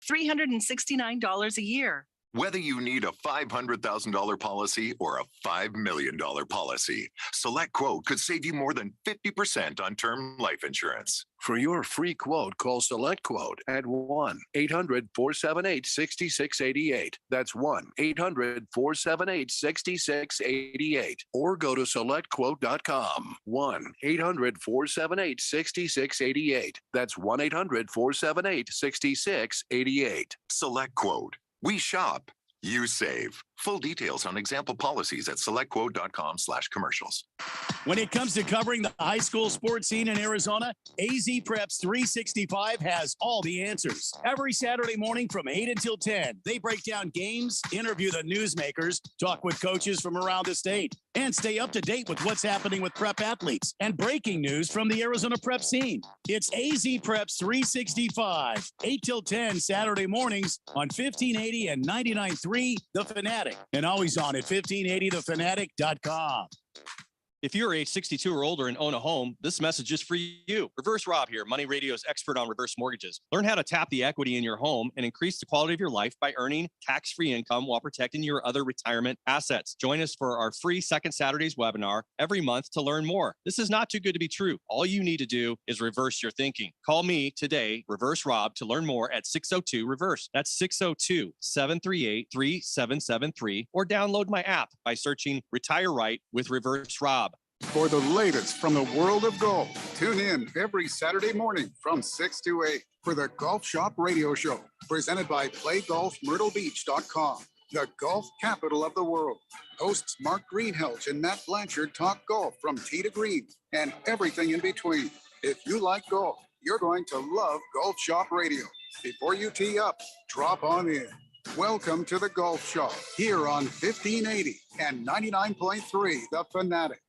$369 a year. Whether you need a $500,000 policy or a $5 million policy, SelectQuote could save you more than 50% on term life insurance. For your free quote, call SelectQuote at 1-800-478-6688. That's 1-800-478-6688. Or go to SelectQuote.com. 1-800-478-6688. That's 1-800-478-6688. SelectQuote. We shop, you save. Full details on example policies at selectquote.com/commercials. When it comes to covering the high school sports scene in Arizona, AZ Preps 365 has all the answers. Every Saturday morning from 8 until 10, they break down games, interview the newsmakers, talk with coaches from around the state, and stay up to date with what's happening with prep athletes and breaking news from the Arizona prep scene. It's AZ Preps 365, 8 till 10 Saturday mornings on 1580 and 99.3 The Fanatic, and always on at 1580thefanatic.com. If you're age 62 or older and own a home, this message is for you. Reverse Rob here, Money Radio's expert on reverse mortgages. Learn how to tap the equity in your home and increase the quality of your life by earning tax-free income while protecting your other retirement assets. Join us for our free Second Saturdays webinar every month to learn more. This is not too good to be true. All you need to do is reverse your thinking. Call me today, Reverse Rob, to learn more at 602-REVERSE. That's 602-738-3773, or download my app by searching Retire Right with Reverse Rob. For the latest from the world of golf, tune in every Saturday morning from 6 to 8 for the Golf Shop Radio Show, presented by PlayGolfMyrtleBeach.com, the golf capital of the world. Hosts Mark Greenhelch and Matt Blanchard talk golf from tee to green and everything in between. If you like golf, you're going to love Golf Shop Radio. Before you tee up, drop on in. Welcome to the Golf Shop here on 1580 and 99.3 The Fanatic.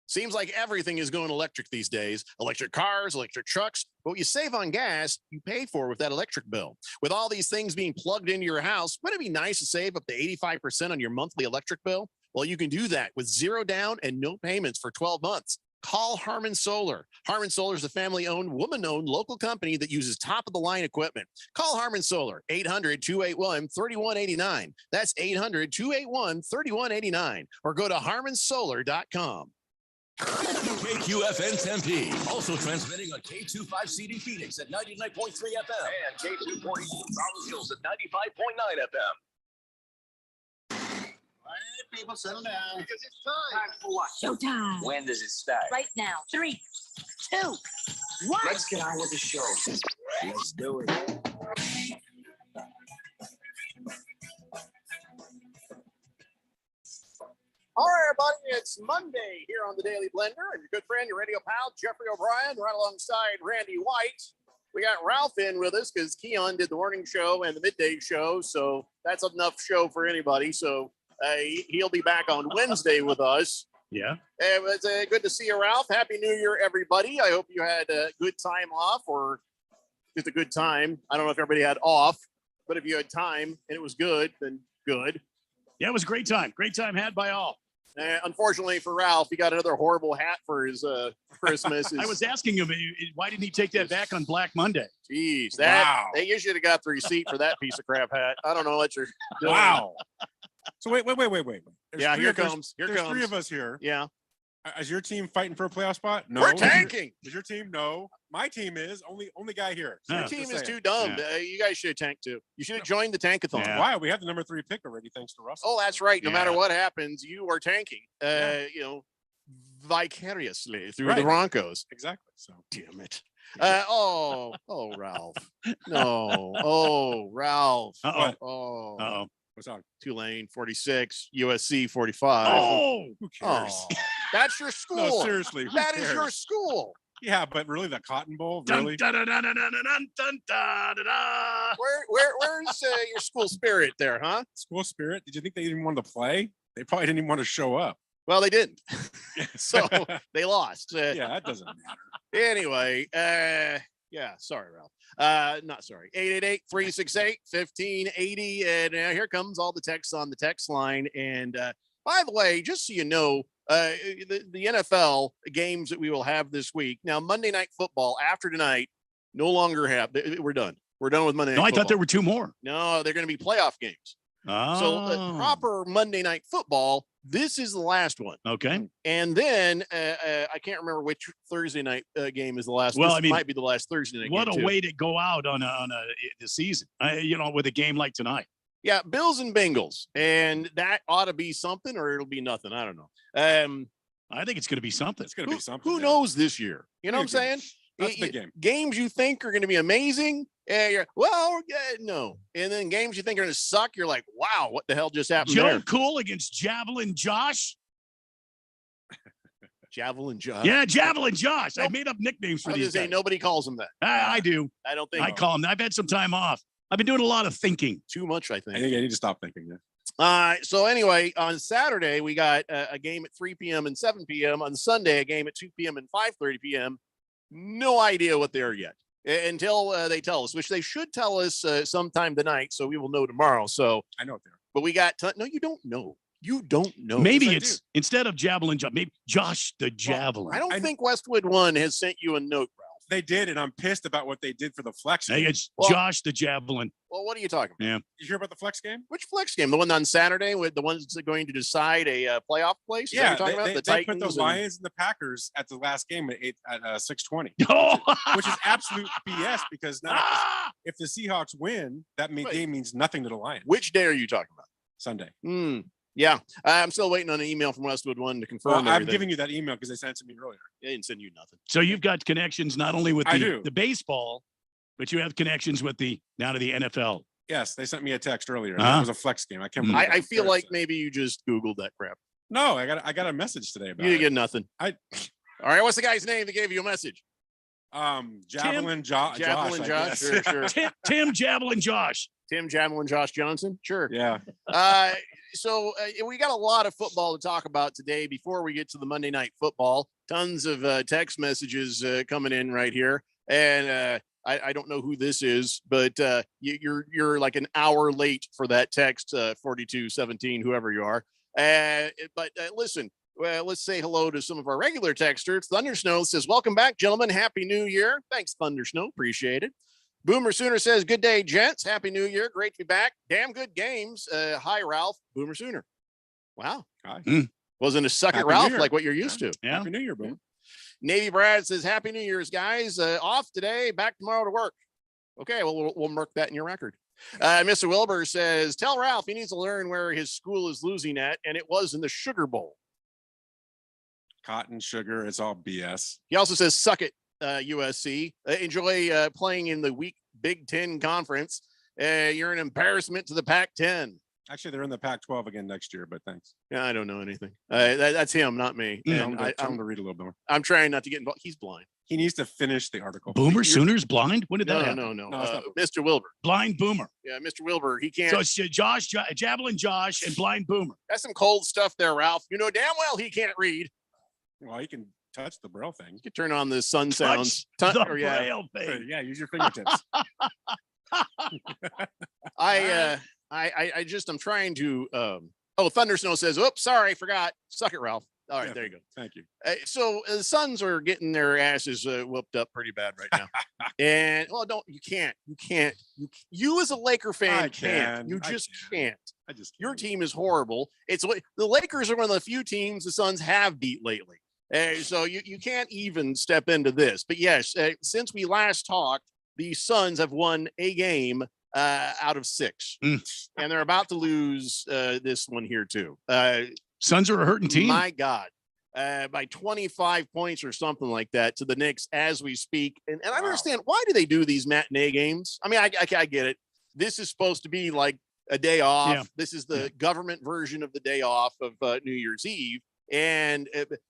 Seems like everything is going electric these days. Electric cars, electric trucks. But what you save on gas, you pay for with that electric bill. With all these things being plugged into your house, wouldn't it be nice to save up to 85% on your monthly electric bill? Well, you can do that with zero down and no payments for 12 months. Call Harmon Solar. Harmon Solar is a family-owned, woman-owned local company that uses top-of-the-line equipment. Call Harmon Solar, 800-281-3189. That's 800-281-3189. Or go to harmonsolar.com. KQFN Tempe, also transmitting on K25CD Phoenix at 99.3 FM and K242 Rollins Hills at 95.9 FM. All right, people, settle down. Because it's time. Time for what? Showtime. When does it start? Right now. 3, 2, 1. Let's get on with the show. Let's do it. All right, everybody, it's Monday here on the Daily Blender, and your good friend, your radio pal, Jeffrey O'Brien, right alongside Randy White. We got Ralph in with us because Keon did the morning show and the midday show, so that's enough show for anybody. So he'll be back on Wednesday with us. Yeah. It was good to see you, Ralph. Happy New Year, everybody. I hope you had a good time off, or just a good time. I don't know if everybody had off, but if you had time and it was good, then good. Yeah, it was a great time. Great time had by all. Unfortunately for Ralph, he got another horrible hat for his Christmas. I was asking him, why didn't he take that back on Black Monday? Jeez, wow. You should have got the receipt for that piece of crap hat. I don't know what you're doing. Wow. So wait. Yeah, here comes. There's three of us here. Yeah. Is your team fighting for a playoff spot? No. We're tanking. Is your team? No. My team is only guy here. So your team is too dumb. Yeah. You guys should have tanked too. You should have joined the tankathon. Yeah. Why? We have the number 3 pick already, thanks to Russell. Oh, that's right. No matter what happens, you are tanking. Vicariously through the Broncos. Exactly. So damn it. Ralph. No. Oh, Ralph. Uh-oh. What's on? Tulane 46, USC 45. Oh, who cares? Oh, that's your school. No, seriously. That is your school. Yeah, but really, the Cotton Bowl, really? Where's your school spirit there, huh? School spirit? Did you think they even wanted to play? They probably didn't even want to show up. Well, they didn't. So they lost. Yeah, that doesn't matter. Anyway, sorry, Ralph. Not sorry. 888-368-1580. And here comes all the texts on the text line. And by the way, just so you know, the NFL games that we will have this week. Now, Monday Night Football after tonight, no longer have. We're done. We're done with Monday Night No, I Football. thought there were two more. No, they're going to be playoff games. Oh. So proper Monday Night Football, this is the last one. Okay. And then I can't remember which Thursday night game is the last. Well, this I mean, might be the last Thursday night what game, a too. way to go out on the season, with a game like tonight. Yeah, Bills and Bengals. And that ought to be something or it'll be nothing. I don't know. I think it's going to be something. It's going to be something. Who knows this year? You know what I'm saying? That's the game. Games you think are going to be amazing. No. And then games you think are going to suck. You're like, wow, what the hell just happened Joe there? Cool against Javelin Josh. Javelin Josh. Yeah, Javelin Josh. I made up nicknames for I was these gonna say, guys. nobody calls him that. I do. I don't think I call him. I've had some time off. I've been doing a lot of thinking. Too much, I I think. think I need to stop thinking. Yeah. So anyway, on Saturday, we got a game at 3 p.m. and 7 p.m. On Sunday, a game at 2 p.m. and 5:30 p.m. No idea what they are yet until they tell us, which they should tell us sometime tonight. So we will know tomorrow. So I know what they are. But we got no, you don't know. You don't know. Maybe Yes, I it's instead of Javelin Josh, maybe Josh the Javelin. I don't think Westwood One has sent you a note, Ralph. They did, and I'm pissed about what they did for the flex Hey, game. it's Josh the Javelin. Well, what are you talking about? Yeah. You hear about the flex game? Which flex game? The one on Saturday with the ones that are going to decide a playoff place? Is that what you're talking about? They put the Lions and the Packers at the last game at 6:20, which is absolute BS because now if the Seahawks win, that game means nothing to the Lions. Which day are you talking about? Sunday. Yeah, I'm still waiting on an email from Westwood One to confirm. Well, I'm everything. giving you that email because they sent it to me earlier. They didn't send you nothing. So you've got connections not only with I do. the baseball, but you have connections with now to the NFL. Yes, they sent me a text earlier. Uh-huh. That was a flex game. I can't believe I it. feel like maybe you just Googled that crap. No, I got a message today about You it. didn't get nothing. I All right, what's the guy's name that gave you a message? Javelin Josh. Javelin Josh. Sure. Tim Javelin Josh. Tim Javelin Josh Johnson. Sure. Yeah. So we got a lot of football to talk about today before we get to the Monday Night Football. Tons of text messages coming in right here. And I don't know who this is, but you're like an hour late for that text, 4217, whoever you are. But listen, let's say hello to some of our regular texters. Thunder Snow says, welcome back, gentlemen. Happy New Year. Thanks, Thunder Snow. Appreciate it. Boomer Sooner says, good day, gents. Happy New Year. Great to be back. Damn good games. Hi, Ralph. Boomer Sooner. Wow. Hi. Wasn't a suck at Ralph like what you're used to. Yeah. Happy New Year, Boomer. Navy Brad says, happy New Year's, guys. Off today, back tomorrow to work. Okay, well, we'll mark that in your record. Mr. Wilbur says, tell Ralph he needs to learn where his school is losing at, and it was in the Sugar Bowl. Cotton, sugar, it's all BS. He also says, suck it, USC. Enjoy playing in the weak Big Ten Conference. You're an embarrassment to the Pac-10. Actually, they're in the Pac-12 again next year, but thanks. Yeah, I don't know anything. That's him, not me. Tell And him to read a little more. I'm trying not to get involved. He's blind. He needs to finish the article. Boomer Sooners blind? When did that happen? No. it's not. Mr. Wilbur. Blind Boomer. Yeah, Mr. Wilbur. He can't. So it's Josh, Javelin Josh, and Blind Boomer. That's some cold stuff there, Ralph. You know damn well he can't read. Well, he can touch the Braille thing. You can turn on the sun sounds. The Yeah. Braille thing. Yeah, use your fingertips. I'm trying to. Thunder Snow says, "Oops, sorry, forgot. Suck it, Ralph." All right, Yeah, there you go. Thank you. So the Suns are getting their asses whooped up pretty bad right now. And you as a Laker fan can't. You just can't. Your team is horrible. The Lakers are one of the few teams the Suns have beat lately. So you can't even step into this. But yes, since we last talked, the Suns have won a game out of 6, and they're about to lose this one here too. Suns are a hurting team. My God, by 25 points or something like that to the Knicks as we speak. And I don't understand, why do they do these matinee games? I mean, I get it. This is supposed to be like a day off. Yeah. This is the government version of the day off of New Year's Eve. And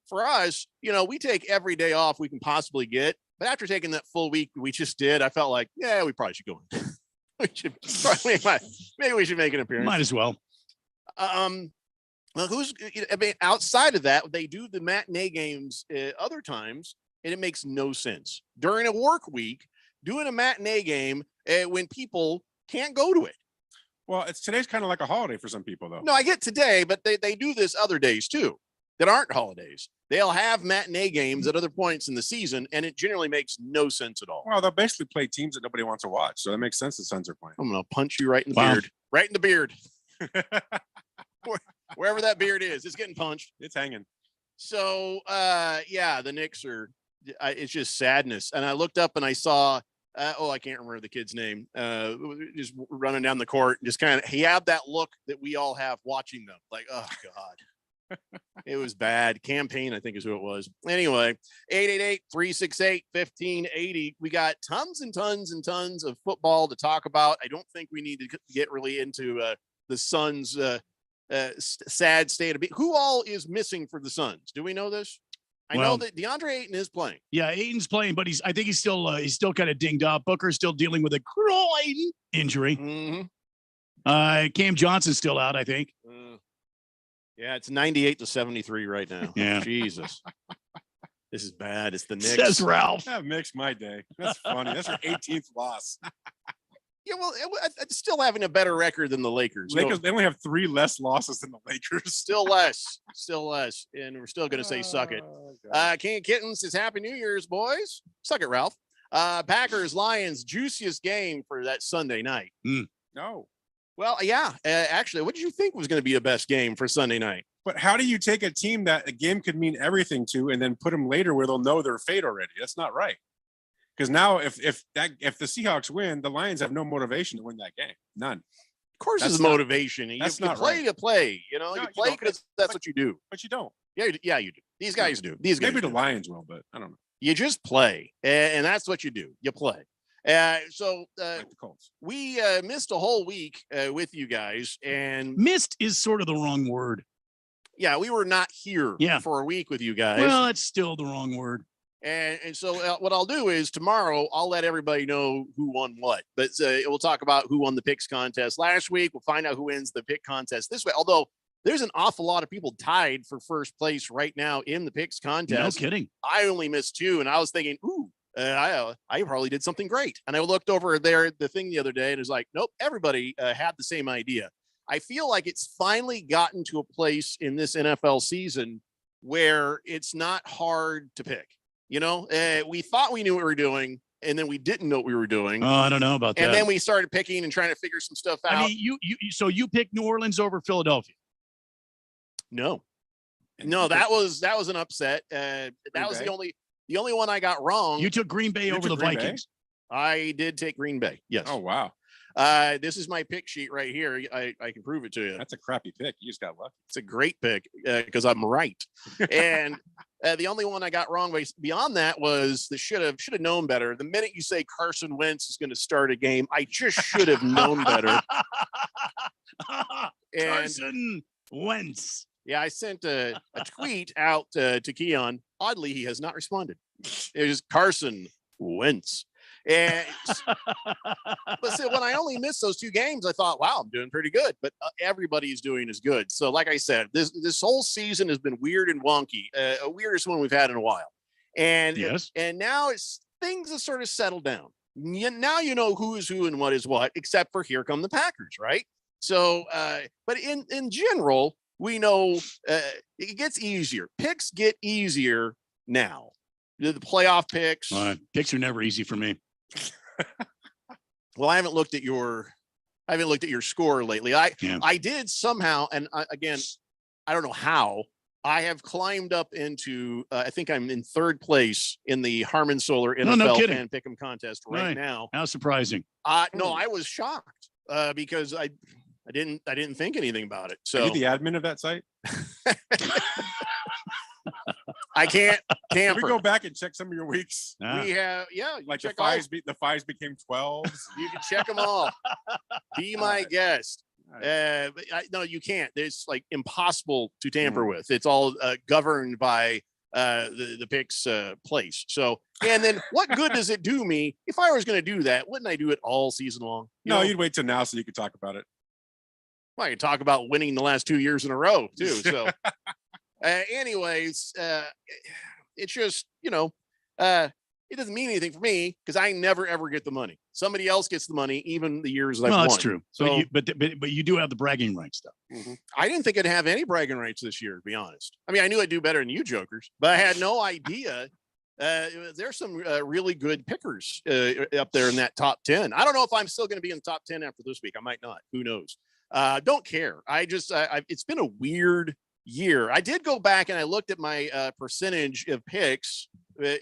for us, we take every day off we can possibly get. But after taking that full week we just did, I felt like, we probably should go in. Maybe we should make an appearance. Might as well. Well, outside of that, they do the matinee games other times, and it makes no sense. During a work week, doing a matinee game when people can't go to it. Well, today's kind of like a holiday for some people, though. No, I get today, but they do this other days too. that aren't holidays. They'll have matinee games at other points in the season, and it generally makes no sense at all. Well, they'll basically play teams that nobody wants to watch, so that makes sense. The Suns are playing. I'm gonna punch you right in the beard, right in the beard, wherever that beard is. It's getting punched. It's hanging. So, yeah, the Knicks are. It's just sadness. And I looked up and I saw. I can't remember the kid's name. Just running down the court, just kind of. He had that look that we all have watching them, like, oh God. It was bad. Campaign, I think is who it was. Anyway, 888-368-1580. We got tons and tons and tons of football to talk about. I don't think we need to get really into the Suns' sad state of being. Who all is missing for the Suns? Do we know this? I know that DeAndre Ayton is playing. Yeah, Ayton's playing, but I think he's still kind of dinged up. Booker's still dealing with a groin injury. Mm-hmm. Cam Johnson's still out, I think. Yeah, it's 98-73 right now. Yeah. Jesus. This is bad. It's the Knicks. Says Ralph. That makes my day. That's funny. That's your 18th loss. Yeah, well, it's still having a better record than the Lakers. Lakers, they only have 3 less losses than the Lakers. Still less. And we're still going to say suck it. King of Kittens says Happy New Year's, boys. Suck it, Ralph. Packers, Lions, juiciest game for that Sunday night. No. Well, yeah. Actually, what did you think was going to be a best game for Sunday night? But how do you take a team that a game could mean everything to and then put them later where they'll know their fate already? That's not right. Because now if the Seahawks win, the Lions have no motivation to win that game. None. Of course, That's it's not, motivation. You play right. to play. You know, No, you play because that's what you do. But you don't. Yeah, you do. These guys do. These guys Maybe the do. Lions will, but I don't know. You just play, and that's what you do. You play. Like the Colts. We missed a whole week with you guys, and missed is sort of the wrong word. Yeah, we were not here for a week with you guys. Well, it's still the wrong word. And so what I'll do is tomorrow I'll let everybody know who won what. But we'll talk about who won the picks contest last week. We'll find out who wins the pick contest this way. Although there's an awful lot of people tied for first place right now in the picks contest. No kidding. I only missed 2, and I was thinking, I probably did something great. And I looked over there the thing the other day, and it was like, nope, everybody had the same idea. I feel like it's finally gotten to a place in this NFL season where it's not hard to pick. You know, we thought we knew what we were doing, and then we didn't know what we were doing. Oh, I don't know about that. And then we started picking and trying to figure some stuff out. I mean, so you picked New Orleans over Philadelphia? No, that was an upset. That was the only one I got wrong. You took Green Bay over the Vikings. I did take Green Bay. Yes. Oh, wow. This is my pick sheet right here. I can prove it to you. That's a crappy pick. You just got lucky. It's a great pick because I'm right. And the only one I got wrong beyond that was the should have known better. The minute you say Carson Wentz is going to start a game, I just should have known better. Carson Wentz. Yeah, I sent a tweet out to Keon. Oddly, he has not responded. It was Carson Wentz. And but so when I only missed those 2 games, I thought, wow, I'm doing pretty good. But everybody's doing as good. So like I said, this whole season has been weird and wonky, a weirdest one we've had in a while. And and now things have sort of settled down. Now you know who is who and what is what, except for here come the Packers, right? So, but in general, we know it gets easier. Picks get easier now. The playoff picks. Picks are never easy for me. Well, I haven't looked at your score lately. I did somehow, and again, I don't know how. I have climbed up into. I think I'm in 3rd place in the Harmon Solar NFL Fan Pick'em contest right now. How surprising! No, I was shocked because I didn't think anything about it. So are you the admin of that site? I can't tamper. Can we go back and check some of your weeks? We have, like the fives became 12. You can check them all. Be my guest. No, you can't. It's like impossible to tamper with. It's all governed by the picks place. So, and then what good does it do me if I was going to do that? Wouldn't I do it all season long? You'd wait till now so you could talk about it. Well, I could talk about winning the last 2 years in a row too. So. Anyways, it's just, it doesn't mean anything for me because I never, ever get the money. somebody else gets the money, even the years that I've No, won. that's true. So But you do have the bragging rights, though. I didn't think I'd have any bragging rights this year, to be honest. I mean, I knew I'd do better than you jokers, but I had no idea. There's some really good pickers up there in that top 10. I don't know if I'm still going to be in the top 10 after this week. I might not. Who knows? Don't care. It's been a weird year. I did go back and I looked at my percentage of picks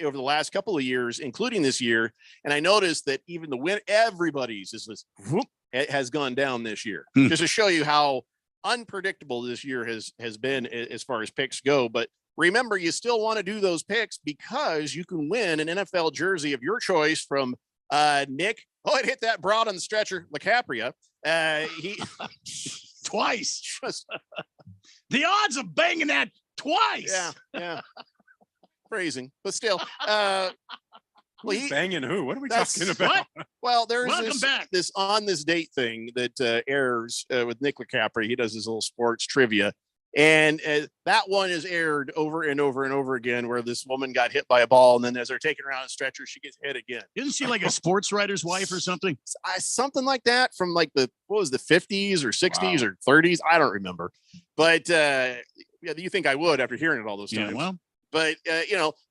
over the last couple of years, including this year, and I noticed that even the win, everybody's is this whoop, it has gone down this year, just to show you how unpredictable this year has been as far as picks go. But remember, you still want to do those picks because you can win an NFL jersey of your choice from Nick. Oh, it hit that broad on the stretcher, LaCapria. He twice. The odds of banging that twice. Yeah. Phrasing, but still. Well, banging who? What are we talking about? What? Well, there's this on this date thing that airs with Nick LaCapri. He does his little sports trivia. And that one is aired over and over and over again, where this woman got hit by a ball, and then as they're taking her on a stretcher, she gets hit again. Isn't she like a sports writer's wife or something? Something like that from like the 50s or 60s or 30s. I don't remember. But you think I would after hearing it all those times. Yeah, well. But,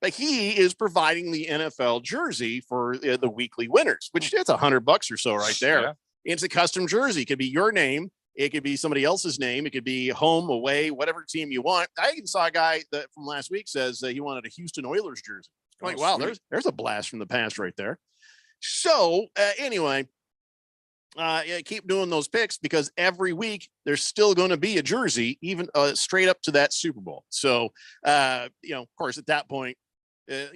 but he is providing the NFL jersey for the weekly winners, which it's $100 or so right there. Yeah. It's a custom jersey. It could be your name. It could be somebody else's name. It could be home, away, whatever team you want. I even saw a guy that from last week says he wanted a Houston Oilers jersey. I'm like, wow, there's a blast from the past right there. So anyway, keep doing those picks because every week there's still going to be a jersey, even straight up to that Super Bowl. So, of course, at that point, we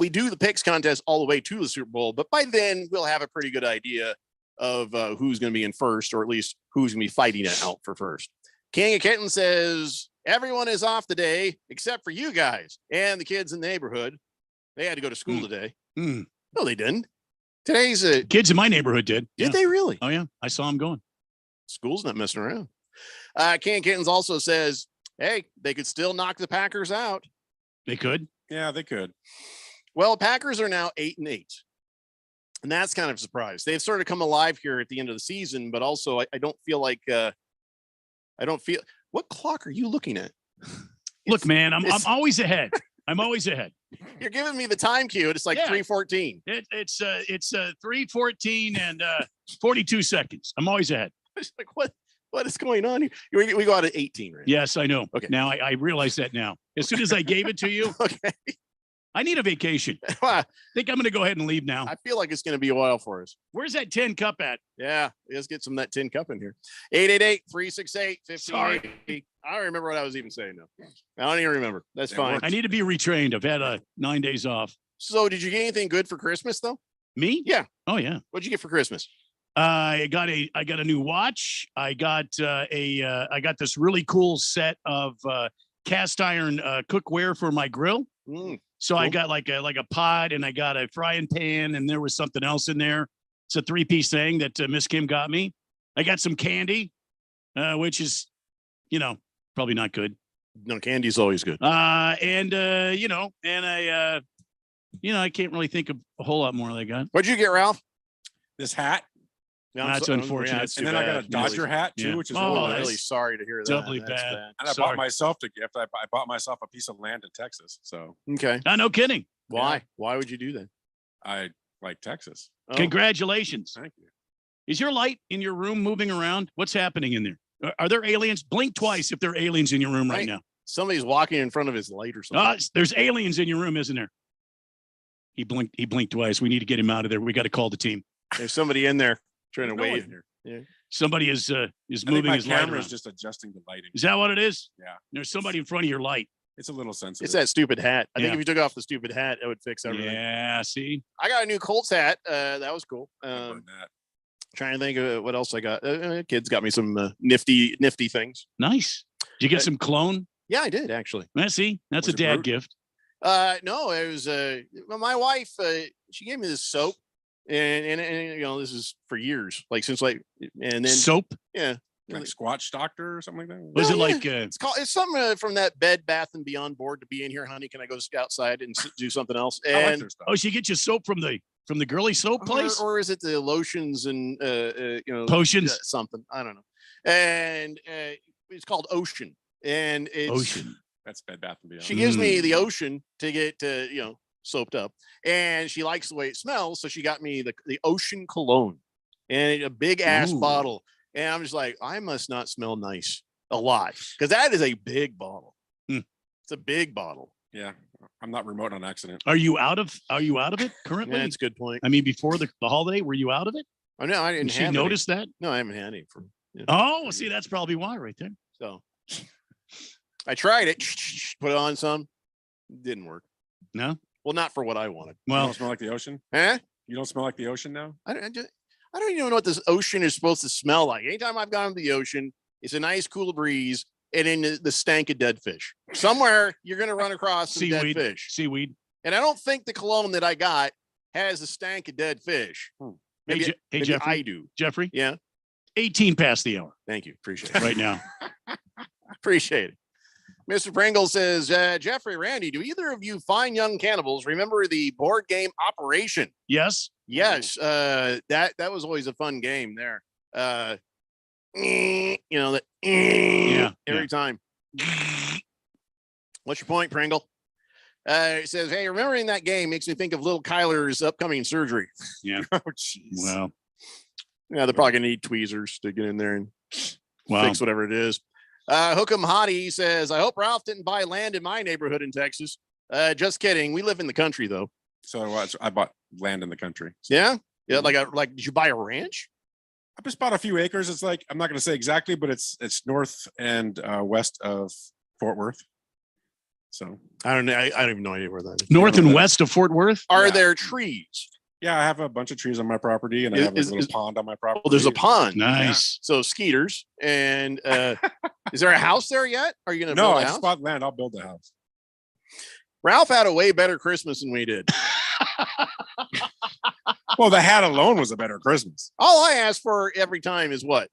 do the picks contest all the way to the Super Bowl, but by then we'll have a pretty good idea of who's going to be in first, or at least who's going to be fighting it out for first. King of Kitten says everyone is off today except for you guys and the kids in the neighborhood. They had to go to school today. No, they didn't. Today's kids in my neighborhood did. Did they really? Oh yeah, I saw them going. School's not messing around. King of Kittens also says, hey, they could still knock the Packers out. They could. Yeah, they could. Well, Packers are now 8-8. And that's kind of a surprise. They've sort of come alive here at the end of the season, but also I don't feel like what clock are you looking at? Look, man, I'm always ahead. I'm always ahead. You're giving me the time cue. It's like 3:14. It's 3:14 and 42 seconds. I'm always ahead. It's like what is going on here? We go out at 18, right? Yes, I know. Okay. Now I realize that now. As soon as I gave it to you, okay. I need a vacation. I think I'm going to go ahead and leave now. I feel like it's going to be a while for us. Where's that tin cup at? Yeah, let's get some of that tin cup in here. 888-368-1580. Sorry. I don't remember what I was even saying now. I don't even remember. That's fine. I need to be retrained. I've had 9 days off. So did you get anything good for Christmas though? Me? Yeah. Oh yeah. What'd you get for Christmas? I got a new watch. I got I got this really cool set of cast iron cookware for my grill. So cool. I got like a pot, and I got a frying pan, and there was something else in there. It's a 3-piece thing that Miss Kim got me. I got some candy, which is, probably not good. No, candy's always good. And I can't really think of a whole lot more that I got. What'd you get, Ralph? This hat. That's unfortunate. And then I got a Dodger hat too, which is really sorry to hear that. Doubly bad. And I bought myself a gift. I bought myself a piece of land in Texas. So okay. No kidding. Why? Yeah. Why would you do that? I like Texas. Oh. Congratulations. Thank you. Is your light in your room moving around? What's happening in there? Are there aliens? Blink twice if there are aliens in your room right now. Somebody's walking in front of his light or something. There's aliens in your room, isn't there? He blinked twice. We need to get him out of there. We got to call the team. There's somebody in there trying to wave here. Yeah. Somebody is moving his light camera around. is just adjusting the lighting. Is that what it is? Yeah. There's somebody in front of your light. It's a little sensitive. It's that stupid hat. I think if you took off the stupid hat, it would fix everything. Yeah, see? I got a new Colts hat. That was cool. Trying to think of what else I got. Kids got me some nifty things. Nice. Did you get some cologne? Yeah, I did actually. See, that's a dad gift. No, it was my wife. She gave me this soap, and this is for years, like since and then soap. Yeah, like Squatch Doctor or something like that. Was it like it's something from that Bed Bath and Beyond board to be in here, honey? Can I go outside and do something else? And she get you soap from from the girly soap place, or is it the lotions and potions, something? I don't know. And it's called Ocean, and it's Ocean. That's Bed Bath & Beyond. She gives me the Ocean to get soaped up, and she likes the way it smells, so she got me the Ocean cologne and a big ass bottle. And I'm just like, I must not smell nice a lot, because that is a big bottle. It's a big bottle. Yeah, I'm not remote on accident. Are you out of it currently? Yeah, that's a good point. I mean, before the holiday, were you out of it? Oh no, I didn't. Did she notice that? No, I haven't had any. Oh, see, that's probably why, right there. So I tried it, put it on some, didn't work. No, well, not for what I wanted. Well, you don't smell like the ocean? Huh? You don't smell like the ocean now? I don't even know what this ocean is supposed to smell like. Anytime I've gone to the ocean, it's a nice cool breeze, and then the stank of dead fish. Somewhere you're going to run across some dead fish. Seaweed. And I don't think the cologne that I got has the stank of dead fish. Maybe, hey, maybe Jeffrey. I do. Jeffrey? Yeah. 18 past the hour. Thank you. Appreciate it. Right now. Appreciate it. Mr. Pringle says, Jeffrey, Randy, do either of you fine young cannibals remember the board game Operation? Yes. Yes. That was always a fun game there. Every time. What's your point, Pringle? It says, hey, remembering that game makes me think of little Kyler's upcoming surgery. Yeah. Oh, jeez. Well. Yeah, they're probably gonna need tweezers to get in there and fix whatever it is. Hook'em Hottie says, I hope Ralph didn't buy land in my neighborhood in Texas. Just kidding. We live in the country though. So I bought land in the country. Yeah. Yeah. Like, did you buy a ranch? I just bought a few acres. It's like, I'm not going to say exactly, but it's north and west of Fort Worth. So I don't know. I don't even know where that is. North and west of Fort Worth? Are there trees? Yeah, I have a bunch of trees on my property, and I have a little pond on my property. Oh, there's a pond. Nice. Yeah. So skeeters. And is there a house there yet? Are you going to build a I house? just bought land. I'll build a house. Ralph had a way better Christmas than we did. Well, the hat alone was a better Christmas. All I ask for every time is what?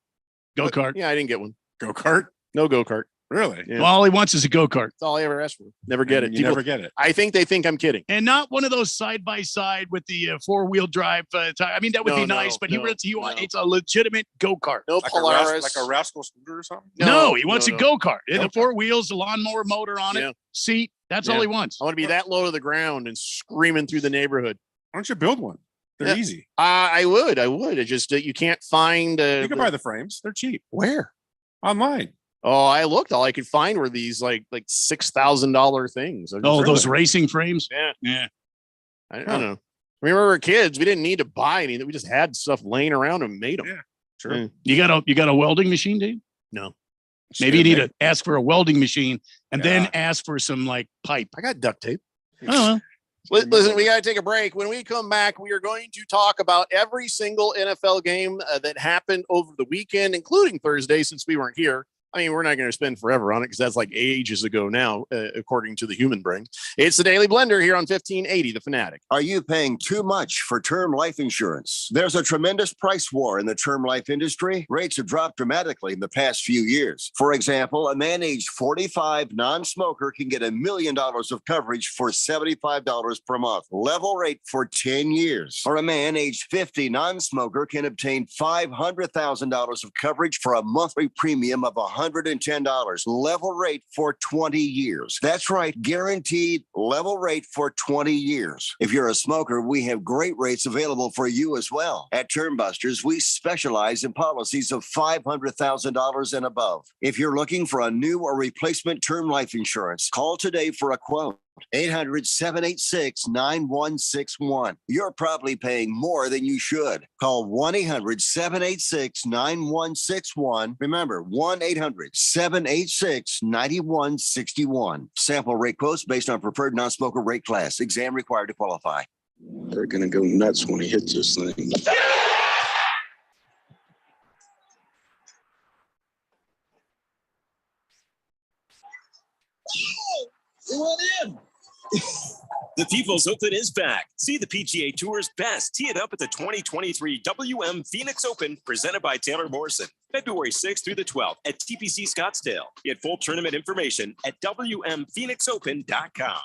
Go-kart. Yeah, I didn't get one. Go-kart? No go-kart. Really? Yeah. Well, all he wants is a go-kart. That's all I ever asked for. Never get it. You never get it. I think they think I'm kidding. And not one of those side-by-side with the four-wheel drive. I mean, that would be nice, but he wants it's a legitimate go-kart. No like Polaris. Like a Rascal scooter or something? No, he wants a go-kart. The four wheels, the lawnmower motor on it, seat. That's all he wants. I want to be that low to the ground and screaming through the neighborhood. Why don't you build one? They're easy. I would. It's just that you can't find. You can buy the frames. They're cheap. Where? Online. Oh, I looked. All I could find were these like $6,000 things. Those racing frames. Yeah. I don't know. We were kids. We didn't need to buy anything. We just had stuff laying around and made them. Yeah, sure. You got a welding machine, Dave? No. Maybe you need to ask for a welding machine and then ask for some like pipe. I got duct tape. Oh, listen, we got to take a break. When we come back, we are going to talk about every single NFL game that happened over the weekend, including Thursday, since we weren't here. I mean, we're not going to spend forever on it because that's like ages ago now, according to the human brain. It's the Daily Blender here on 1580, The Fanatic. Are you paying too much for term life insurance? There's a tremendous price war in the term life industry. Rates have dropped dramatically in the past few years. For example, a man aged 45, non-smoker, can get $1 million of coverage for $75 per month. Level rate for 10 years. Or a man aged 50, non-smoker, can obtain $500,000 of coverage for a monthly premium of $110. Level rate for 20 years. That's right, guaranteed level rate for 20 years. If you're a smoker, we have great rates available for you as well. At Term Busters, we specialize in policies of $500,000 and above. If you're looking for a new or replacement term life insurance, call today for a quote. 800-786-9161. You're probably paying more than you should. Call 1-800-786-9161. Remember, 1-800-786-9161. Sample rate quotes based on preferred non-smoker rate class. Exam required to qualify. They're going to go nuts when he hits this thing. He went in. The People's Open is back. See the PGA Tour's best. Tee it up at the 2023 WM Phoenix Open, presented by Taylor Morrison. February 6th through the 12th at TPC Scottsdale. Get full tournament information at WMPhoenixOpen.com.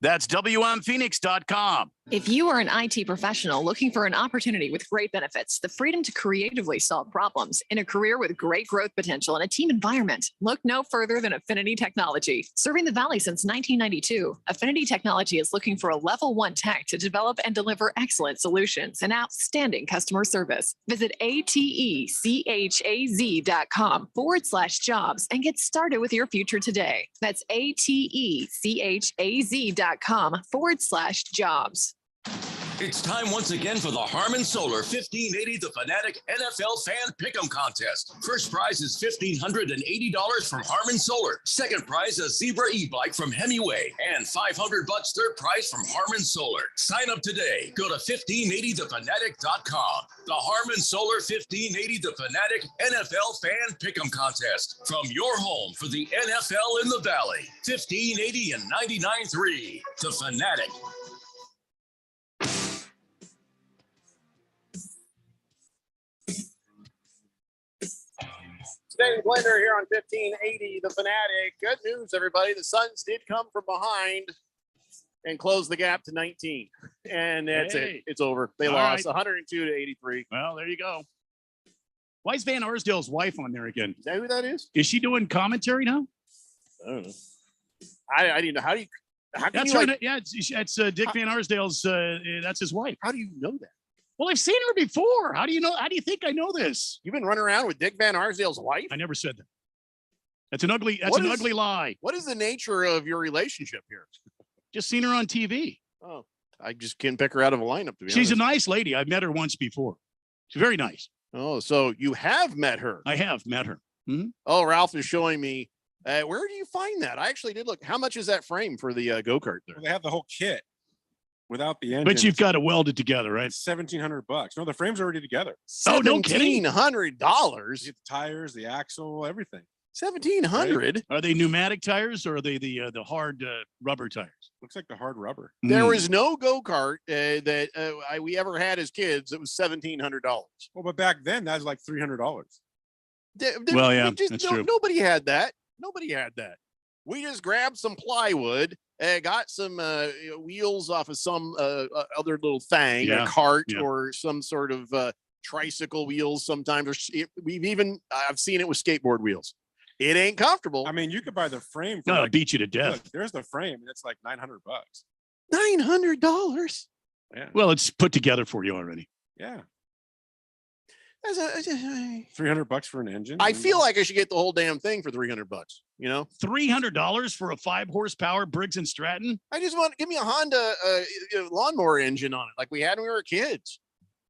That's WMPhoenix.com. If you are an IT professional looking for an opportunity with great benefits, the freedom to creatively solve problems in a career with great growth potential and a team environment, look no further than Affinity Technology. Serving the Valley since 1992, Affinity Technology is looking for a level 1 tech to develop and deliver excellent solutions and outstanding customer service. Visit atechaz.com/jobs and get started with your future today. That's atechaz.com/jobs. It's time once again for the Harman Solar 1580 The Fanatic NFL Fan Pick'em Contest. First prize is $1,580 from Harman Solar. Second prize, a Zebra e-bike from Hemingway. And $500 third prize from Harman Solar. Sign up today. Go to 1580thefanatic.com. The Harman Solar 1580 The Fanatic NFL Fan Pick'em Contest. From your home for the NFL in the Valley. 1580 and 99.3. The Fanatic. Dave Blender here on 1580 The Fanatic. Good news, everybody. The Suns did come from behind and close the gap to 19. And that's it. It's over. They lost 102 to 83. Well, there you go. Why is Van Arsdale's wife on there again? Is that who that is? Is she doing commentary now? I don't know. I didn't know. How can That's you right. like, Yeah, it's Dick Van Arsdale's. That's his wife. how do you know that? Well, I've seen her before. How do you know? How do you think I know this? You've been running around with Dick Van Arsdale's wife? I never said that. That's an ugly. That's What an is- ugly lie. What is the nature of your relationship here? Just seen her on TV. Oh, I just can't pick her out of a lineup, to be She's honest. a nice lady. I've met her once before. She's very nice. Oh, so you have met her. I have met her. Oh, Ralph is showing me. Where do you find that? I actually did look. How much is that frame for the go-kart there? Well, they have the whole kit without the engine. But you've got to weld it together, right? It's $1,700. No, the frame's already together. Oh, no kidding. $1,700. You get the tires, the axle, everything. 1,700. Are they pneumatic tires or are they the hard rubber tires? Looks like the hard rubber. There was no go-kart that we ever had as kids. It was $1,700. Well, but back then that was like $300. Well, yeah, that's true. Nobody had that. Nobody had that. We just grabbed some plywood, got some wheels off of some other little thing, a cart or some sort of tricycle wheels sometimes. Or I've seen it with skateboard wheels. It ain't comfortable. I mean, you could buy the frame. For No, it'll beat you to death. Look, there's the frame, and it's like $900. $900. Yeah. Well, it's put together for you already. Yeah. $300 for an engine. I feel like I should get the whole damn thing for $300. You know, $300 for a 5 horsepower Briggs and Stratton. I just want give me a Honda lawnmower engine on it, like we had when we were kids.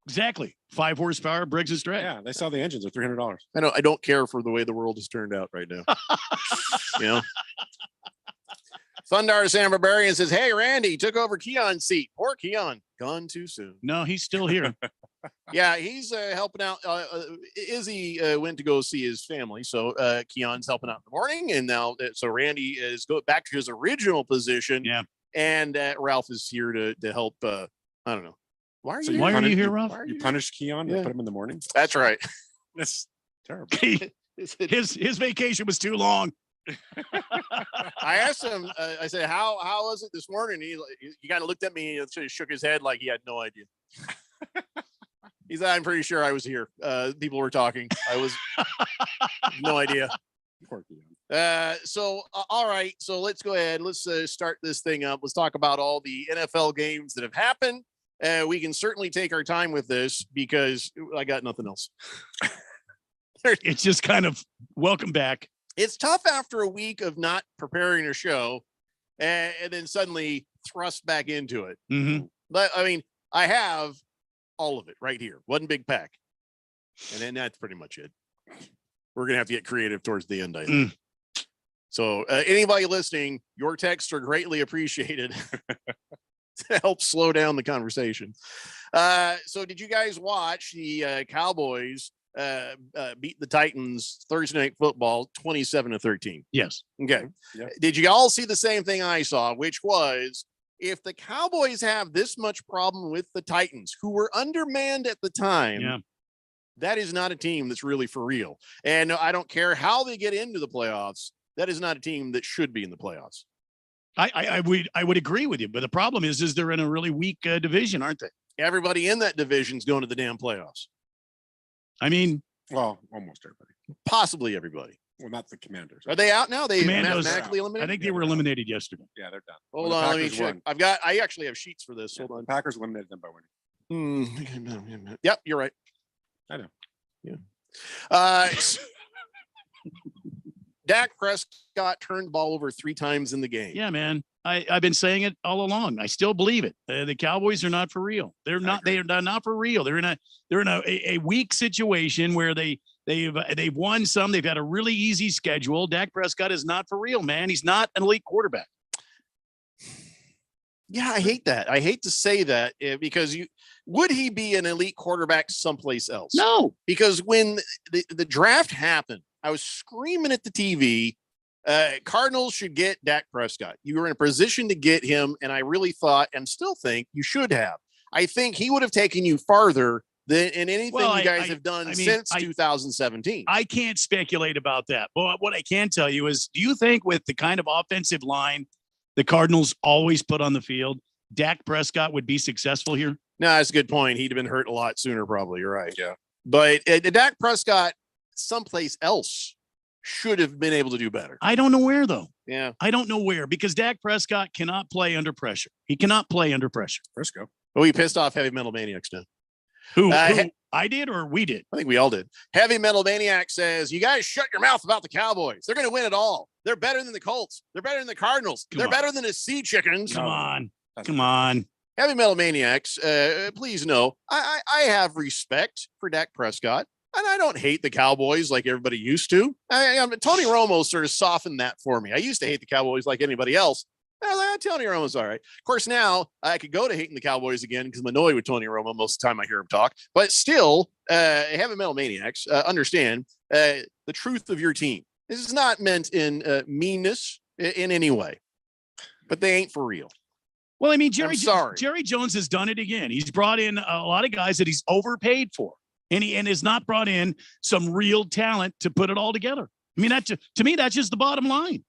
Exactly, 5 horsepower Briggs and Stratton. Yeah, they sell the engines at $300. I don't care for the way the world has turned out right now. You know. Thundar San Barbarian says, "Hey, Randy took over Keon's seat. Poor Keon, gone too soon." No, he's still here. Yeah, he's helping out. Izzy went to go see his family, so Keon's helping out in the morning, and now so Randy is go back to his original position. Yeah, and Ralph is here to help. I don't know. Why are you? Why are you here, Ralph? You punish Keon and put him in the morning. That's right. That's terrible. His vacation was too long. I asked him. I said, "How was it this morning?" He kind of looked at me and shook his head like he had no idea. He said, "I'm pretty sure I was here. People were talking. I was no idea." Poor Keon. So all right. So let's go ahead. Let's start this thing up. Let's talk about all the NFL games that have happened. We can certainly take our time with this because I got nothing else. It's just kind of welcome back. It's tough after a week of not preparing a show and then suddenly thrust back into it. Mm-hmm. But I mean, I have all of it right here. One big pack. And then that's pretty much it. We're going to have to get creative towards the end, I think. So anybody listening, your texts are greatly appreciated to help slow down the conversation. So did you guys watch the Cowboys beat the Titans Thursday Night Football 27-13? Yes. Okay. Yeah. Did you all see the same thing I saw, which was if the Cowboys have this much problem with the Titans, who were undermanned at the time, that is not a team that's really for real. And I don't care how they get into the playoffs. That is not a team that should be in the playoffs. I would agree with you, but the problem is they're in a really weak division, aren't they? Everybody in that division's going to the damn playoffs. I mean, well, almost everybody. Possibly everybody. Well, not the Commanders. Are they out now? They Commandos, mathematically eliminated? I think they were eliminated yesterday. Yeah, they're done. Hold on, let me check. I actually have sheets for this. Hold on. Packers eliminated them by winning. Yep, you're right. I know. Yeah. Dak Prescott turned the ball over 3 times in the game. Yeah, man. I've been saying it all along. I still believe it. The Cowboys are not for real. They're not for real. They're in a weak situation where they've won some. They've had a really easy schedule. Dak Prescott is not for real, man. He's not an elite quarterback. Yeah, I hate that. I hate to say that because would he be an elite quarterback someplace else? No, because when the draft happened, I was screaming at the TV. Cardinals should get Dak Prescott. You were in a position to get him, and I really thought and still think you should have. I think he would have taken you farther than in anything you guys have done since 2017. I can't speculate about that. But what I can tell you is, do you think with the kind of offensive line the Cardinals always put on the field, Dak Prescott would be successful here? No, that's a good point. He'd have been hurt a lot sooner, probably. You're right. Yeah. But Dak Prescott someplace else should have been able to do better. I don't know where, though. Yeah. I don't know where, because Dak Prescott cannot play under pressure. He cannot play under pressure. Frisco. Oh, he pissed off Heavy Metal Maniacs now. Who I did or we did? I think we all did. Heavy Metal Maniac says, you guys shut your mouth about the Cowboys. They're going to win it all. They're better than the Colts. They're better than the Cardinals. They're better than the Sea Chickens. Come on. Heavy Metal Maniacs, please know, I have respect for Dak Prescott. And I don't hate the Cowboys like everybody used to. Tony Romo sort of softened that for me. I used to hate the Cowboys like anybody else. Tony Romo's all right. Of course, now I could go to hating the Cowboys again because I'm annoyed with Tony Romo most of the time I hear him talk. But still, Heavy Metal Maniacs, understand the truth of your team. This is not meant in meanness in any way. But they ain't for real. Well, I mean, Jerry Jones has done it again. He's brought in a lot of guys that he's overpaid for. And has not brought in some real talent to put it all together. I mean, to me, that's just the bottom line.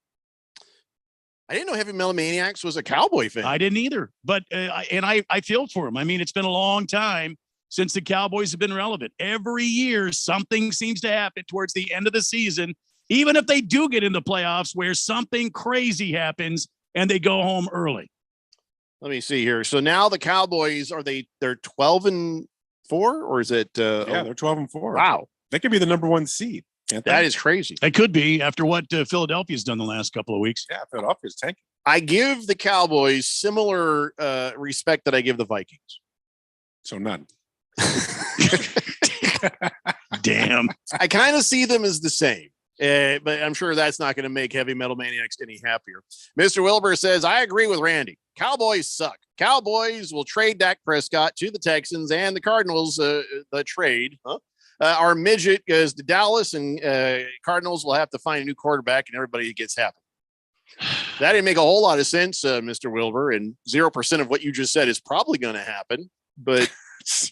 I didn't know Heavy Metal Maniacs was a Cowboy fan. I didn't either. But I feel for him. I mean, it's been a long time since the Cowboys have been relevant. Every year, something seems to happen towards the end of the season, even if they do get in the playoffs, where something crazy happens and they go home early. Let me see here. So now the Cowboys, they're 12-4, or is it? Yeah, they're 12-4. Wow. They could be the number 1 seed. That is crazy. It could be after what Philadelphia's done the last couple of weeks. Yeah, Philadelphia's tanking. I give the Cowboys similar respect that I give the Vikings. So none. Damn. I kind of see them as the same. But I'm sure that's not going to make Heavy Metal Maniacs any happier. Mr. Wilbur says, I agree with Randy. Cowboys suck. Cowboys will trade Dak Prescott to the Texans, and the Cardinals, the trade. Our midget goes to Dallas, and Cardinals will have to find a new quarterback, and everybody gets happy. That didn't make a whole lot of sense, Mr. Wilbur, and 0% of what you just said is probably going to happen. But 0%.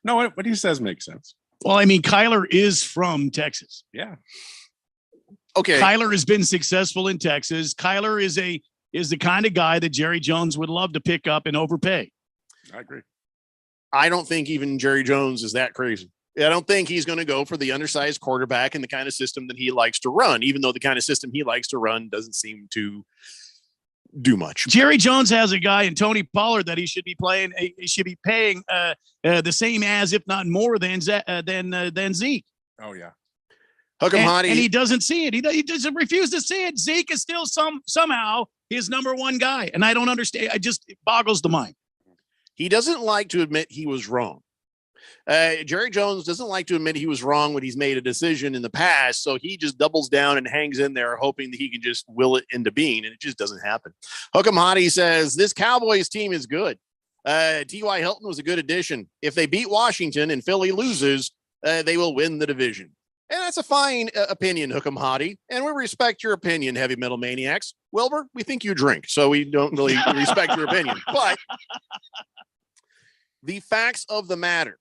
No, what he says makes sense. Well, I mean, Kyler is from Texas. Yeah. Okay. Kyler has been successful in Texas. Kyler is the kind of guy that Jerry Jones would love to pick up and overpay. I agree. I don't think even Jerry Jones is that crazy. I don't think he's going to go for the undersized quarterback and the kind of system that he likes to run, even though the kind of system he likes to run doesn't seem to do much. Jerry Jones has a guy in Tony Pollard that he should be paying the same as, if not more than Zeke. Oh yeah. And he doesn't see it. He doesn't refuse to see it. Zeke is still somehow his number one guy. And I don't understand. It boggles the mind. He doesn't like to admit he was wrong. Jerry Jones doesn't like to admit he was wrong when he's made a decision in the past. So he just doubles down and hangs in there, hoping that he can just will it into being. And it just doesn't happen. Hook'em Hottie says, this Cowboys team is good. T.Y. Hilton was a good addition. If they beat Washington and Philly loses, they will win the division. And that's a fine opinion, Hook'em Hottie. And we respect your opinion, Heavy Metal Maniacs. Wilbur, we think you drink, so we don't really respect your opinion. But the facts of the matter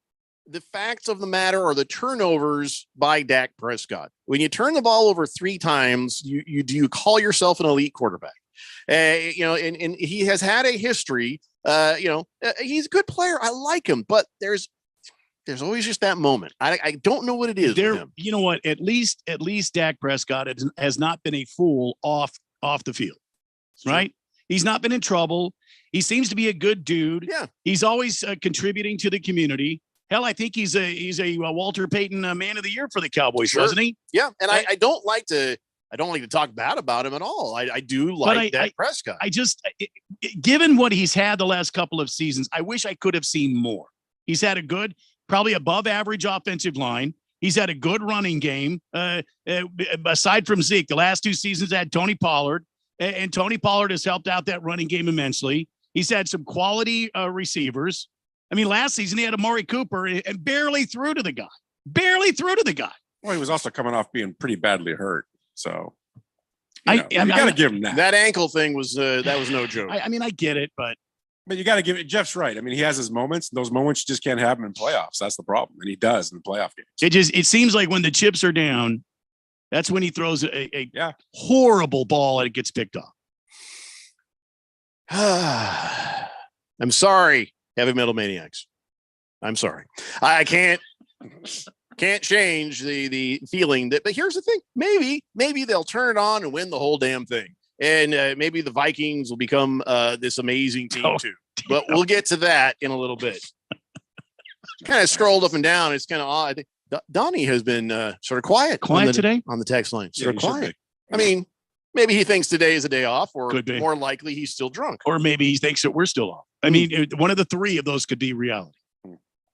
are the turnovers by Dak Prescott. When you turn the ball over 3 times, do you call yourself an elite quarterback? And he has had a history. He's a good player. I like him, but there's always just that moment. I don't know what it is with him. You know what? At least Dak Prescott has not been a fool off the field, right? He's not been in trouble. He seems to be a good dude. Yeah. He's always contributing to the community. Hell, I think he's a Walter Payton Man of the Year for the Cowboys, wasn't he? Yeah, and I don't like to talk bad about him at all. I do like Dak Prescott. I just, given what he's had the last couple of seasons, I wish I could have seen more. He's had a good, probably above average offensive line. He's had a good running game. Aside from Zeke, the last 2 seasons had Tony Pollard, and Tony Pollard has helped out that running game immensely. He's had some quality receivers. I mean, last season he had Amari Cooper and barely threw to the guy. Well, he was also coming off being pretty badly hurt. So you got to give him that. That ankle thing was no joke. I mean, I get it, but you got to give it. Jeff's right. I mean, he has his moments. Those moments just can't happen in playoffs. That's the problem, and he does in the playoff games. It seems like when the chips are down, that's when he throws a horrible ball and it gets picked off. I'm sorry, Heavy Metal Maniacs. I'm sorry. I can't change the feeling that. But here's the thing: maybe they'll turn it on and win the whole damn thing, and maybe the Vikings will become this amazing team too. But we'll get to that in a little bit. Kind of scrolled up and down. It's kind of odd. I think Donnie has been sort of quiet today on the text line. Sort of quiet. I mean, maybe he thinks today is a day off, or more likely he's still drunk, or maybe he thinks that we're still off. I mean, one of the 3 of those could be reality.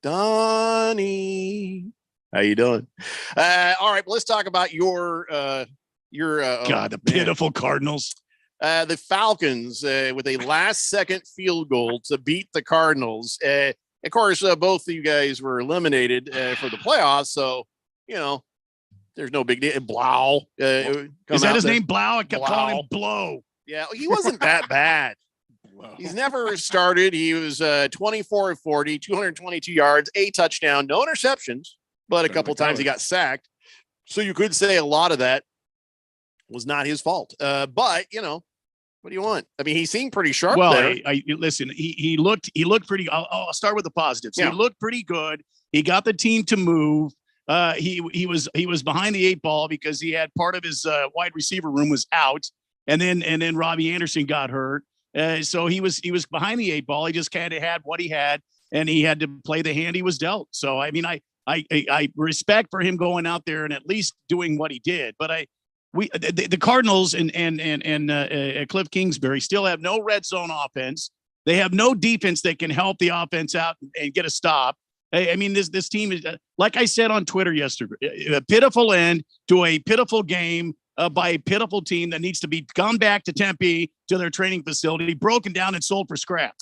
Donnie, how you doing? All right, let's talk about your the pitiful Cardinals. The Falcons with a last-second field goal to beat the Cardinals. Of course, both of you guys were eliminated for the playoffs, so there's no big deal. Blau, is that his name? Blau? I kept calling him Blow. Yeah, he wasn't that bad. He's never started. He was 24 of 40, 222 yards, a touchdown, no interceptions, but a couple times he got sacked. So you could say a lot of that was not his fault. But what do you want? I mean, he seemed pretty sharp. Well, there. Listen, he looked pretty. I'll start with the positives. Yeah. He looked pretty good. He got the team to move. He was behind the 8 ball because he had part of his wide receiver room was out, and then Robbie Anderson got hurt. So he was behind the 8 ball. He just kind of had what he had, and he had to play the hand he was dealt. So I mean, I respect for him going out there and at least doing what he did. But the Cardinals and Cliff Kingsbury still have no red zone offense. They have no defense that can help the offense out and get a stop. I mean, this team is, like I said on Twitter yesterday, a pitiful end to a pitiful game by a pitiful team that needs to be gone back to Tempe to their training facility, broken down and sold for scrap.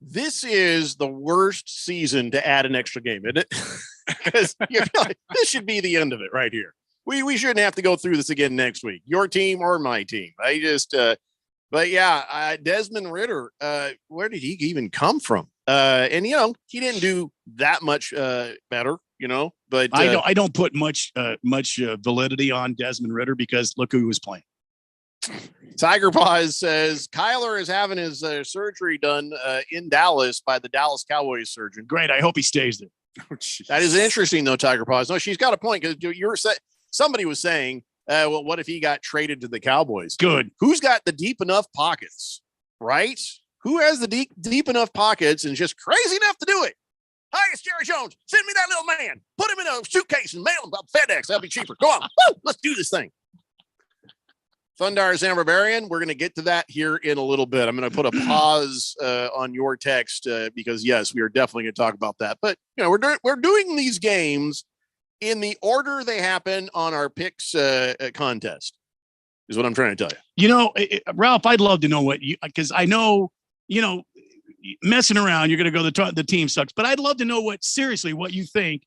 This is the worst season to add an extra game, isn't it? Because this should be the end of it right here. We shouldn't have to go through this again next week. Your team or my team. But yeah, Desmond Ridder, where did he even come from? And he didn't do that much better, but I don't put much validity on Desmond Ridder because look who he was playing. Tiger Paws says Kyler is having his surgery done in Dallas by the Dallas Cowboys surgeon. Great. I hope he stays there. Oh, that is interesting though, Tiger Paws. No, she's got a point because somebody was saying, well, what if he got traded to the Cowboys? Good. Who's got the deep enough pockets, right? Who has the deep enough pockets and just crazy enough to do it? Hi, it's Jerry Jones. Send me that little man. Put him in a suitcase and mail him by FedEx. That'll be cheaper. Go on. Woo! Let's do this thing. Thundar Barbarian, we're going to get to that here in a little bit. I'm going to put a pause on your text because, yes, we are definitely going to talk about that. But, we're doing these games in the order they happen on our picks contest is what I'm trying to tell you. Ralph, I'd love to know because I know, messing around, you're going to go, the team sucks, but I'd love to know what you think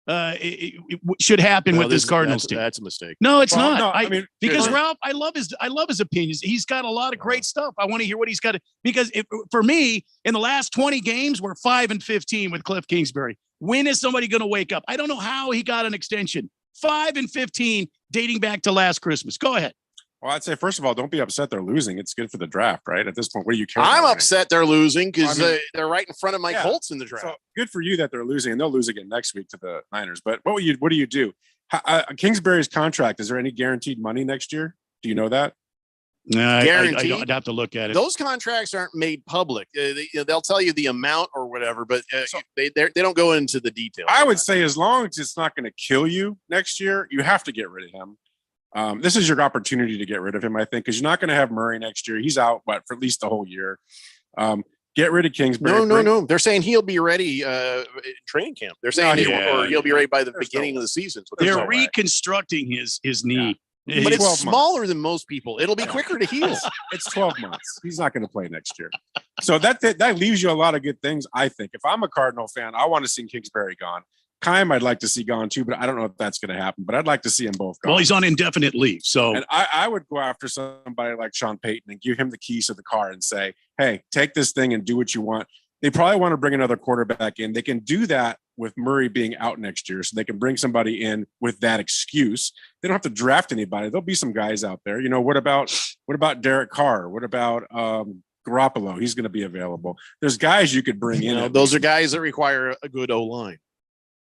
it should happen with this Cardinals team. That's a mistake. No, it's not. No, because Ralph, I love his opinions. He's got a lot of great stuff. I want to hear what he's got because for me, in the last 20 games, we're 5-15 with Cliff Kingsbury. When is somebody going to wake up? I don't know how he got an extension. 5-15 dating back to last Christmas. Go ahead. Well, I'd say, first of all, don't be upset they're losing. It's good for the draft, right? At this point, what do you care? I'm upset they're losing because they're right in front of Mike yeah. Holtz in the draft. So good for you that they're losing, and they'll lose again next week to the Niners. But what do you do? Kingsbury's contract, is there any guaranteed money next year? Do you know that? Guaranteed? I'd have to look at it. Those contracts aren't made public. They'll tell you the amount or whatever, but they don't go into the details. I would say as long as it's not going to kill you next year, you have to get rid of him. This is your opportunity to get rid of him, I think, because you're not going to have Murray next year. He's out, but for at least the whole year. Get rid of Kingsbury. No. They're saying he'll be ready in training camp. They're saying he'll be ready by the beginning of the season. They're reconstructing his knee. Yeah. But it's smaller than most people. It'll be quicker to heal. It's 12 months. He's not going to play next year. So that leaves you a lot of good things, I think. If I'm a Cardinal fan, I want to see Kingsbury gone. Keim, I'd like to see gone too, but I don't know if that's going to happen. But I'd like to see them both gone. Well, he's on indefinite leave. So and I would go after somebody like Sean Payton and give him the keys to the car and say, hey, take this thing and do what you want. They probably want to bring another quarterback in. They can do that with Murray being out next year. So they can bring somebody in with that excuse. They don't have to draft anybody. There'll be some guys out there. You know, what about Derek Carr? What about Garoppolo? He's going to be available. There's guys you could bring in. Those are guys that require a good O-line.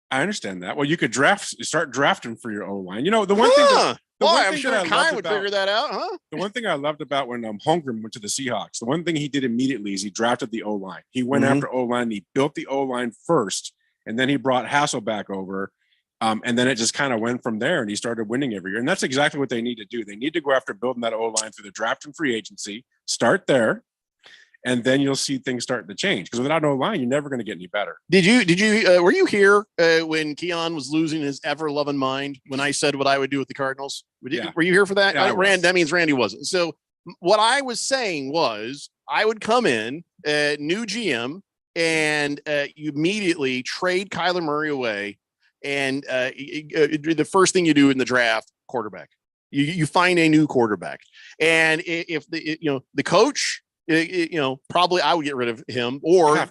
I understand that. Well, you could start drafting for your O-line. You know, the one thing I'm sure Keim would figure that out, huh? The one thing I loved about when Holmgren went to the Seahawks, the one thing he did immediately is he drafted the O-line. He went after O-line. He built the O-line first, and then he brought Hasselbeck over, and then it just kind of went from there, and he started winning every year. And that's exactly what they need to do. They need to go after building that O-line through the draft and free agency. Start there. And then you'll see things starting to change, because without no line, you're never going to get any better. Were you here when Keon was losing his ever loving mind when I said what I would do with the Cardinals? Were you here for that? Yeah, That means Randy wasn't. So what I was saying was I would come in, new GM, and you immediately trade Kyler Murray away. And the first thing you do in the draft, quarterback, you find a new quarterback. And if the coach, probably I would get rid of him, or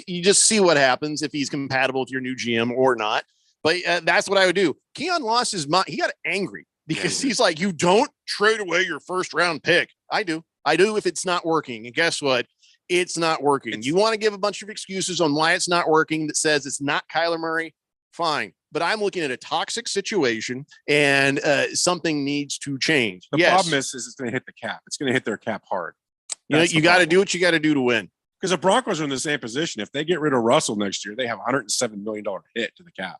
you just see what happens if he's compatible with your new GM or not. But that's what I would do. Keon lost his mind. He got angry because he's like, you don't trade away your first round pick. I do if it's not working. And guess what? It's not working. You want to give a bunch of excuses on why it's not working that says it's not Kyler Murray. Fine. But I'm looking at a toxic situation, and something needs to change. The problem is it's going to hit the cap. It's going to hit their cap hard. You got to do what you got to do to win. Because the Broncos are in the same position. If they get rid of Russell next year, they have $107 million hit to the cap.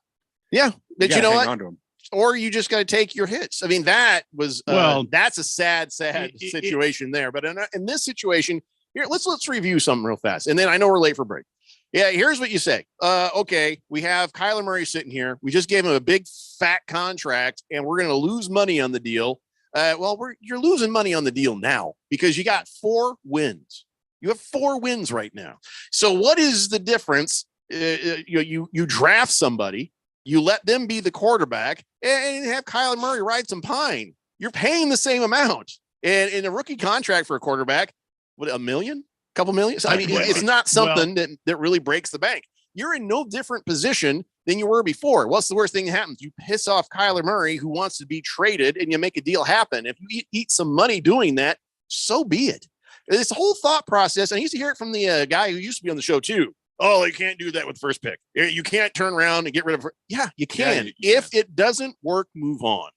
Yeah. But you know what? To or you just got to take your hits. I mean, that was, that's a sad situation there. But in this situation here, let's review something real fast. And then I know we're late for break. Yeah. Here's what you say. Okay. We have Kyler Murray sitting here. We just gave him a big fat contract, and we're going to lose money on the deal. You're losing money on the deal now because you got 4 wins. You have 4 wins right now. So what is the difference? You draft somebody, you let them be the quarterback, and have Kyler Murray ride some pine. You're paying the same amount. And in a rookie contract for a quarterback, what, $1 million? A couple million? I mean, it's not something that really breaks the bank. You're in no different position than you were before. What's the worst thing that happens? You piss off Kyler Murray, who wants to be traded, and you make a deal happen. If you eat some money doing that, so be it. This whole thought process, and I used to hear it from the guy who used to be on the show too. Oh, you can't do that with first pick. You can't turn around and get rid of. Yeah, you can. If it doesn't work, move on.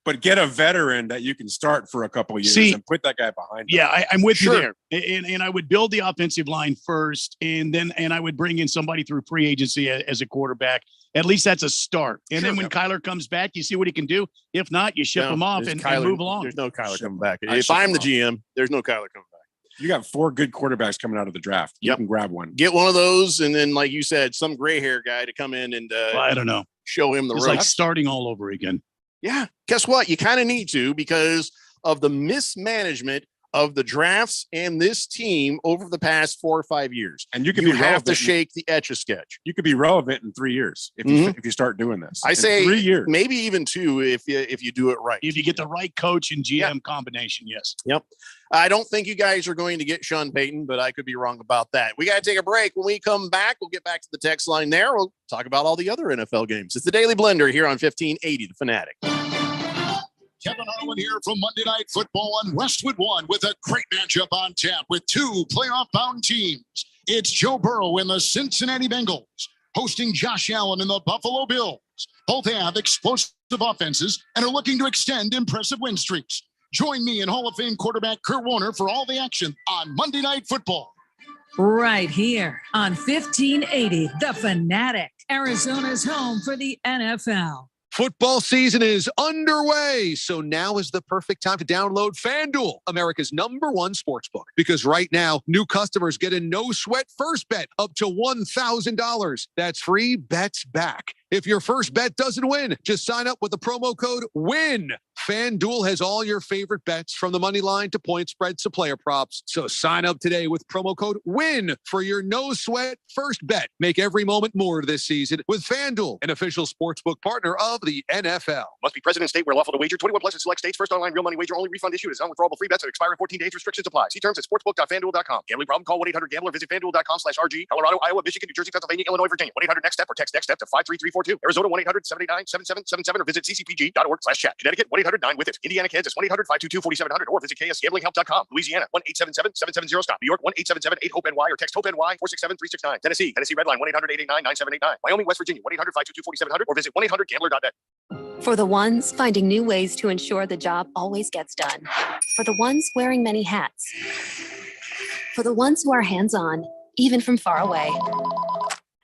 But get a veteran that you can start for a couple of years and put that guy behind him. Yeah, I'm with you there. And I would build the offensive line first, and I would bring in somebody through free agency as a quarterback. At least that's a start. And then when Kyler comes back, you see what he can do. If not, you ship him off and move along. There's no Kyler coming back. If I'm the GM, there's no Kyler coming back. You got 4 good quarterbacks coming out of the draft. You can grab one. Get one of those, and then, like you said, some gray hair guy to come in and I don't know, show him the ropes. It's like starting all over again. Yeah. Guess what? You kind of need to, because of the mismanagement of the drafts and this team over the past 4 or 5 years. And you have to shake the Etch-a-Sketch. You could be relevant in 3 years if you start doing this. I say 3 years, maybe even 2 if you do it right. If you get the right coach and GM combination, yes. Yep. I don't think you guys are going to get Sean Payton, but I could be wrong about that. We got to take a break. When we come back, we'll get back to the text line there. We'll talk about all the other NFL games. It's the Daily Blender here on 1580 The Fanatic. Kevin Harlan here from Monday Night Football on Westwood One with a great matchup on tap with two playoff-bound teams. It's Joe Burrow and the Cincinnati Bengals hosting Josh Allen and the Buffalo Bills. Both have explosive offenses and are looking to extend impressive win streaks. Join me and Hall of Fame quarterback Kurt Warner for all the action on Monday Night Football. Right here on 1580, The Fanatic, Arizona's home for the NFL. Football season is underway, so now is the perfect time to download FanDuel, America's #1 sportsbook. Because right now, new customers get a no-sweat first bet up to $1,000. That's free bets back. If your first bet doesn't win, just sign up with the promo code WIN. FanDuel has all your favorite bets from the money line to point spreads to player props. So sign up today with promo code WIN for your no-sweat first bet. Make every moment more this season with FanDuel, an official sportsbook partner of the NFL. Must be present in state where lawful to wager. 21 plus in select states. First online real money wager only. Refund issued is non-withdrawable free bets that expire in 14 days. Restrictions apply. See terms at sportsbook.fanduel.com. Gambling problem? Call 1-800-GAMBLER. Visit fanduel.com/RG. Colorado, Iowa, Michigan, New Jersey, Pennsylvania, Illinois, Virginia. 1-800-NEXT-STEP or text NEXT-STEP to 53342. Arizona 1-800-789-7777 or visit ccpg.org/chat. Connecticut 1-800-9-WITH-IT. Indiana, Kansas 1-800-522-4700 or visit ksgamblinghelp.com. Louisiana 1-877-770-STOP. New York 1-877-8-HOPE-NY or text HOPE-NY 467-369. Tennessee Redline 1-800-889-9789. Wyoming, West Virginia 1-800-522-4700 or visit 1-800-GAMBLER.net. For the ones finding new ways to ensure the job always gets done. For the ones wearing many hats. For the ones who are hands-on, even from far away.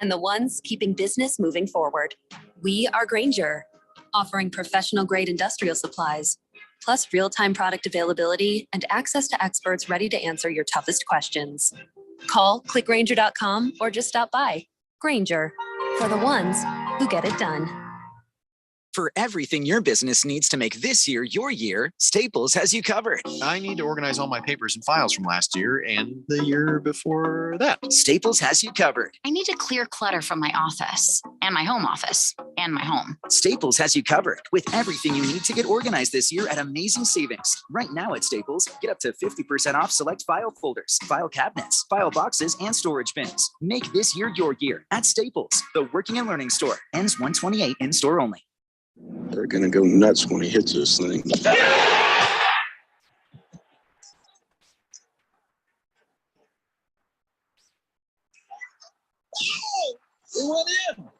And the ones keeping business moving forward. We are Grainger, offering professional-grade industrial supplies, plus real-time product availability and access to experts ready to answer your toughest questions. Call, click Grainger.com, or just stop by. Grainger, for the ones who get it done. For everything your business needs to make this year your year, Staples has you covered. I need to organize all my papers and files from last year and the year before that. Staples has you covered. I need to clear clutter from my office and my home office and my home. Staples has you covered with everything you need to get organized this year at amazing savings. Right now at Staples, get up to 50% off select file folders, file cabinets, file boxes, and storage bins. Make this year your year at Staples, the working and learning store. Ends 1/28 in store only. They're going to go nuts when he hits this thing. We went in.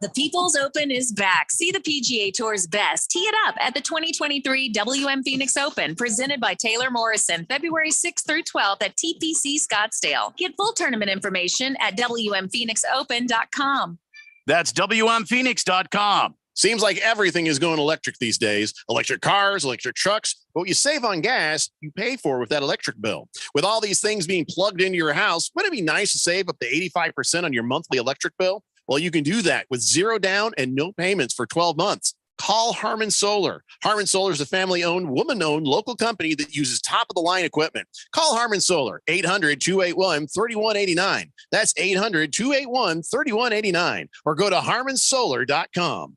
The People's Open is back. See the PGA Tour's best. Tee it up at the 2023 WM Phoenix Open, presented by Taylor Morrison, February 6th through 12th at TPC Scottsdale. Get full tournament information at WMPhoenixOpen.com. That's WMPhoenix.com. Seems like everything is going electric these days. Electric cars, electric trucks. But what you save on gas, you pay for with that electric bill. With all these things being plugged into your house, wouldn't it be nice to save up to 85% on your monthly electric bill? Well, you can do that with zero down and no payments for 12 months. Call Harmon Solar. Harmon Solar is a family-owned, woman-owned local company that uses top-of-the-line equipment. Call Harmon Solar, 800-281-3189. That's 800-281-3189. Or go to harmonsolar.com.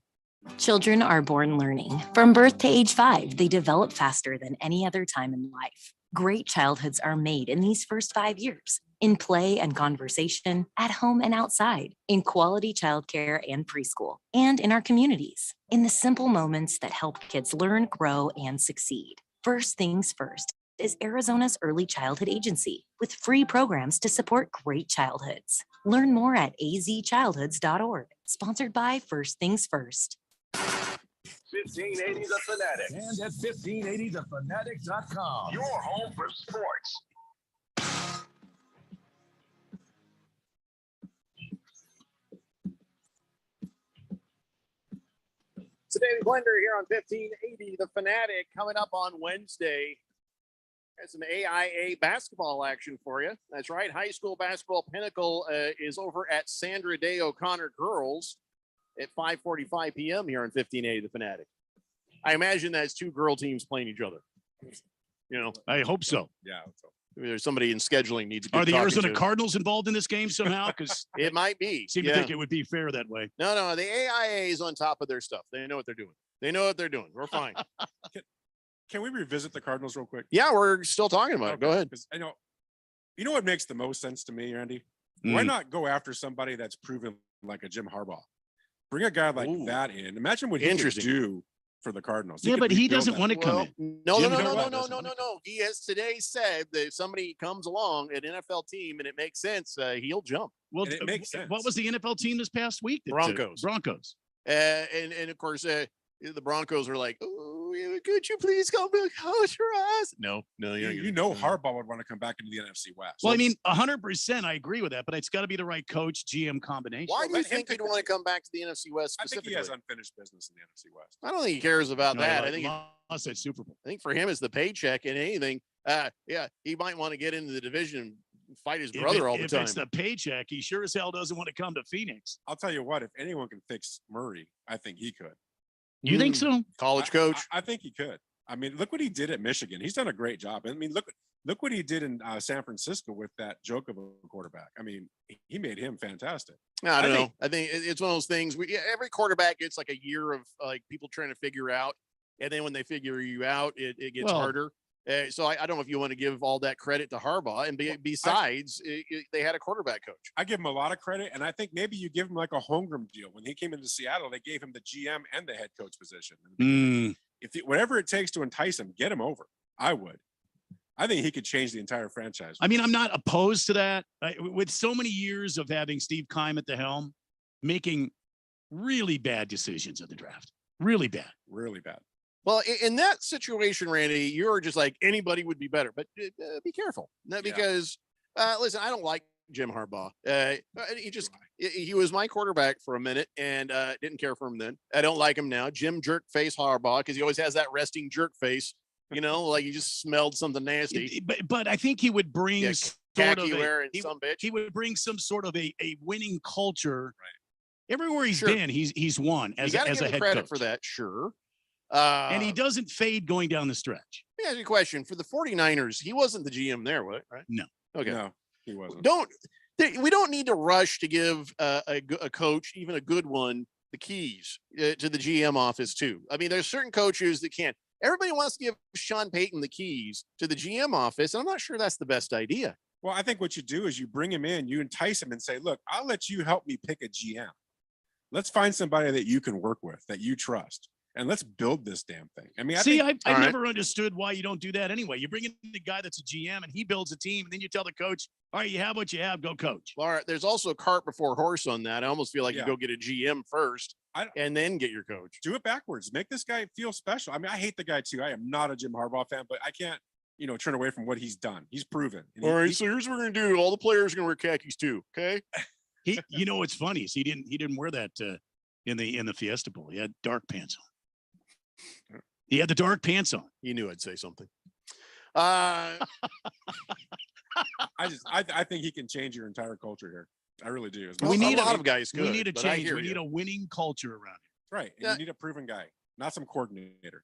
Children are born learning. From birth to age 5, they develop faster than any other time in life. Great childhoods are made in these first 5 years, in play and conversation, at home and outside, in quality childcare and preschool, and in our communities, in the simple moments that help kids learn, grow, and succeed. First Things First is Arizona's early childhood agency with free programs to support great childhoods. Learn more at azchildhoods.org. Sponsored by First Things First. 1580 The Fanatic. And at 1580thefanatic.com. Your home for sports. It's a Daily Blender here on 1580 The Fanatic. Coming up on Wednesday, there's some AIA basketball action for you. That's right. High school basketball pinnacle is over at Sandra Day O'Connor Girls at 5:45 p.m. here on 1580 The Fanatic. I imagine that's two girl teams playing each other. You know, I hope so. Yeah. There's somebody in scheduling needs to be Are the talking Arizona to. Cardinals involved in this game somehow? Because it might be. Seem to think it would be fair that way. No, the AIA is on top of their stuff. They know what they're doing. We're fine. Can we revisit the Cardinals real quick? Yeah, we're still talking about it. Go ahead. I know, you know what makes the most sense to me, Randy? Why not go after somebody that's proven like a Jim Harbaugh? Bring a guy like that in. Imagine what he could do for the Cardinals. Yeah, but he doesn't want to come in. No. Jim He has today said that if somebody comes along, an NFL team, and it makes sense, he'll jump. Well, And it makes sense. What was the NFL team this past week? Broncos. And of course, the Broncos were like, "Oh, could you please come back? Close your eyes." No. You know Harbaugh would want to come back into the NFC West. Well, I mean, 100%, I agree with that, but it's got to be the right coach GM combination. Why do you think he'd want to come back to the NFC West I think specifically? he has unfinished business in the NFC West. I don't think he cares about No, that. like I think lost that Super Bowl. I think for him, it's the paycheck and anything. He might want to get into the division and fight his brother all the time. If it's the paycheck, he sure as hell doesn't want to come to Phoenix. I'll tell you what, if anyone can fix Murray, I think he could. You think so? College coach? I think he could. I mean, look what he did at Michigan. He's done a great job. I mean, look what he did in San Francisco with that joke of a quarterback. I mean, he made him fantastic. I don't know. I think it's one of those things. Every quarterback gets like a year of like people trying to figure out, and then when they figure you out, it gets harder. So I don't know if you want to give all that credit to Harbaugh. And besides, they had a quarterback coach. I give him a lot of credit, and I think maybe you give him like a Holmgren deal. When he came into Seattle, they gave him the GM and the head coach position. Whatever it takes to entice him, get him over. I would. I think he could change the entire franchise. I mean, I'm not opposed to that. With so many years of having Steve Keim at the helm, making really bad decisions at the draft. Really bad. Really bad. Well, in that situation, Randy, you're just like anybody would be better, but be careful. Because, listen, I don't like Jim Harbaugh. He was my quarterback for a minute and didn't care for him then. I don't like him now. Jim Jerk Face Harbaugh, because he always has that resting jerk face, like he just smelled something nasty. But I think he would bring he would bring some sort of a winning culture. Right. Everywhere he's been, he's won as a head credit coach. for that, sure. And he doesn't fade going down the stretch. Let me ask you a question. For the 49ers, he wasn't the GM there, right? No. Okay. No, he wasn't. We don't need to rush to give a coach, even a good one, the keys to the GM office too. I mean, there's certain coaches that can't. Everybody wants to give Sean Payton the keys to the GM office, and I'm not sure that's the best idea. Well, I think what you do is you bring him in, you entice him and say, look, I'll let you help me pick a GM. Let's find somebody that you can work with, that you trust. And let's build this damn thing. I mean, I never understood why you don't do that anyway. You bring in the guy that's a GM and he builds a team, and then you tell the coach, all right, you have what you have, go coach. All right, there's also a cart before horse on that. I almost feel like you go get a GM first and then get your coach. Do it backwards. Make this guy feel special. I mean, I hate the guy too. I am not a Jim Harbaugh fan, but I can't, turn away from what he's done. He's proven. All right, so here's what we're gonna do. All the players are gonna wear khakis too. Okay. What's funny is he didn't wear that in the Fiesta Bowl. He had dark pants on. He had the dark pants on. You knew I'd say something. I think he can change your entire culture here. I really do. We need a lot of guys. We need a change. We need a winning culture around here. Right. And you need a proven guy, not some coordinator.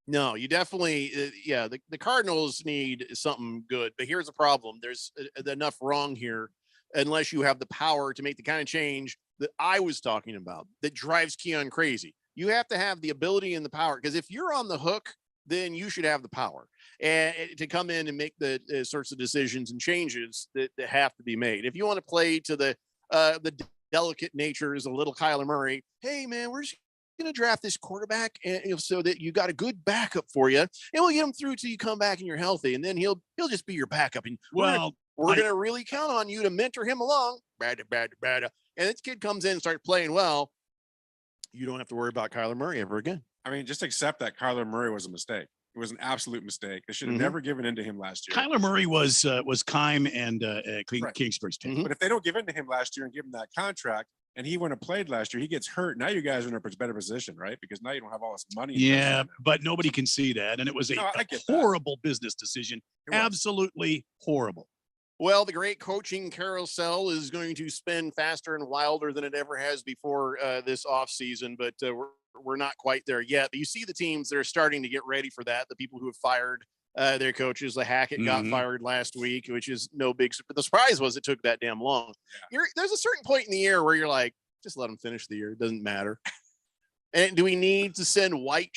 No, you definitely, the Cardinals need something good. But here's the problem. There's enough wrong here unless you have the power to make the kind of change that I was talking about that drives Keon crazy. You have to have the ability and the power, because if you're on the hook, then you should have the power and to come in and make the sorts of decisions and changes that have to be made. If you want to play to the delicate natures of little Kyler Murray, hey man, we're just going to draft this quarterback and so that you got a good backup for you, and we'll get him through till you come back and you're healthy, and then he'll just be your backup. And we're going to really count on you to mentor him along. And this kid comes in and starts playing well. You don't have to worry about Kyler Murray ever again. I mean, just accept that Kyler Murray was a mistake. It was an absolute mistake. They should have never given in to him last year. Kyler Murray was Keim and Kingsbury's pick. But if they don't give in to him last year and give him that contract, and he wouldn't have played last year, he gets hurt. Now you guys are in a better position, right? Because now you don't have all this money. Yeah, but nobody can see that. And it was a horrible business decision. Absolutely horrible. Well, the great coaching carousel is going to spin faster and wilder than it ever has before this offseason, but we're not quite there yet. But you see the teams that are starting to get ready for that, the people who have fired their coaches. The Hackett got fired last week, which is no big – the surprise was it took that damn long. Yeah. There's a certain point in the year where you're like, just let them finish the year. It doesn't matter. And do we need to send white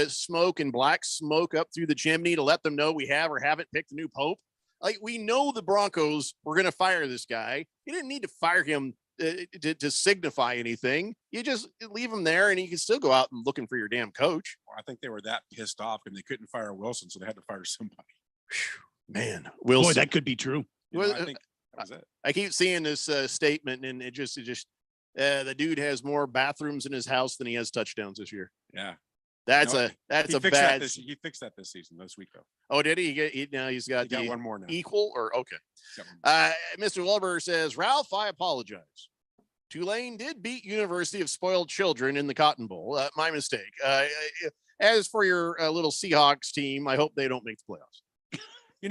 smoke and black smoke up through the chimney to let them know we have or haven't picked a new pope? Like, we know the Broncos were going to fire this guy. You didn't need to fire him to signify anything. You just leave him there, and you can still go out and looking for your damn coach. Well, I think they were that pissed off and they couldn't fire Wilson, so they had to fire somebody. Man, Wilson. Boy, that could be true. I think that was it. I keep seeing this statement, and it just the dude has more bathrooms in his house than he has touchdowns this year. Yeah. That's No, a he fixed bad. he fixed that this season, this week though. Oh, did he? Now he's got one more now. Equal or okay. Mr. Wilbur says, Ralph, I apologize. Tulane did beat University of Spoiled Children in the Cotton Bowl. My mistake. As for your little Seahawks team, I hope they don't make the playoffs.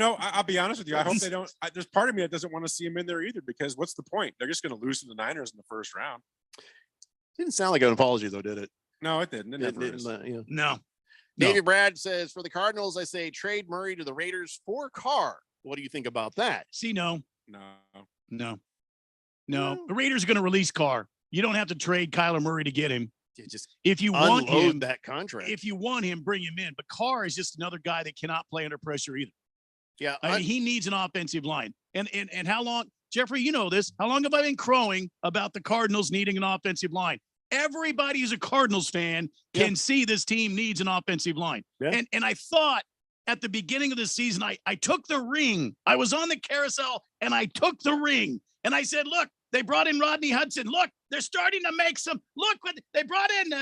I'll be honest with you. I hope they don't. There's part of me that doesn't want to see them in there either, because what's the point? They're just going to lose to the Niners in the first round. Didn't sound like an apology, though, did it? No, it didn't. It never didn't, is. No. Davey Brad says, for the Cardinals, I say trade Murray to the Raiders for Carr. What do you think about that? See, no. No. The Raiders are going to release Carr. You don't have to trade Kyler Murray to get him. Just if you want him, that contract. If you want him, bring him in. But Carr is just another guy that cannot play under pressure either. Yeah, he needs an offensive line. And how long, Jeffrey? You know this. How long have I been crowing about the Cardinals needing an offensive line? Everybody who's a Cardinals fan can see this team needs an offensive line. Yeah. And I thought at the beginning of the season, I took the ring. I was on the carousel and I took the ring and I said, look, they brought in Rodney Hudson. Look, they're starting to make some. Look what they brought in.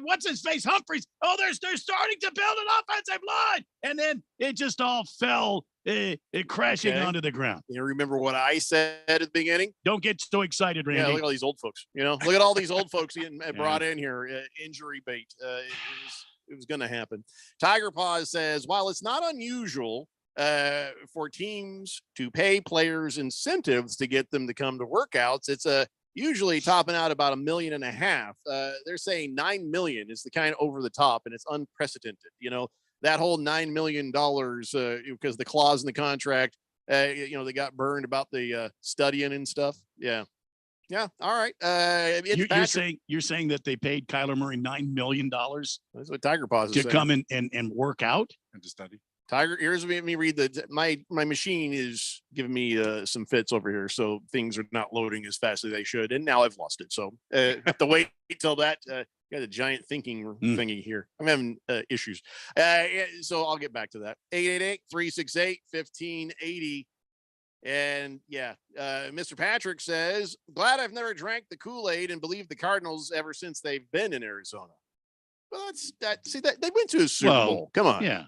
What's his face? Humphreys. Oh, they're starting to build an offensive line. And then it just all fell crashing onto the ground. You remember what I said at the beginning? Don't get so excited, Randy. Yeah, look at all these old folks. Look at all these old folks getting brought in here. Injury bait. It was going to happen. Tiger Paws says, while it's not unusual for teams to pay players incentives to get them to come to workouts, it's usually topping out about $1.5 million. They're saying $9 million is the kind of over the top, and it's unprecedented. That whole $9 million because the clause in the contract, they got burned about the studying and stuff. Yeah. All right. You're saying that they paid Kyler Murray $9 million. That's what Tiger Paws is to saying. Come and work out and to study. Tiger, here's me read my machine is giving me some fits over here, so things are not loading as fast as they should, and now I've lost it. So have to wait till that. Got a giant thinking thingy here. I'm having issues. So I'll get back to that. 888-368-1580. And Mr. Patrick says, glad I've never drank the Kool-Aid and believed the Cardinals ever since they've been in Arizona. Well, see that they went to a Super Bowl. Come on. Yeah.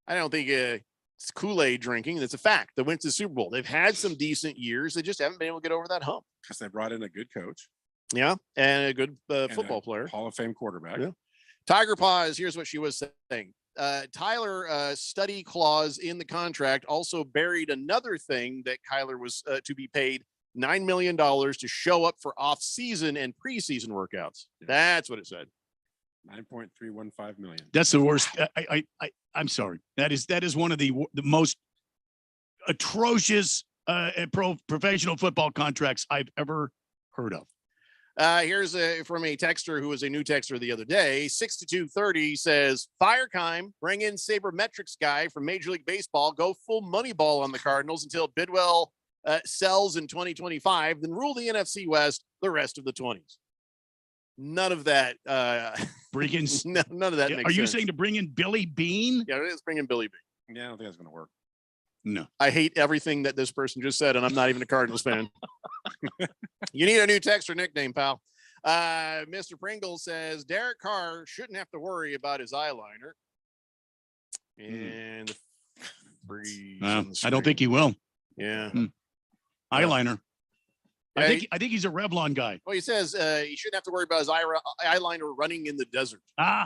I don't think it's Kool-Aid drinking. That's a fact. They went to the Super Bowl. They've had some decent years. They just haven't been able to get over that hump. Because they brought in a good coach. Yeah, and a good football player. Hall of Fame quarterback. Yeah. Tiger Paws, here's what she was saying. Tyler study clause in the contract also buried another thing that Kyler was to be paid $9 million to show up for off-season and preseason workouts. Yeah. That's what it said. 9.315 million. That's the worst. I'm sorry. That is one of the most atrocious professional football contracts I've ever heard of. Here's from a texter who was a new texter the other day. 6230 says, fire Keim, bring in sabermetrics guy from Major League Baseball, go full money ball on the Cardinals until Bidwell sells in 2025, then rule the NFC West the rest of the 20s. None of that. Bring in, none of that. Are you saying to bring in Billy Bean? Yeah, it is bring in Billy Bean. Yeah, I don't think that's going to work. No. I hate everything that this person just said, and I'm not even a Cardinals fan. You need a new text or nickname, pal. Mr. Pringle says Derek Carr shouldn't have to worry about his eyeliner. And I don't think he will. Yeah. Eyeliner. I think he's a Revlon guy. Well, he says he shouldn't have to worry about his eyeliner running in the desert. Oh,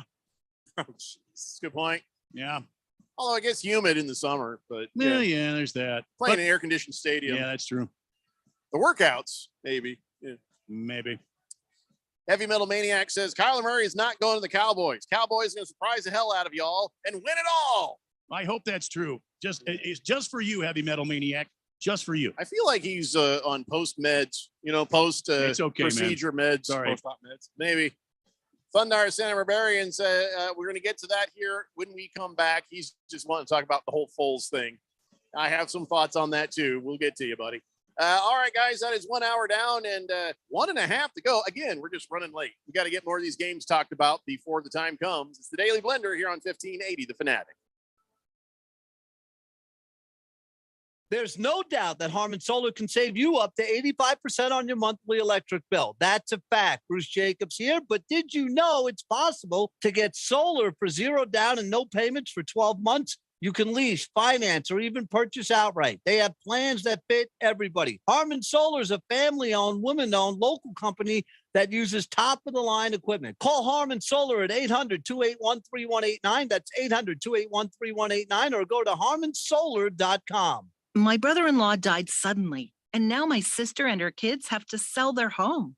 that's a good point. Yeah. Although it gets humid in the summer, but yeah, there's that. Playing in an air-conditioned stadium. Yeah, that's true. The workouts, maybe. Yeah. Maybe. Heavy Metal Maniac says Kyler Murray is not going to the Cowboys. Cowboys are going to surprise the hell out of y'all and win it all. I hope that's true. It's just for you, Heavy Metal Maniac. Just for you. I feel like he's on post meds, post it's okay, procedure man. meds. Sorry. Post-op meds. Maybe. Thundar Santa Barbarian said we're going to get to that here when we come back. He's just wanting to talk about the whole Foles thing. I have some thoughts on that too. We'll get to you, buddy. All right, guys, that is 1 hour down and 1.5 to go. Again, we're just running late. We got to get more of these games talked about before the time comes. It's the Daily Blender here on 1580 The Fanatic. There's no doubt that Harman Solar can save you up to 85% on your monthly electric bill. That's a fact. Bruce Jacobs here. But did you know it's possible to get solar for zero down and no payments for 12 months? You can lease, finance, or even purchase outright. They have plans that fit everybody. Harman Solar is a family-owned, women-owned local company that uses top-of-the-line equipment. Call Harman Solar at 800-281-3189. That's 800-281-3189, or go to harmansolar.com. My brother-in-law died suddenly, and now my sister and her kids have to sell their home.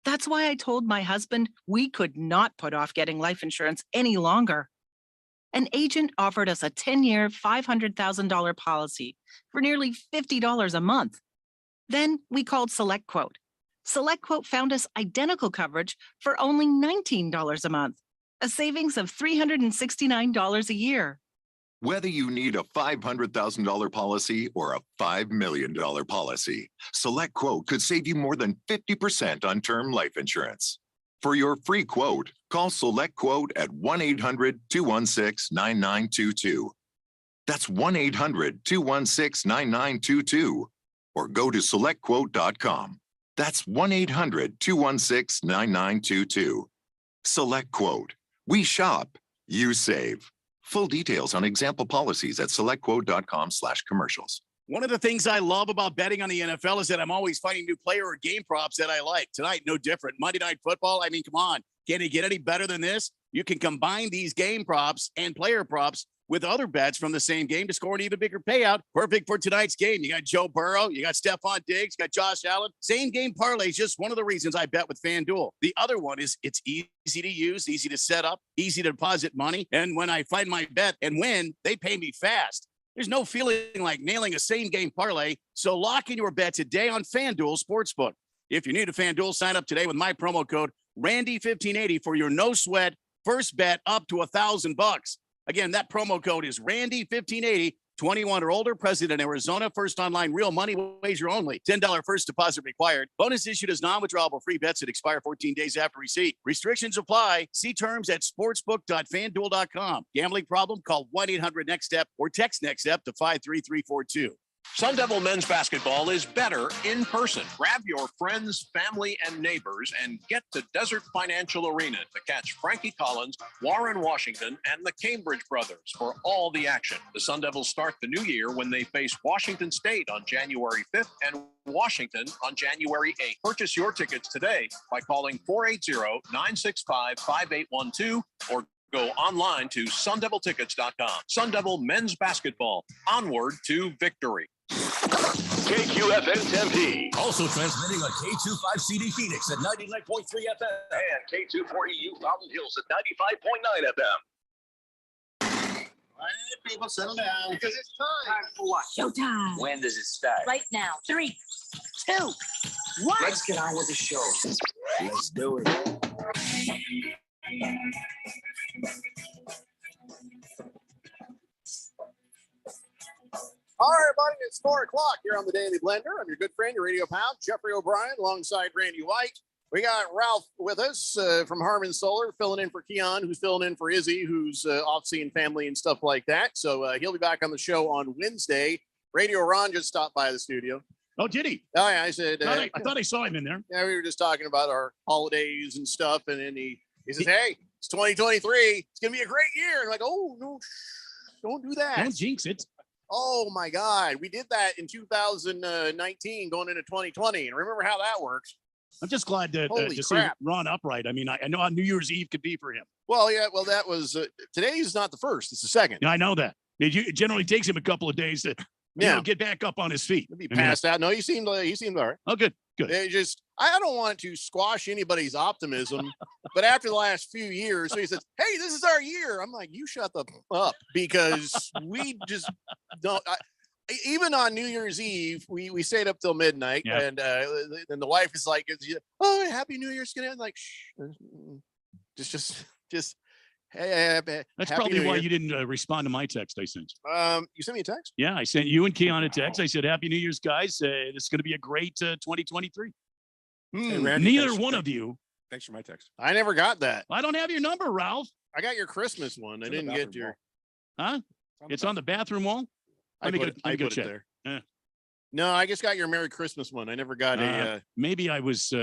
That's why I told my husband we could not put off getting life insurance any longer. An agent offered us a 10-year, $500,000 policy for nearly $50 a month. Then we called SelectQuote. SelectQuote found us identical coverage for only $19 a month, a savings of $369 a year. Whether you need a $500,000 policy or a $5 million policy, SelectQuote could save you more than 50% on term life insurance. For your free quote, call SelectQuote at 1-800-216-9922. That's 1-800-216-9922. Or go to SelectQuote.com. That's 1-800-216-9922. SelectQuote. We shop, you save. Full details on example policies at selectquote.com/commercials. One of the things I love about betting on the NFL is that I'm always finding new player or game props that I like. Tonight, no different. Monday Night Football, I mean, come on. Can it get any better than this? You can combine these game props and player props with other bets from the same game to score an even bigger payout. Perfect for tonight's game. You got Joe Burrow, you got Stephon Diggs, you got Josh Allen. Same game parlay is just one of the reasons I bet with FanDuel. The other one is it's easy to use, easy to set up, easy to deposit money. And when I find my bet and win, they pay me fast. There's no feeling like nailing a same game parlay. So lock in your bet today on FanDuel Sportsbook. If you're new to FanDuel, sign up today with my promo code Randy1580 for your no sweat first bet up to $1,000. Again, that promo code is Randy1580, 21 or older, present in Arizona, first online real money wager only. $10 first deposit required. Bonus issued as non-withdrawable free bets that expire 14 days after receipt. Restrictions apply. See terms at sportsbook.fanduel.com. Gambling problem? Call 1-800-NEXT-STEP or text NEXT STEP to 53342. Sun Devil men's basketball is better in person. Grab your friends, family, and neighbors and get to Desert Financial Arena to catch Frankie Collins, Warren Washington, and the Cambridge brothers for all the action. The Sun Devils start the new year when they face Washington State on January 5th and Washington on January 8th. Purchase your tickets today by calling 480-965-5812 or go online to sundeviltickets.com. Sun Devil men's basketball, onward to victory. KQFN Tempe. Also transmitting on K25CD Phoenix at 99.3 FM and K240U Fountain Hills at 95.9 FM. All right, people, settle down. Because it's time for what? Showtime. When does it start? Right now. 3, 2, 1. Let's get on with the show. Let's do it. All right, everybody, it's 4 o'clock here on the Daily Blender. I'm your good friend, your radio pal, Jeffrey O'Brien, alongside Randy White. We got Ralph with us from Harman Solar, filling in for Keon, who's filling in for Izzy, who's off seeing family and stuff like that. So he'll be back on the show on Wednesday. Radio Ron just stopped by the studio. Oh, did he? Oh, yeah, I said. I thought I saw him in there. Yeah, we were just talking about our holidays and stuff, and then he says, hey, it's 2023. It's going to be a great year. And I'm like, oh, no, don't do that. Don't jinx it. Oh, my God. We did that in 2019 going into 2020. And remember how that works. I'm just glad to see Ron upright. I mean, I know how New Year's Eve could be for him. Well, yeah. Well, that was today's not the first. It's the second. Yeah, I know that. It generally takes him a couple of days to get back up on his feet. He'll be passed out. No, he seemed all right. Oh, good. It just, I don't want to squash anybody's optimism, but after the last few years, so he says, hey, this is our year. I'm like, you shut the up, because we just don't. Even on New Year's Eve, we stayed up till midnight, and the wife is like, oh, Happy New Year's, gonna end. Like, shh, just That's probably why you didn't respond to my text I sent you. You sent me a text? Yeah, I sent you and Keon a text. I said, Happy New Year's, guys. It's going to be a great 2023. Hey, Randy, Neither one of you. Thanks for my text. I never got that. I don't have your number, Ralph. I got your Christmas one. I didn't get your. Huh? It's on the bathroom wall? I put it there. Yeah. No, I just got your Merry Christmas one. I never got a. Maybe I was.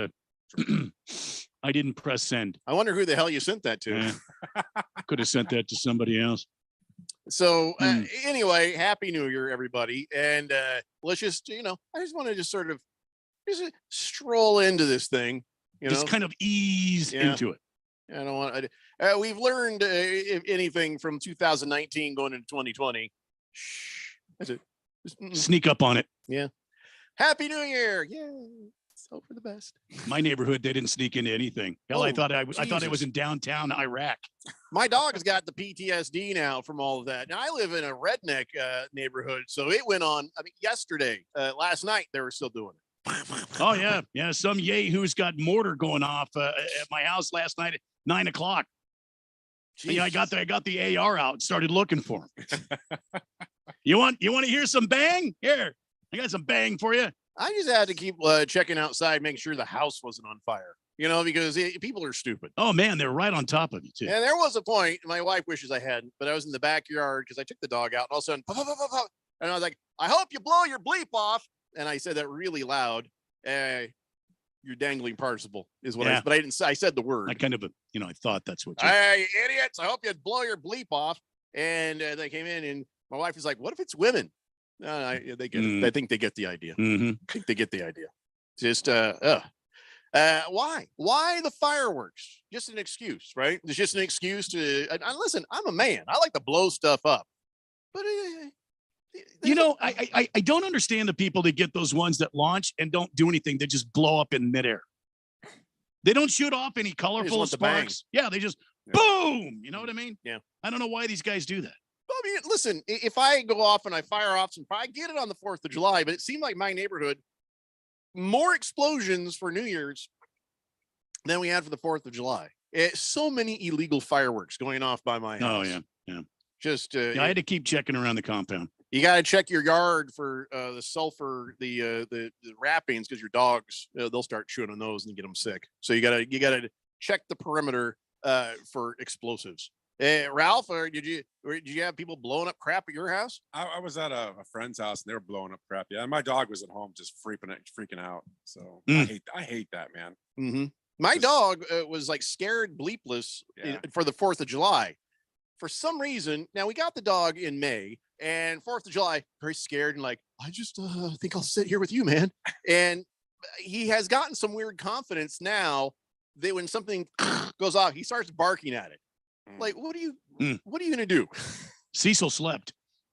I didn't press send. I wonder who the hell you sent that to. Could have sent that to somebody else. So anyway, Happy New Year, everybody, and let's just I just want to just sort of just stroll into this thing. Just kind of ease into it. I don't want. We've learned if anything from 2019 going into 2020. That's it. Sneak up on it. Yeah. Happy New Year! Yeah. Hope for the best. My neighborhood, they didn't sneak into anything. Hell, I thought I was in downtown Iraq. My dog's got the PTSD now from all of that. Now I live in a redneck neighborhood, so it went on. I mean, yesterday, last night, they were still doing it. Oh yeah. Some who's got mortar going off at my house last night at 9 o'clock. Yeah, I got the AR out and started looking for him. You want to hear some bang? Here, I got some bang for you. I just had to keep checking outside, making sure the house wasn't on fire. Because people are stupid. Oh man, they're right on top of you too. And there was a point. My wife wishes I hadn't, but I was in the backyard because I took the dog out, and all of a sudden, pop, pop, pop, pop, and I was like, "I hope you blow your bleep off." And I said that really loud. You're dangling participle is what but I didn't say. I said the word. I kind of, I thought that's what. Hey, idiots! I hope you blow your bleep off. And they came in, and my wife was like, "What if it's women?" They get it. I think they get the idea. Mm-hmm. I think they get the idea. Just why the fireworks? Just an excuse, right? It's just an excuse to listen. I'm a man. I like to blow stuff up, but I don't understand the people that get those ones that launch and don't do anything. They just blow up in midair. They don't shoot off any colorful sparks. Yeah, they just boom. You know what I mean? Yeah. I don't know why these guys do that. I mean, listen, if I go off and I fire off some, I get it on the 4th of July, but it seemed like my neighborhood, more explosions for New Year's than we had for the 4th of July. So many illegal fireworks going off by my house. Oh, yeah. Just, I had to keep checking around the compound. You got to check your yard for the sulfur, the wrappings, because your dogs, they'll start chewing on those and get them sick. So you got to check the perimeter for explosings. Ralph, or did you have people blowing up crap at your house? I was at a friend's house and they were blowing up crap. Yeah, and my dog was at home just freaking out. So I hate that, man. Mm-hmm. My dog was like scared bleepless for the 4th of July. For some reason, now we got the dog in May, and 4th of July, very scared and like, I just think I'll sit here with you, man. And he has gotten some weird confidence now that when something goes off, he starts barking at it. Like, what are you gonna do? Cecil slept.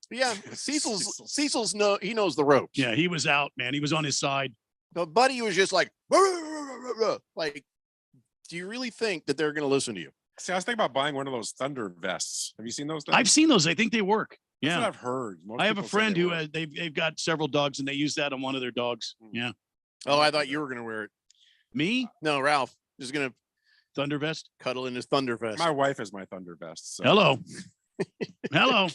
Yeah, Cecil's he knows the ropes. Yeah, he was out, man. He was on his side. But Buddy was just like, like, do you really think that they're gonna listen to you? See, I was thinking about buying one of those thunder vests. Have you seen those things? I've seen those. I think they work. That's Yeah, what I've heard. I have a friend who they've got several dogs and they use that on one of their dogs. Yeah. Oh, I thought you were gonna wear it. Me? No, Ralph is gonna thunder vest. Cuddle in his thunder vest. My wife is my thunder vest. So. Hello. Hello.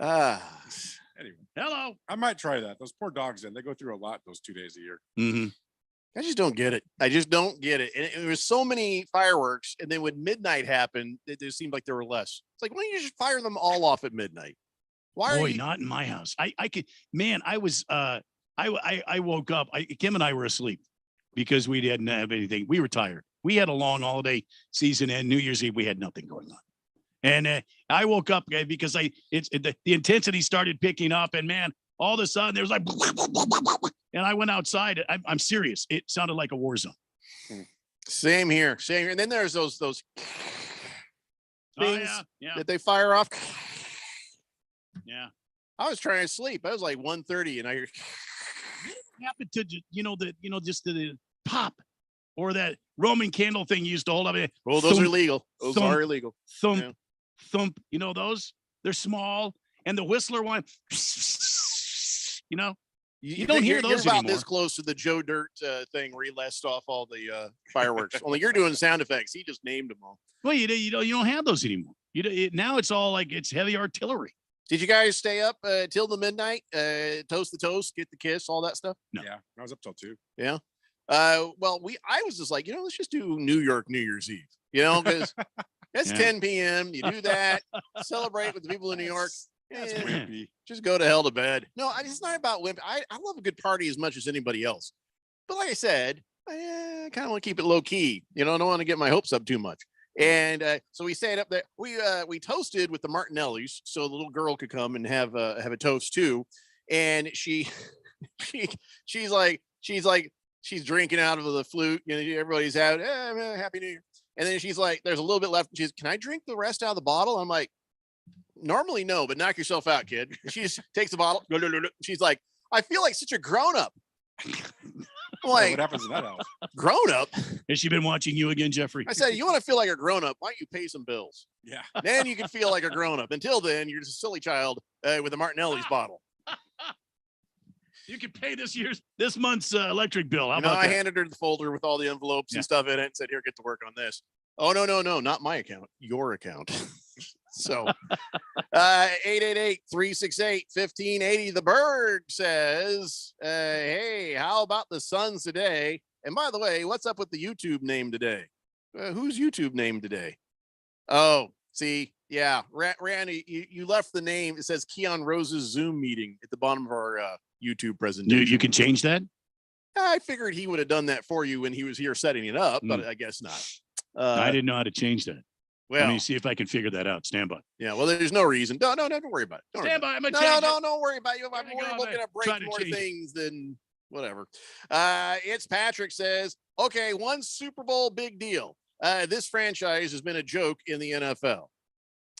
Anyway. Hello. I might try that. Those poor dogs, they go through a lot those 2 days a year. Mm-hmm. I just don't get it. I just don't get it. And it was so many fireworks, and then when midnight happened, it just seemed like there were less. It's like, why don't you just fire them all off at midnight? Why Boy, are you not in my house. I could, man, I was I woke up. Kim and I were asleep because we didn't have anything. We were tired. We had a long holiday season and New Year's Eve. We had nothing going on. And I woke up because the intensity started picking up, and man, all of a sudden there was like, and I went outside. I'm serious. It sounded like a war zone. Same here. Same here. And then there's those things that they fire off. Yeah. I was trying to sleep. I was like 1:30, and I hear. What happened to just the pop, or that Roman candle thing you used to hold up? Well, those are illegal. Those are illegal. Thump, thump. You know those? They're small, and the whistler one. You don't hear those You're about anymore. this close to the Joe Dirt thing where he lets off all the fireworks. Only you're doing sound effects. He just named them all. Well, you don't have those anymore. Now it's all like it's heavy artillery. Did you guys stay up till the midnight? Toast the toast, get the kiss, all that stuff? No. Yeah, I was up till 2. Yeah. I was just like, let's just do New York New Year's Eve, because it's 10 p.m. You do that, celebrate with the people in New York. That's wimpy. Just go to hell to bed. No, it's not about wimpy. I love a good party as much as anybody else. But like I said, I kind of want to keep it low key. I don't want to get my hopes up too much. And so we stayed up there. We toasted with the Martinellis, so the little girl could come and have a toast too. And she's drinking out of the flute. Everybody's out. Happy New Year. And then she's like, "There's a little bit left." She's, "Can I drink the rest out of the bottle?" I'm like, "Normally no, but knock yourself out, kid." She just takes the bottle. She's like, "I feel like such a grown up." Like, what happens to that else? Grown up? Has she been watching you again, Jeffrey? I said, you want to feel like a grown up? Why don't you pay some bills? Yeah. Then you can feel like a grown up. Until then, you're just a silly child with a Martinelli's bottle. You can pay this month's electric bill. How about I that? handed her the folder with all the envelopes and stuff in it and said, "Here, get to work on this." Oh, no, not my account, your account. So 888-368-1580. The Berg says, hey, how about the Suns today? And by the way, what's up with the YouTube name today? Whose YouTube name today? Oh, see, yeah, Randy, you left the name. It says Keon Rose's Zoom meeting at the bottom of our YouTube presentation. You can change that? I figured he would have done that for you when he was here setting it up, but I guess not. I didn't know how to change that. Well, let me see if I can figure that out. Stand by. Yeah, well, there's no reason. No, don't worry about it. Stand by. I'm gonna No, change don't worry about it. I'm looking to break more things than whatever. It's Patrick says, okay, one Super Bowl big deal. This franchise has been a joke in the NFL.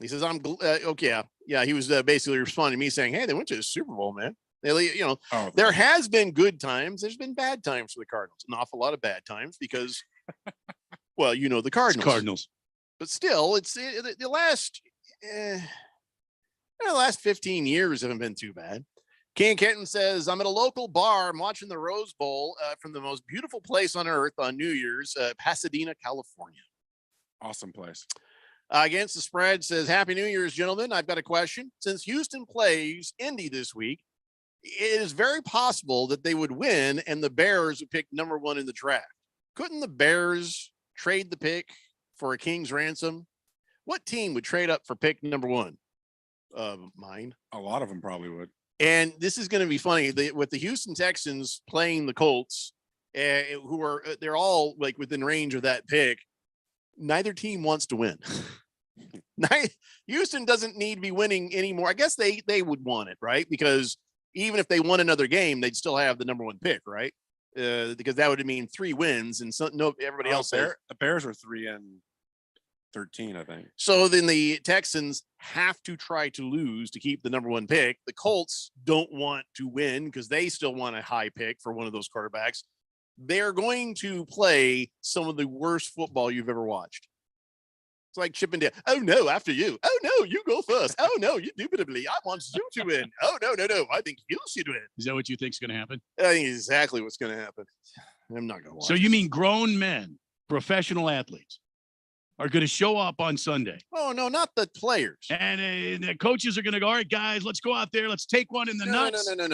He says, okay, yeah. He was basically responding to me saying, hey, they went to the Super Bowl, man. There has been good times. There's been bad times for the Cardinals. An awful lot of bad times because, well, the Cardinals. Cardinals. But still, it's the last 15 years haven't been too bad. King Kenton says, I'm at a local bar. I'm watching the Rose Bowl from the most beautiful place on earth on New Year's, Pasadena, California. Awesome place. Against the spread says, Happy New Year's, gentlemen. I've got a question. Since Houston plays Indy this week, it is very possible that they would win and the Bears would pick number 1 in the draft. Couldn't the Bears trade the pick for a king's ransom? What team would trade up for pick number 1? Mine. A lot of them probably would. And this is going to be funny with the Houston Texans playing the Colts, they're all like within range of that pick. Neither team wants to win. Houston doesn't need to be winning anymore. I guess they would want it, right? Because even if they won another game, they'd still have the number 1 pick, right? Because that would mean 3 wins and everybody else there. The Bears are 3-13, I think. So then the Texans have to try to lose to keep the number 1 pick. The Colts don't want to win because they still want a high pick for one of those quarterbacks. They're going to play some of the worst football you've ever watched. It's like Chip and Dale. Oh, no, after you. Oh, no, you go first. Oh, no, you indubitably. I want you to win. Oh, no. I think you should win. Is that what you think is going to happen? I think exactly what's going to happen. I'm not going to watch. So you mean grown men, professional athletes, are going to show up on Sunday? Oh, no, not the players. And the coaches are going to go, all right, guys, let's go out there. Let's take one in the nuts. No.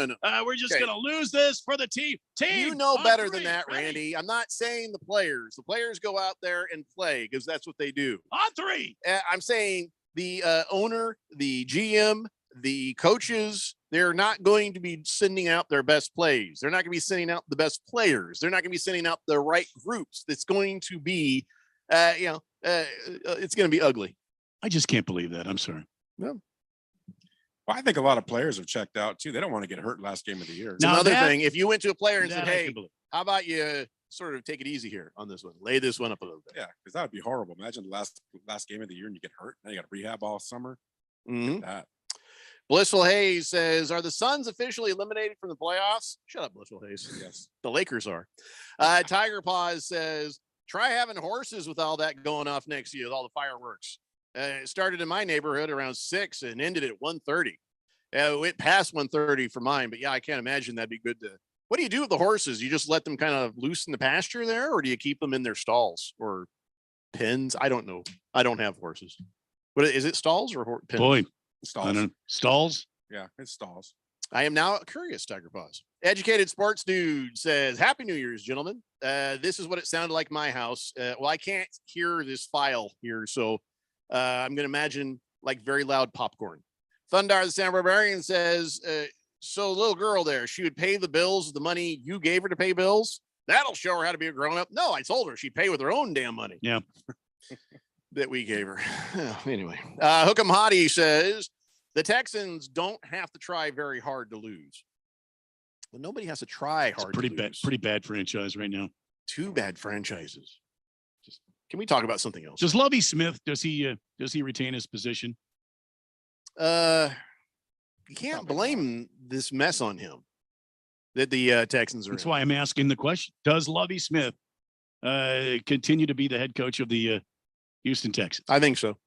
We're just going to lose this for the team. You know better than that, Randy. I'm not saying the players. The players go out there and play because that's what they do. On 3. I'm saying the owner, the GM, the coaches, they're not going to be sending out their best plays. They're not going to be sending out the best players. They're not going to be sending out the right groups. It's going to be, it's going to be ugly. I just can't believe that. I'm sorry. No. Well, I think a lot of players have checked out too. They don't want to get hurt last game of the year. It's another thing. If you went to a player and said, hey, how about you sort of take it easy here on this one? Lay this one up a little bit. Yeah, because that would be horrible. Imagine the last game of the year and you get hurt. Now you got to rehab all summer. Mm-hmm. That. Blissful Hayes says, are the Suns officially eliminated from the playoffs? Shut up, Blissful Hayes. Yes. The Lakers are. Tiger Paws says, try having horses with all that going off next year with all the fireworks. It started in my neighborhood around 6 and ended at 1:30. Yeah, it went past 130 for mine, but yeah, I can't imagine that'd be good to. What do you do with the horses? You just let them kind of loose in the pasture there, or do you keep them in their stalls or pens? I don't know. I don't have horses. What is it? Stalls or pens? Boy, Stalls. Stalls. Yeah, it's stalls. I am now curious, Tiger Paws. Educated Sports Dude says, Happy New Year's, gentlemen. This is what it sounded like my house. Well, I can't hear this file here, so I'm going to imagine like very loud popcorn. Thundar the San Barbarian says, so little girl there, she would pay the bills with the money you gave her to pay bills. That'll show her how to be a grown-up. No, I told her she'd pay with her own damn money. Yeah. That we gave her. Anyway, Hook'em Hottie says, the Texans don't have to try very hard to lose. Well, nobody has to try hard. Pretty bad franchise right now. Two bad franchises. Can we talk about something else? Does Lovie Smith, does he retain his position? You can't blame this mess on him that the Texans are. That's why I'm asking the question. Does Lovie Smith continue to be the head coach of the Houston Texans? I think so.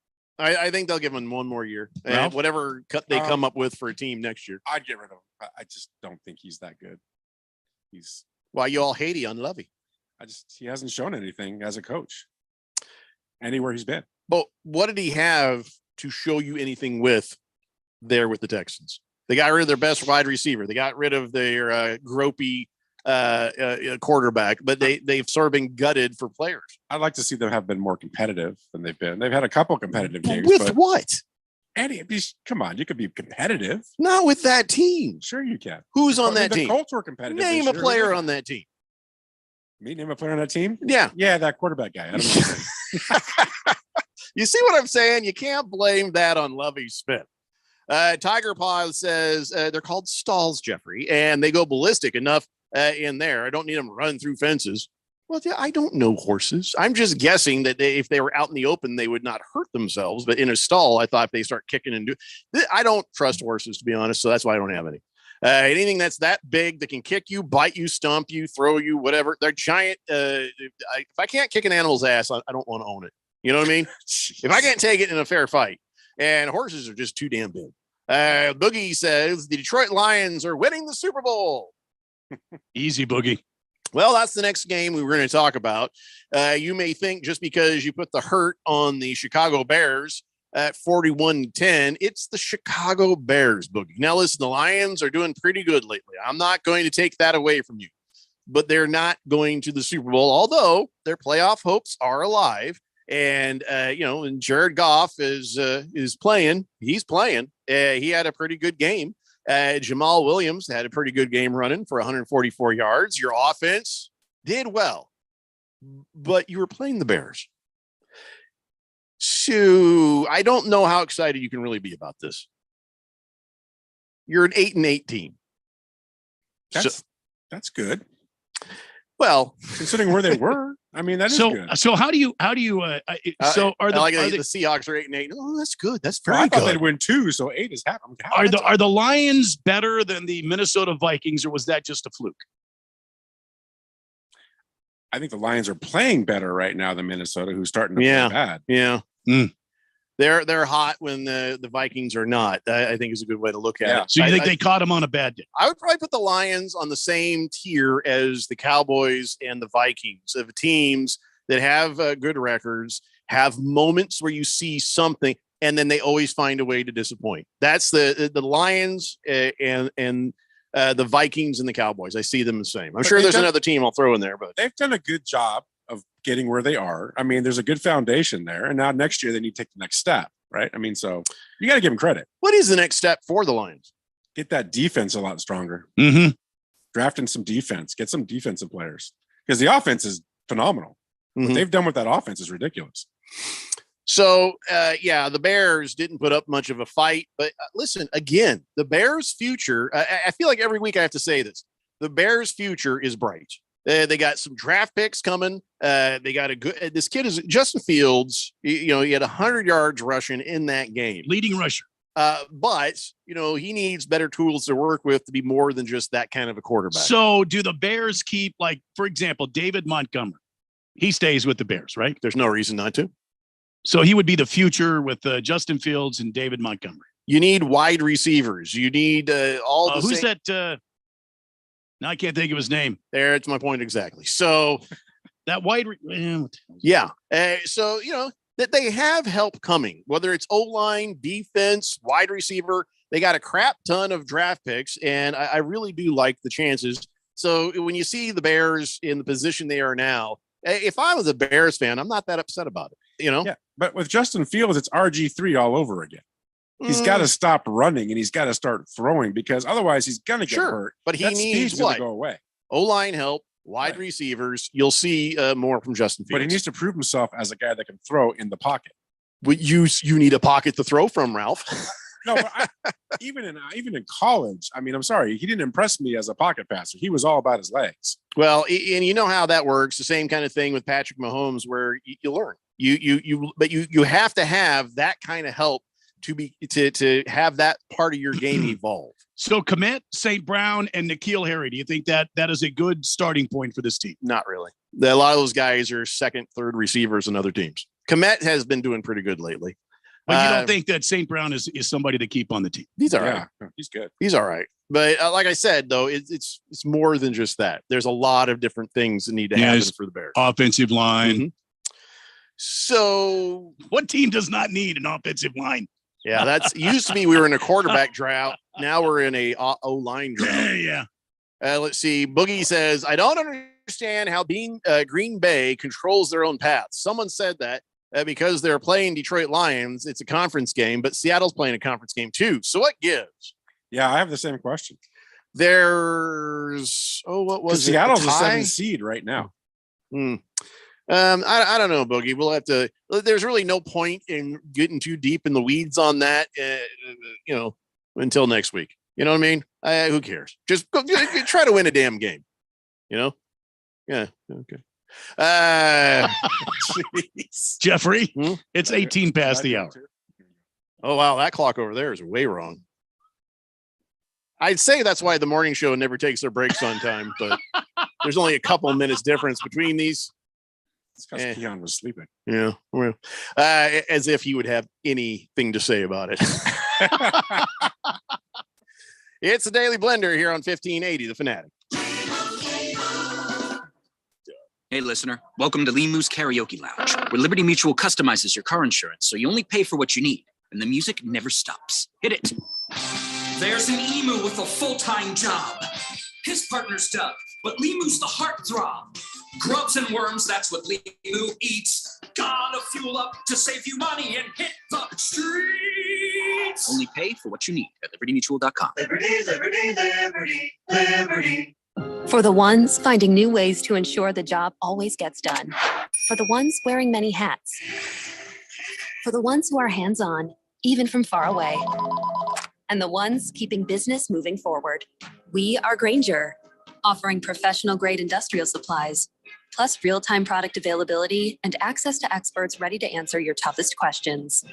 I think they'll give him one more year. And whatever cut they come up with for a team next year. I'd get rid of him. I just don't think he's that good. He's why you all hate on Lovie. He hasn't shown anything as a coach anywhere he's been. But what did he have to show you anything with there with the Texans? They got rid of their best wide receiver. They got rid of their gropey quarterback, but they've sort of been gutted for players. I'd like to see them have been more competitive than they've been. They've had a couple competitive games. With what? Eddie, come on, you could be competitive. Not with that team. Sure you can. Who's on that team? The Colts were competitive. Name a player on that team. Me name a player on that team? Yeah. Yeah, that quarterback guy. I don't know. You see what I'm saying? You can't blame that on Lovie Smith. Tiger Paw says they're called stalls, Jeffrey, and they go ballistic enough in there. I don't need them running through fences. Well, I don't know horses. I'm just guessing that if they were out in the open, they would not hurt themselves. But in a stall, I thought if they start kicking and I don't trust horses, to be honest. So that's why I don't have any. Anything that's that big that can kick you, bite you, stomp you, throw you, whatever. They're giant. If I can't kick an animal's ass, I don't want to own it. You know what I mean? If I can't take it in a fair fight, and horses are just too damn big. Boogie says the Detroit Lions are winning the Super Bowl. Easy, Boogie. Well, that's the next game we were going to talk about. You may think just because you put the hurt on the Chicago Bears at 41-10, it's the Chicago Bears, Boogie. Now, listen, the Lions are doing pretty good lately. I'm not going to take that away from you, but they're not going to the Super Bowl, although their playoff hopes are alive. And, and Jared Goff is playing. He's playing. He had a pretty good game. Jamal Williams had a pretty good game running for 144 yards. Your offense did well, but you were playing the Bears. So I don't know how excited you can really be about this. You're an 8-8 team. That's good. Well, considering where they were, I mean, that is good. So how do you so are the Seahawks are 8-8? Oh, that's good. That's very I good. thought they'd win 2, so 8 is happening. Are the Lions better than the Minnesota Vikings, or was that just a fluke? I think the Lions are playing better right now than Minnesota, who's starting to play bad. Yeah. They're hot when the Vikings are not. I think is a good way to look at it. So you think they caught them on a bad day? I would probably put the Lions on the same tier as the Cowboys and the Vikings, of teams that have good records, have moments where you see something, and then they always find a way to disappoint. That's the Lions and the Vikings and the Cowboys. I see them the same. I'm sure there's another team I'll throw in there, but they've done a good job of getting where they are. I mean, there's a good foundation there, and now next year they need to take the next step, right? I mean, so you got to give them credit. What is the next step for the Lions? Get that defense a lot stronger. Mm-hmm. Drafting some defense, get some defensive players, because the offense is phenomenal. Mm-hmm. What they've done with that offense is ridiculous. So, the Bears didn't put up much of a fight, but listen, again, the Bears' future, I feel like every week I have to say this, the Bears' future is bright. They got some draft picks coming. They got this kid is Justin Fields. He had 100 yards rushing in that game. Leading rusher. But he needs better tools to work with to be more than just that kind of a quarterback. So do the Bears keep, like, for example, David Montgomery? He stays with the Bears, right? There's no reason not to. So he would be the future with Justin Fields and David Montgomery. You need wide receivers. You need all the who's same. that? Now I can't think of his name. There, it's my point exactly. So that wide. Yeah. So, that they have help coming, whether it's O-line, defense, wide receiver. They got a crap ton of draft picks, and I really do like the chances. So when you see the Bears in the position they are now, if I was a Bears fan, I'm not that upset about it, Yeah, but with Justin Fields, it's RG3 all over again. He's got to stop running and he's got to start throwing because otherwise he's going to get hurt. But he needs to go away. O-line help, wide receivers. You'll see more from Justin Fields. But he needs to prove himself as a guy that can throw in the pocket. But you need a pocket to throw from, Ralph. No, but even in college, I mean, I'm sorry, he didn't impress me as a pocket passer. He was all about his legs. Well, and you know how that works. The same kind of thing with Patrick Mahomes, where you learn. But you have to have that kind of help to have that part of your game evolve. So Komet, St. Brown, and N'Keal Harry. Do you think that is a good starting point for this team? Not really. A lot of those guys are second, third receivers in other teams. Komet has been doing pretty good lately. But you don't think that St. Brown is somebody to keep on the team? He's all right. He's good. He's all right. But like I said, though, it's more than just that. There's a lot of different things that need to happen for the Bears. Offensive line. Mm-hmm. So what team does not need an offensive line? Yeah, that's used to be we were in a quarterback drought. Now we're in a O-line drought. Yeah. Let's see. Boogie says, I don't understand how Green Bay controls their own path. Someone said that because they're playing Detroit Lions, it's a conference game, but Seattle's playing a conference game too. So what gives? Yeah, I have the same question. There's, what was it? Seattle's the 7th seed right now. I don't know, Boogie. We'll have to. There's really no point in getting too deep in the weeds on that. Until next week. You know what I mean? Who cares? Just go, try to win a damn game. Yeah. Okay. Jeffrey, it's 18 past the hour. Oh wow, that clock over there is way wrong. I'd say that's why the morning show never takes their breaks on time, but there's only a couple minutes difference between these. It's because Keon was sleeping. Yeah. Well, as if he would have anything to say about it. It's the Daily Blender here on 1580, The Fanatic. Hey, listener. Welcome to Limu's Karaoke Lounge, where Liberty Mutual customizes your car insurance so you only pay for what you need, and the music never stops. Hit it. There's an emu with a full-time job. His partner's Doug, but Limu's the heartthrob. Grubs and worms, that's what Limu eats. Gotta fuel up to save you money and hit the streets. Only pay for what you need at libertymutual.com. Liberty, liberty, liberty, liberty. For the ones finding new ways to ensure the job always gets done. For the ones wearing many hats. For the ones who are hands-on, even from far away. And the ones keeping business moving forward. We are Grainger, offering professional-grade industrial supplies, plus real-time product availability and access to experts ready to answer your toughest questions.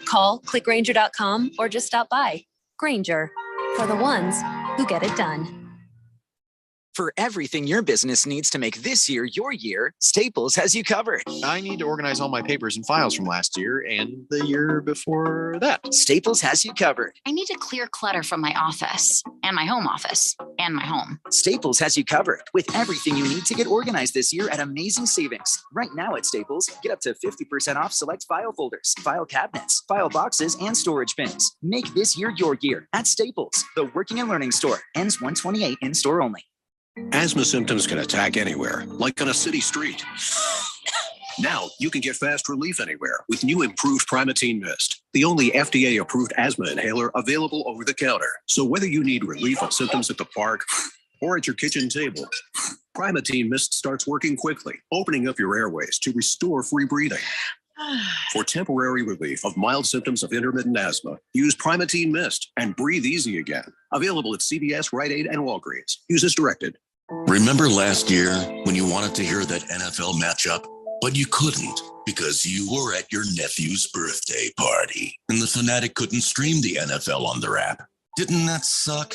Call, clickgrainger.com, or just stop by. Grainger, for the ones who get it done. For everything your business needs to make this year your year, Staples has you covered. I need to organize all my papers and files from last year and the year before that. Staples has you covered. I need to clear clutter from my office and my home office and my home. Staples has you covered with everything you need to get organized this year at amazing savings. Right now at Staples, get up to 50% off select file folders, file cabinets, file boxes, and storage bins. Make this year your year at Staples, the working and learning store. Ends 1/28 in store only. Asthma symptoms can attack anywhere, like on a city street. Now you can get fast relief anywhere with new improved Primatene Mist, the only FDA-approved asthma inhaler available over the counter. So whether you need relief of symptoms at the park or at your kitchen table, Primatene Mist starts working quickly, opening up your airways to restore free breathing. For temporary relief of mild symptoms of intermittent asthma, use Primatene Mist and breathe easy again. Available at CVS, Rite Aid, and Walgreens. Use as directed. Remember last year when you wanted to hear that NFL matchup, but you couldn't because you were at your nephew's birthday party and the Fanatic couldn't stream the NFL on their app? Didn't that suck?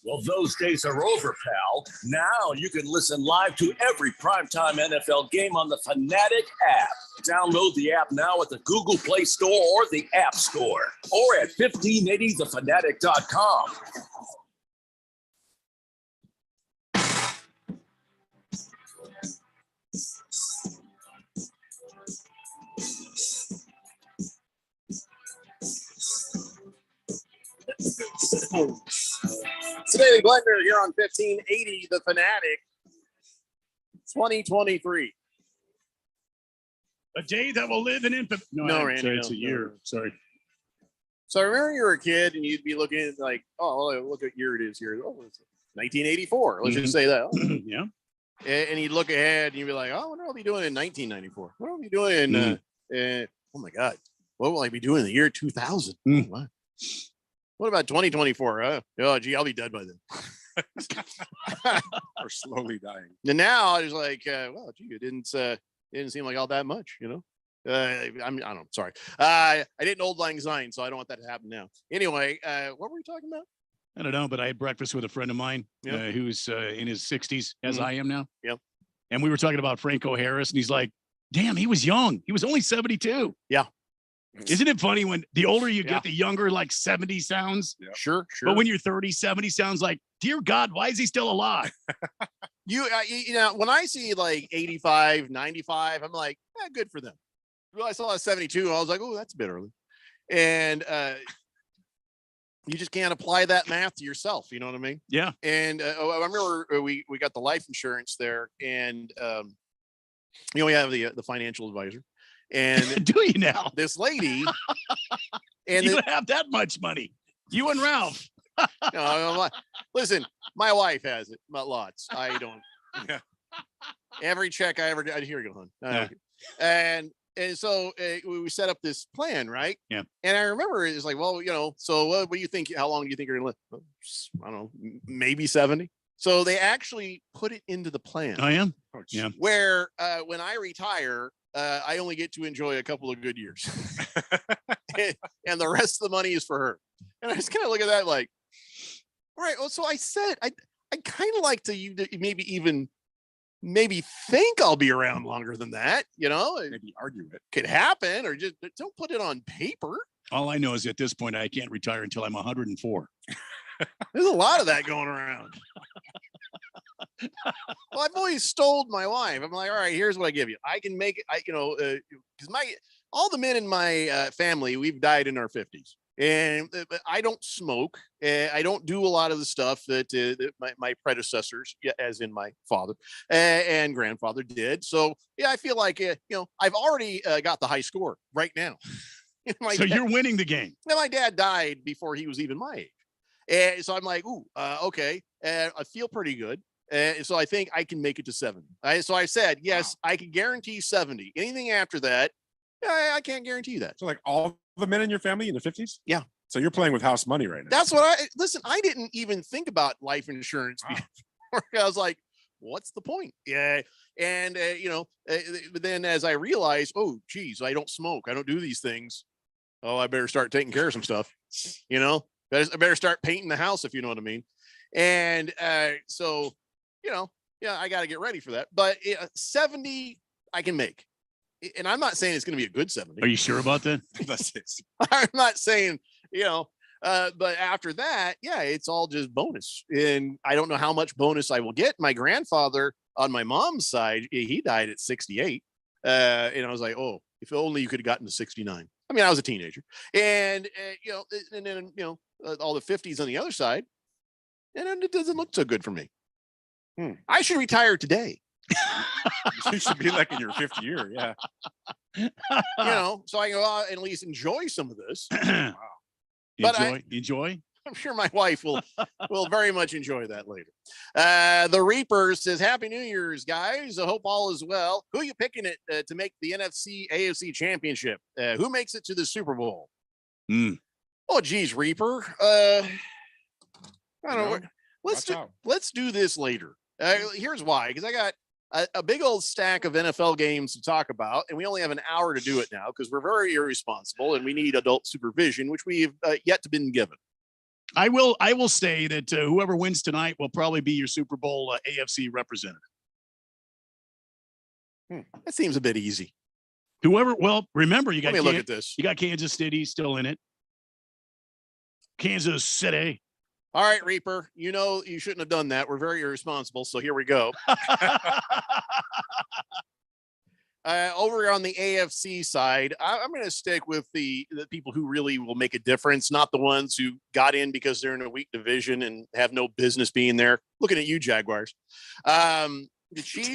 Well, those days are over, pal. Now you can listen live to every primetime NFL game on the Fanatic app. Download the app now at the Google Play Store or the App Store, or at 1580thefanatic.com. Today, Blender here on 1580 The Fanatic 2023. A day that will live in infamy. No, Randy, it's no, a year. Sorry. So I remember you were a kid and you'd be looking at like, oh, well, look what year it is here. Oh, it's 1984. Let's just say that. Oh. Yeah. And you'd look ahead and you'd be like, oh, what will I be doing in 1994? What will I be doing in, oh my God, what will I be doing in the year 2000? What about 2024? Oh, gee, I'll be dead by then. Or slowly dying. And now I was like, well, gee, it didn't seem like all that much, you know? I don't know. Sorry. I didn't old lang syne, so I don't want that to happen now. Anyway, what were we talking about? I don't know, but I had breakfast with a friend of mine who's in his 60s, as I am now. Yep. And we were talking about Franco Harris, and he's like, damn, he was young. He was only 72. Yeah. Isn't it funny when the older you get, the younger like 70 sounds? Yeah. Sure. But when you're 30, 70 sounds like, dear God, why is he still alive? You know, when I see like 85, 95, I'm like, good for them. Well, I saw a 72. I was like, oh, that's a bit early. And you just can't apply that math to yourself. You know what I mean? Yeah. And I remember we got the life insurance there, and we have the financial advisor. And do you now? This lady, and you have that much money. You and Ralph. Listen, my wife has it, but lots. I don't. Yeah. Every check I ever did, here you go, hon. And so we set up this plan, right? Yeah. And I remember it's like, well, you know, so what do you think? How long do you think you're gonna live? I don't know, maybe 70. So they actually put it into the plan. I am. Yeah. Where when I retire, I only get to enjoy a couple of good years, and the rest of the money is for her. And I just kind of look at that like, all right. Well, so I said I kind of like to maybe think I'll be around longer than that. You know, maybe argue it could happen, or just don't put it on paper. All I know is at this point I can't retire until I'm 104. There's a lot of that going around. Well, I've always told my wife, I'm like, all right, here's what I give you. I can make it, because all the men in my family, we've died in our 50s. And I don't smoke. I don't do a lot of the stuff that my predecessors, as in my father and grandfather, did. So, yeah, I feel like, I've already got the high score right now. So you're winning the game. Now, my dad died before he was even my age. And so I'm like, okay. I feel pretty good. So I think I can make it to 70. So I said, yes, wow. I can guarantee 70. Anything after that, I can't guarantee that. So like all the men in your family in the 50s? Yeah. So you're playing with house money right now. That's what listen, I didn't even think about life insurance before. I was like, what's the point? Yeah. And, but then as I realized, oh, geez, I don't smoke. I don't do these things. Oh, I better start taking care of some stuff. I better start painting the house, if you know what I mean. And so, I got to get ready for that. But 70, I can make. And I'm not saying it's going to be a good 70. Are you sure about that? I'm not saying, but after that, it's all just bonus. And I don't know how much bonus I will get. My grandfather on my mom's side, he died at 68. And I was like, oh, if only you could have gotten to 69. I mean, I was a teenager. And, and then, all the 50s on the other side. And it doesn't look so good for me. I should retire today. You should be like in your 5th year. Yeah. So I go out and at least enjoy some of this. Wow. But enjoy. I'm sure my wife will very much enjoy that later. The Reaper says, Happy New Year's, guys. I hope all is well. Who are you picking to make the NFC AFC championship? Who makes it to the Super Bowl? Oh, geez, Reaper. I don't know. Let's do this later. Here's why, because I got a big old stack of NFL games to talk about, and we only have an hour to do it now because we're very irresponsible and we need adult supervision, which we've yet to been given. I will say that whoever wins tonight will probably be your Super Bowl AFC representative. That seems a bit easy. Whoever, well, remember you got Let me look at this. You got Kansas City still in it. Kansas City. All right, Reaper. You know you shouldn't have done that. We're very irresponsible. So here we go. Over on the AFC side, I'm going to stick with the people who really will make a difference, not the ones who got in because they're in a weak division and have no business being there. Looking at you, Jaguars. The Chiefs,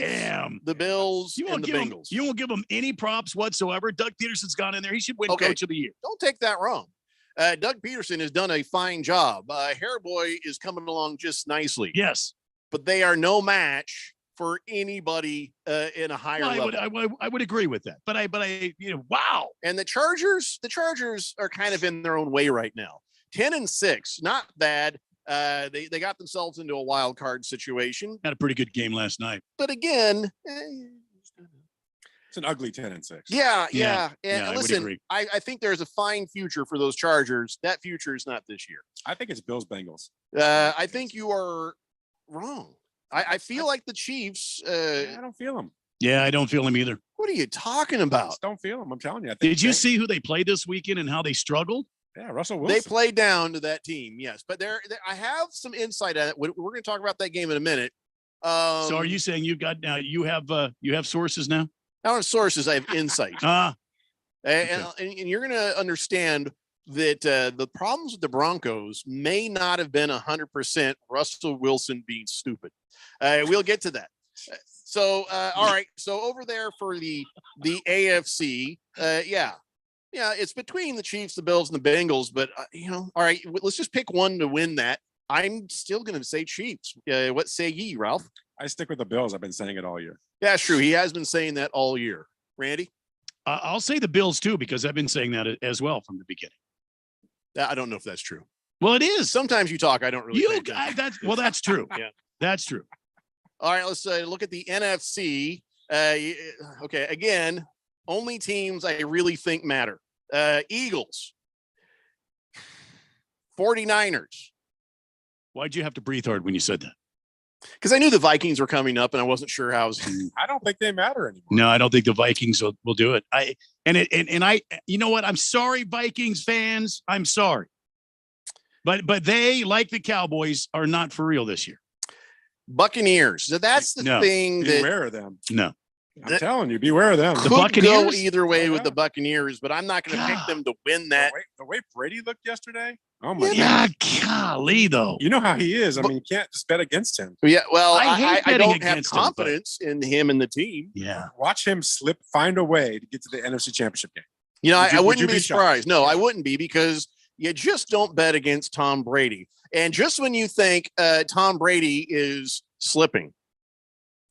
the Bills, and the Bengals. You won't give them any props whatsoever. Doug Peterson's gone in there. He should win Coach of the Year. Don't take that wrong. Doug Peterson has done a fine job. Hairboy is coming along just nicely. Yes. But they are no match for anybody in a higher level. I would agree with that. But wow. And the Chargers are kind of in their own way right now. 10-6, not bad. They got themselves into a wild card situation. Had a pretty good game last night. But again, it's an ugly 10-6. Yeah. And I listen, I think there's a fine future for those Chargers. That future is not this year. I think it's Bills Bengals. I think you are wrong. I feel like the Chiefs. I don't feel them. Yeah, I don't feel them either. What are you talking about? I just don't feel them. I'm telling you. Did you see who they played this weekend and how they struggled? Yeah, Russell Wilson. They played down to that team, yes. But I have some insight on it. We're going to talk about that game in a minute. So are you saying you have sources now? I don't have sources. I have insight. Okay. And you're going to understand that the problems with the Broncos may not have been 100% Russell Wilson being stupid. We'll get to that. So, all right. So over there for the AFC, yeah, it's between the Chiefs, the Bills, and the Bengals. But all right, let's just pick one to win that. I'm still going to say Chiefs. What say ye, Ralph? I stick with the Bills. I've been saying it all year. Yeah, true. He has been saying that all year. Randy? I'll say the Bills too, because I've been saying that as well from the beginning. I don't know if that's true. Well, it is. Sometimes you talk. I don't really. That's true. Yeah, that's true. All right, let's look at the NFC. Okay, again, only teams I really think matter. Eagles, 49ers. Why'd you have to breathe hard when you said that? Because I knew the Vikings were coming up, and I wasn't sure how. I don't think they matter anymore. No, I don't think the Vikings will do it. You know what? I'm sorry, Vikings fans. I'm sorry, but they, like the Cowboys, are not for real this year. Buccaneers. So that's the thing. Beware of them. No. I'm telling you, beware of them. The Buccaneers go either way with the Buccaneers, but I'm not going to pick them to win that. The way Brady looked yesterday. Oh my God! Golly, though. You know how he is. I mean, you can't just bet against him. Yeah, well, I don't have confidence in him and the team. Yeah, watch him find a way to get to the NFC Championship game. You know, I wouldn't be surprised. No, I wouldn't be, because you just don't bet against Tom Brady. And just when you think Tom Brady is slipping,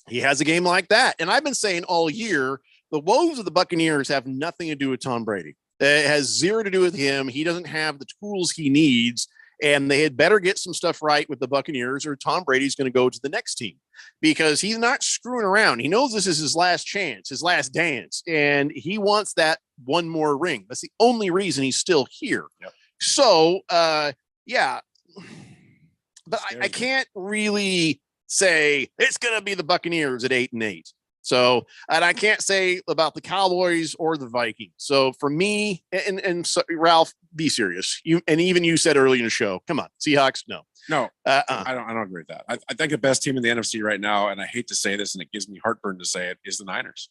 he has a game like that. And I've been saying all year, the woes of the Buccaneers have nothing to do with Tom Brady. It has zero to do with him. He doesn't have the tools he needs, and they had better get some stuff right with the Buccaneers, or Tom Brady's going to go to the next team, because he's not screwing around. He knows this is his last chance, his last dance, and he wants that one more ring. That's the only reason he's still here. Yep. So, yeah, but I can't really say it's going to be the Buccaneers at 8-8. So, and I can't say about the Cowboys or the Vikings. So for me, and so, Ralph, be serious. Even you said early in the show, come on, Seahawks. No, I don't agree with that. I think the best team in the NFC right now, and I hate to say this, and it gives me heartburn to say it, is the Niners.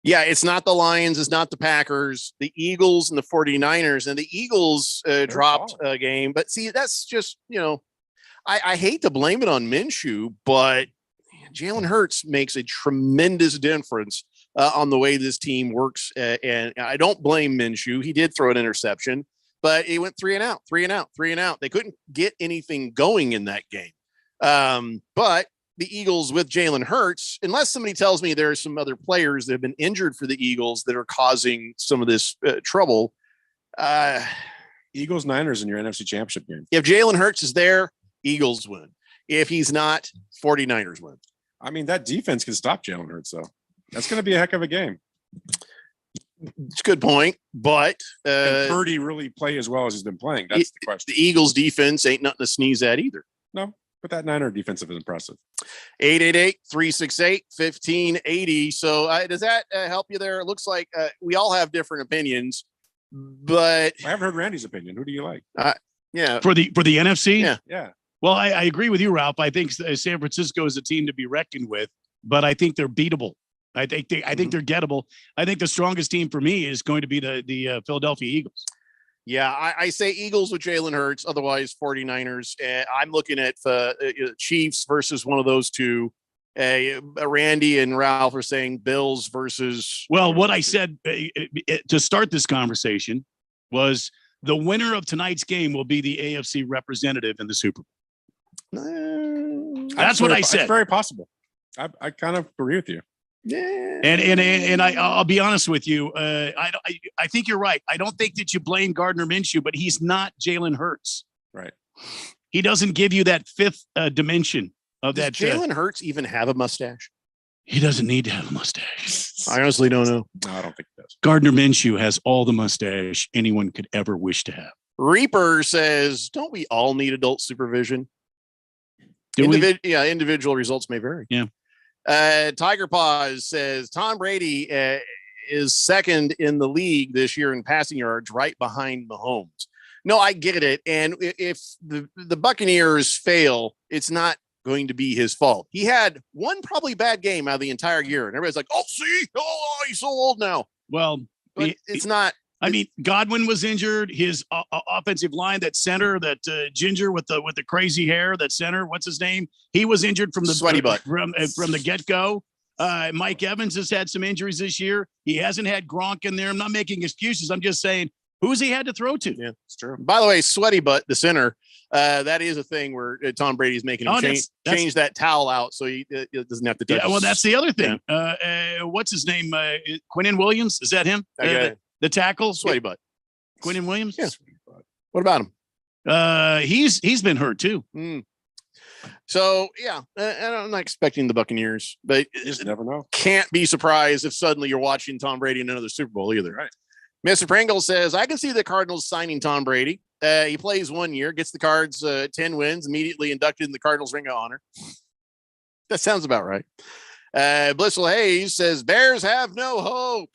Yeah, it's not the Lions, it's not the Packers, the Eagles and the 49ers. And the Eagles dropped a game. But see, that's just, I hate to blame it on Minshew, but Jalen Hurts makes a tremendous difference on the way this team works. And I don't blame Minshew. He did throw an interception, but he went 3 and out. They couldn't get anything going in that game. But the Eagles with Jalen Hurts, unless somebody tells me there are some other players that have been injured for the Eagles that are causing some of this trouble. Eagles Niners in your NFC Championship game. If Jalen Hurts is there, Eagles win. If he's not, 49ers win. I mean, that defense can stop Jalen Hurts, though. That's going to be a heck of a game. It's a good point, but Can Purdy really play as well as he's been playing? That's the question. The Eagles defense ain't nothing to sneeze at either. No, but that Niner defensive is impressive. 888-368-1580. So does that help you there? It looks like we all have different opinions, but I haven't heard Randy's opinion. Who do you like? Yeah. For the NFC? Yeah. Yeah. Well, I agree with you, Ralph. I think San Francisco is a team to be reckoned with, but I think they're beatable. I think they're gettable. I think the strongest team for me is going to be the Philadelphia Eagles. Yeah, I say Eagles with Jalen Hurts, otherwise 49ers. I'm looking at Chiefs versus one of those two. Randy and Ralph are saying Bills versus. Well, what I said to start this conversation was the winner of tonight's game will be the AFC representative in the Super Bowl. That's what I said. It's very possible. I kind of agree with you. Yeah. And I'll be honest with you. I think you're right. I don't think that you blame Gardner Minshew, but he's not Jalen Hurts. Right. He doesn't give you that fifth dimension of Does that. Jalen Hurts even have a mustache? He doesn't need to have a mustache. I honestly don't know. No, I don't think he does. Gardner Minshew has all the mustache anyone could ever wish to have. Reaper says, don't we all need adult supervision? Yeah, individual results may vary. Yeah. Tiger Paws says Tom Brady is second in the league this year in passing yards, right behind Mahomes. No, I get it. And if the Buccaneers fail, it's not going to be his fault. He had one probably bad game out of the entire year, and everybody's like, "Oh, see, he's so old now." Well, but it's not. I mean, Godwin was injured. His offensive line, that center, that ginger with the crazy hair, that center, what's his name? He was injured from the sweaty butt from the get go. Mike Evans has had some injuries this year. He hasn't had Gronk in there. I'm not making excuses. I'm just saying, who's he had to throw to? Yeah, it's true. By the way, sweaty butt, the center, that is a thing where Tom Brady's making him change that towel out so he doesn't have to touch. Yeah, well, that's the other thing. Yeah. What's his name? Quinnen Williams? Is that him? Okay. The tackle? Sweaty butt. Quinnen Williams? Yeah. What about him? He's been hurt too. So yeah, I'm not expecting the Buccaneers, but you just never know. Can't be surprised if suddenly you're watching Tom Brady in another Super Bowl either. Right. Mr. Pringle says, I can see the Cardinals signing Tom Brady. He plays 1 year, gets the Cards 10 wins, immediately inducted in the Cardinals Ring of Honor. That sounds about right. Blissful Hayes says, Bears have no hope.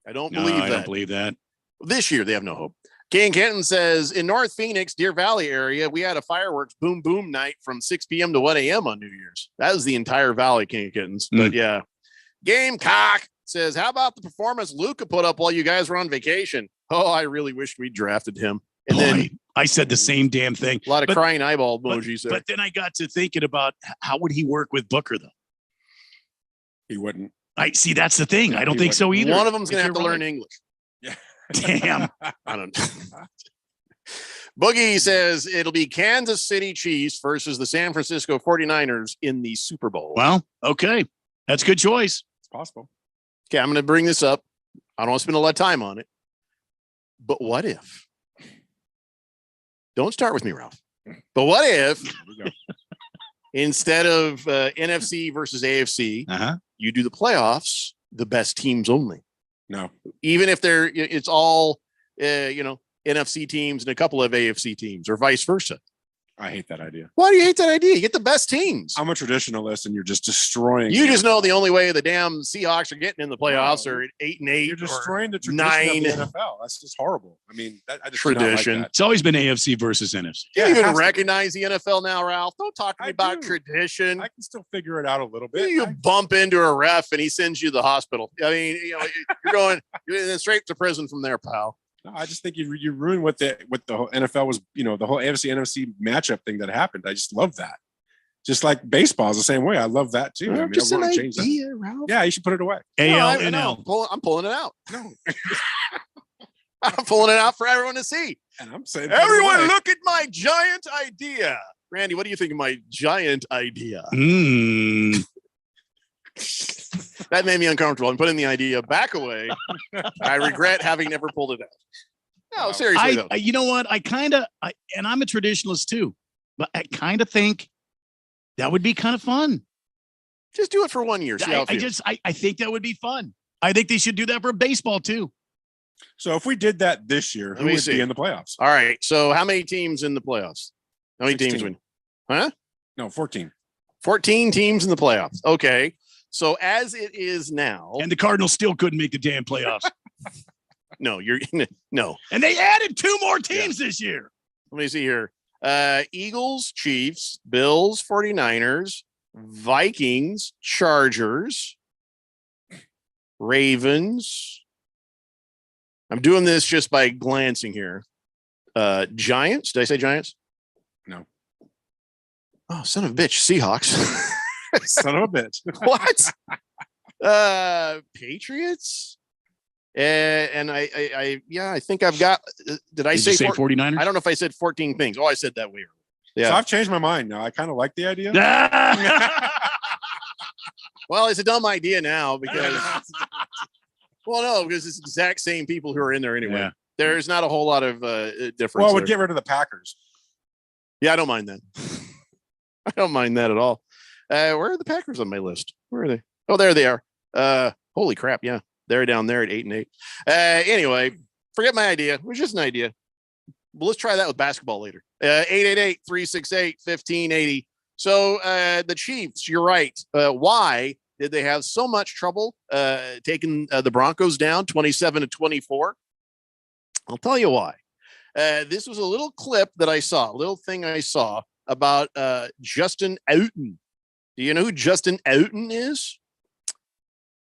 I don't believe that. This year, they have no hope. King Kenton says, in North Phoenix, Deer Valley area, we had a fireworks boom boom night from 6 p.m. to 1 a.m. on New Year's. That was the entire valley, King Kittens. But yeah. Gamecock says, how about the performance Luca put up while you guys were on vacation? Oh, I really wished we drafted him. And then I said the same damn thing. A lot of crying eyeball emojis there. But then I got to thinking about how would he work with Booker, though? He wouldn't. I see. That's the thing. I don't think so either. One of them's going to have to learn English. Yeah. Damn. I don't know. Boogie says it'll be Kansas City Chiefs versus the San Francisco 49ers in the Super Bowl. Well, okay. That's a good choice. It's possible. Okay, I'm going to bring this up. I don't want to spend a lot of time on it. But what if? Don't start with me, Ralph. But what if instead of NFC versus AFC, you do the playoffs, the best teams only? No. Even if it's all, NFC teams and a couple of AFC teams or vice versa. I hate that idea. Why do you hate that idea? You get the best teams. I'm a traditionalist and you're just destroying. You just know the only way the damn Seahawks are getting in the playoffs are at 8-8. You're destroying the tradition 9. of the NFL. That's just horrible. I mean, I just tradition. It's always been AFC versus NFC. You even recognize the NFL now, Ralph. Don't talk to me about tradition. I can still figure it out a little bit. You bump into a ref and he sends you to the hospital. I mean, you're straight to prison from there, pal. No, I just think you ruined what the whole NFL was, the whole AFC NFC matchup thing that happened. I just love that. Just like baseball is the same way. I love that too. I just an change idea, that. Ralph. Yeah, you should put it away. AL. I'm pulling it out. No. I'm pulling it out for everyone to see. And I'm saying, everyone, look at my giant idea. Randy, what do you think of my giant idea? That made me uncomfortable. I'm putting the idea back away. I regret having never pulled it out. No, seriously, though. You know what? And I'm a traditionalist too, but I kind of think that would be kind of fun. Just do it for 1 year. See how it feels. I think that would be fun. I think they should do that for baseball too. So if we did that this year, who would be in the playoffs? All right. So how many teams in the playoffs? How many 16. teams win? Huh? No, 14. 14 teams in the playoffs. Okay. So as it is now, And the Cardinals still couldn't make the damn playoffs. no. And they added 2 more teams this year. Let me see here. Eagles, Chiefs, Bills, 49ers, Vikings, Chargers, Ravens. I'm doing this just by glancing here. Giants. Did I say Giants? No. Oh, son of a bitch. Seahawks. Son of a bitch. What? Patriots. And I think I've got. Did I Did say you say 49ers? I don't know if I said 14 things. Oh, I said that weird. Yeah. So I've changed my mind now. I kind of like the idea. Well, it's a dumb idea now because. Well, no, because it's the exact same people who are in there anyway. Yeah. There's not a whole lot of difference. Well, we'd there. get rid of the Packers. Yeah, I don't mind that. I don't mind that at all. Where are the Packers on my list? Where are they? Oh, there they are. Holy crap. Yeah. They're down there at 8-8. Anyway, forget my idea. It was just an idea. Well, let's try that with basketball later. 888-368-1580. So the Chiefs, you're right. Why did they have so much trouble taking the Broncos down 27-24? I'll tell you why. This was a little clip that I saw, a little thing I saw about Justin Outen. Do you know who Justin Outen is?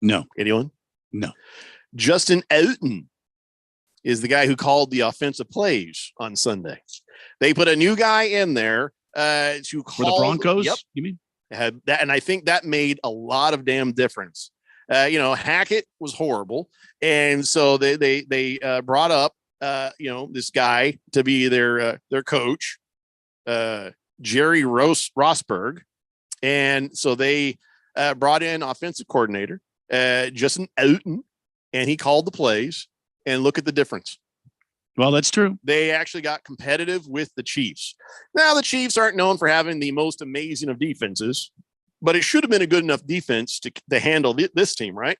No. Anyone? No. Justin Outen is the guy who called the offensive plays on Sunday. They put a new guy in there to call For the Broncos? Yep. You mean? Had that, and I think that made a lot of damn difference. Hackett was horrible, and so they brought up this guy to be their coach, Jerry Rosberg, and so they brought in offensive coordinator Justin Outen, and he called the plays. And look at the difference. Well, that's true. They actually got competitive with the Chiefs. Now, the Chiefs aren't known for having the most amazing of defenses, but it should have been a good enough defense to handle this team, right?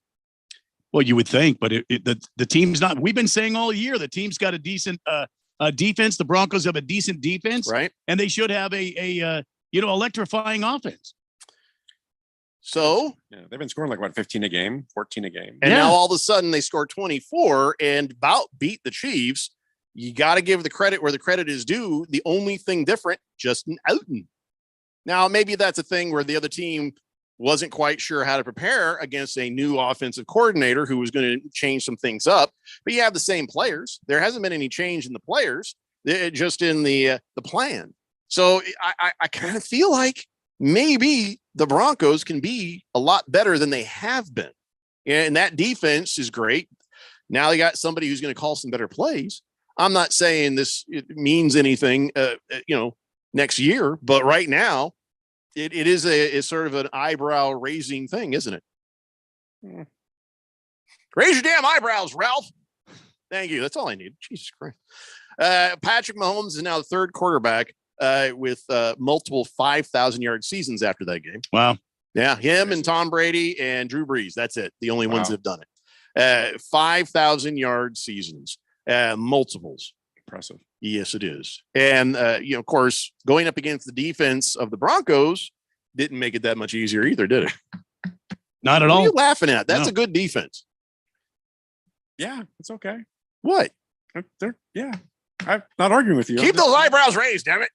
Well, you would think, but the team's not. We've been saying all year the team's got a decent defense. The Broncos have a decent defense, right? And they should have a electrifying offense. So they've been scoring like 15 a game, 14 a game. And now all of a sudden they score 24 and about beat the Chiefs. You got to give the credit where the credit is due. The only thing different, Justin Outen. Now, maybe that's a thing where the other team wasn't quite sure how to prepare against a new offensive coordinator who was going to change some things up. But you have the same players. There hasn't been any change in the players, just in the plan. So I kind of feel like maybe the Broncos can be a lot better than they have been. And that defense is great. Now they got somebody who's going to call some better plays. I'm not saying it means anything, next year, but right now it is it's sort of an eyebrow raising thing, isn't it? Raise your damn eyebrows, Ralph. Thank you. That's all I need. Jesus Christ. Patrick Mahomes is now the third quarterback with multiple 5,000-yard seasons after that game. Wow. Yeah, him and Tom Brady and Drew Brees. That's it. The only ones that have done it. 5,000-yard seasons, multiples. Impressive. Yes, it is. And, of course, going up against the defense of the Broncos didn't make it that much easier either, did it? Not at all. What are you laughing at? That's No. a good defense. Yeah, it's okay. What? I'm not arguing with you. Keep those eyebrows raised, damn it.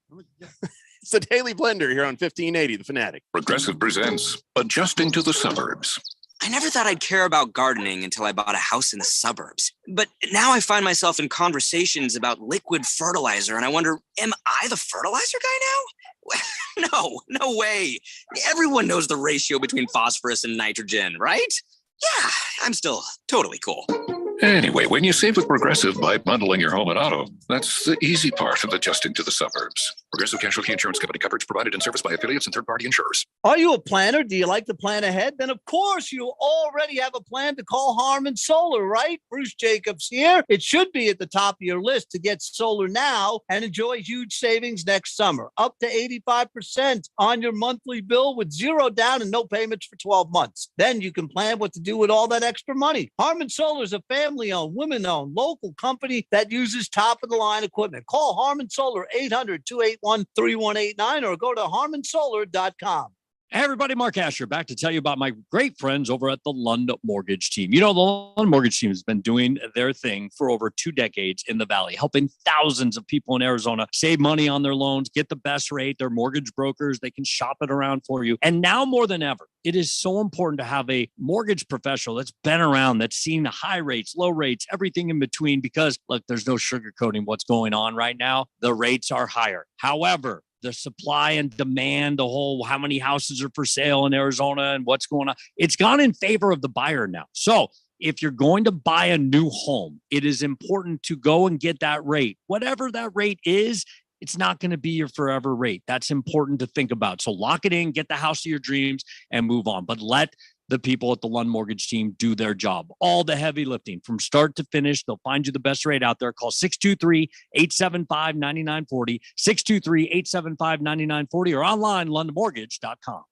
It's the Daily Blender here on 1580, The Fanatic. Progressive presents Adjusting to the Suburbs. I never thought I'd care about gardening until I bought a house in the suburbs. But now I find myself in conversations about liquid fertilizer, and I wonder, am I the fertilizer guy now? No way. Everyone knows the ratio between phosphorus and nitrogen, right? Yeah, I'm still totally cool. Anyway, when you save with Progressive by bundling your home and auto, that's the easy part of adjusting to the suburbs. Progressive Casualty Insurance Company. Coverage provided and serviced by affiliates and third-party insurers. Are you a planner? Do you like to plan ahead? Then, of course, you already have a plan to call Harmon Solar, right? Bruce Jacobs here. It should be at the top of your list to get solar now and enjoy huge savings next summer. Up to 85% on your monthly bill with zero down and no payments for 12 months. Then you can plan what to do with all that extra money. Harmon Solar is a family-owned, women-owned, local company that uses top-of-the-line equipment. Call Harmon Solar 800-281-3189 or go to harmonsolar.com. Hey, everybody, Mark Asher back to tell you about my great friends over at the Lund Mortgage Team. You know, the Lund Mortgage Team has been doing their thing for over 2 decades in the Valley, helping thousands of people in Arizona save money on their loans, get the best rate. They're mortgage brokers. They can shop it around for you. And now more than ever, it is so important to have a mortgage professional that's been around, that's seen the high rates, low rates, everything in between, because look, there's no sugarcoating what's going on right now. The rates are higher. However, the supply and demand, the whole how many houses are for sale in Arizona and what's going on, it's gone in favor of the buyer now. So if you're going to buy a new home, it is important to go and get that rate. Whatever that rate is, it's not going to be your forever rate. That's important to think about. So lock it in, get the house of your dreams, and move on. But let the people at the Lund Mortgage Team do their job. All the heavy lifting from start to finish. They'll find you the best rate out there. Call 623-875-9940, 623-875-9940, or online, lundmortgage.com.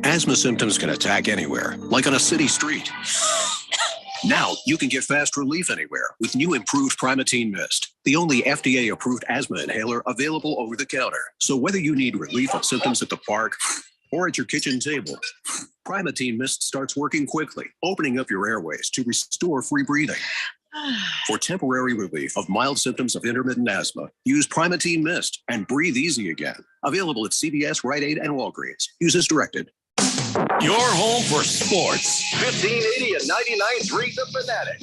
Asthma symptoms can attack anywhere, like on a city street. Now you can get fast relief anywhere with new improved Primatene Mist, the only FDA-approved asthma inhaler available over the counter. So whether you need relief of symptoms at the park or at your kitchen table, Primatene Mist starts working quickly, opening up your airways to restore free breathing. For temporary relief of mild symptoms of intermittent asthma, use Primatene Mist and breathe easy again. Available at CVS, Rite Aid, and Walgreens. Use as directed. Your home for sports. 1580 and 99.3 The Fanatic.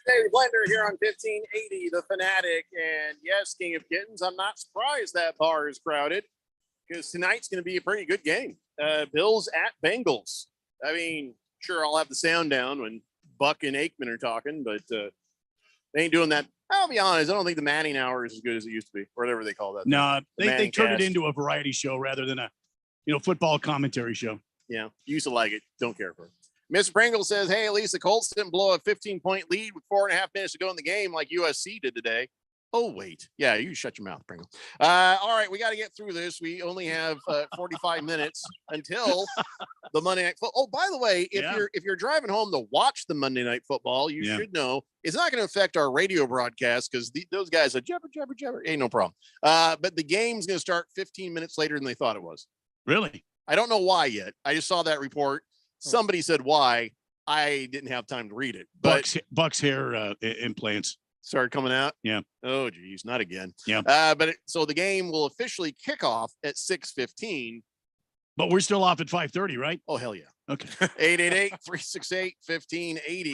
Dave Blender here on 1580 The Fanatic. And yes, King of Kittens, I'm not surprised that bar is crowded because tonight's going to be a pretty good game. Bills at Bengals. I mean, sure, I'll have the sound down when Buck and Aikman are talking, but they ain't doing that. I'll be honest, I don't think the Manning Hour is as good as it used to be, or whatever they call that. No, they turned it cast. into a variety show rather than a football commentary show. Yeah, used to like it. Don't care for it. Mr. Pringle says, hey, at least the Colts didn't blow a 15-point lead with 4.5 minutes to go in the game like USC did today. Oh, wait. Yeah, you shut your mouth, Pringle. All right, we got to get through this. We only have 45 minutes until the Monday Night Football. Oh, by the way, if you're driving home to watch the Monday Night Football, you should know it's not going to affect our radio broadcast because those guys are jabber. Ain't no problem. But the game's going to start 15 minutes later than they thought it was. Really? I don't know why yet. I just saw that report. Somebody said why. I didn't have time to read it. But Buck's hair implants started coming out. Yeah. Oh, geez, not again. Yeah. So the game will officially kick off at 6:15. But we're still off at 5:30, right? Oh, hell yeah. Okay. 888-368-1580.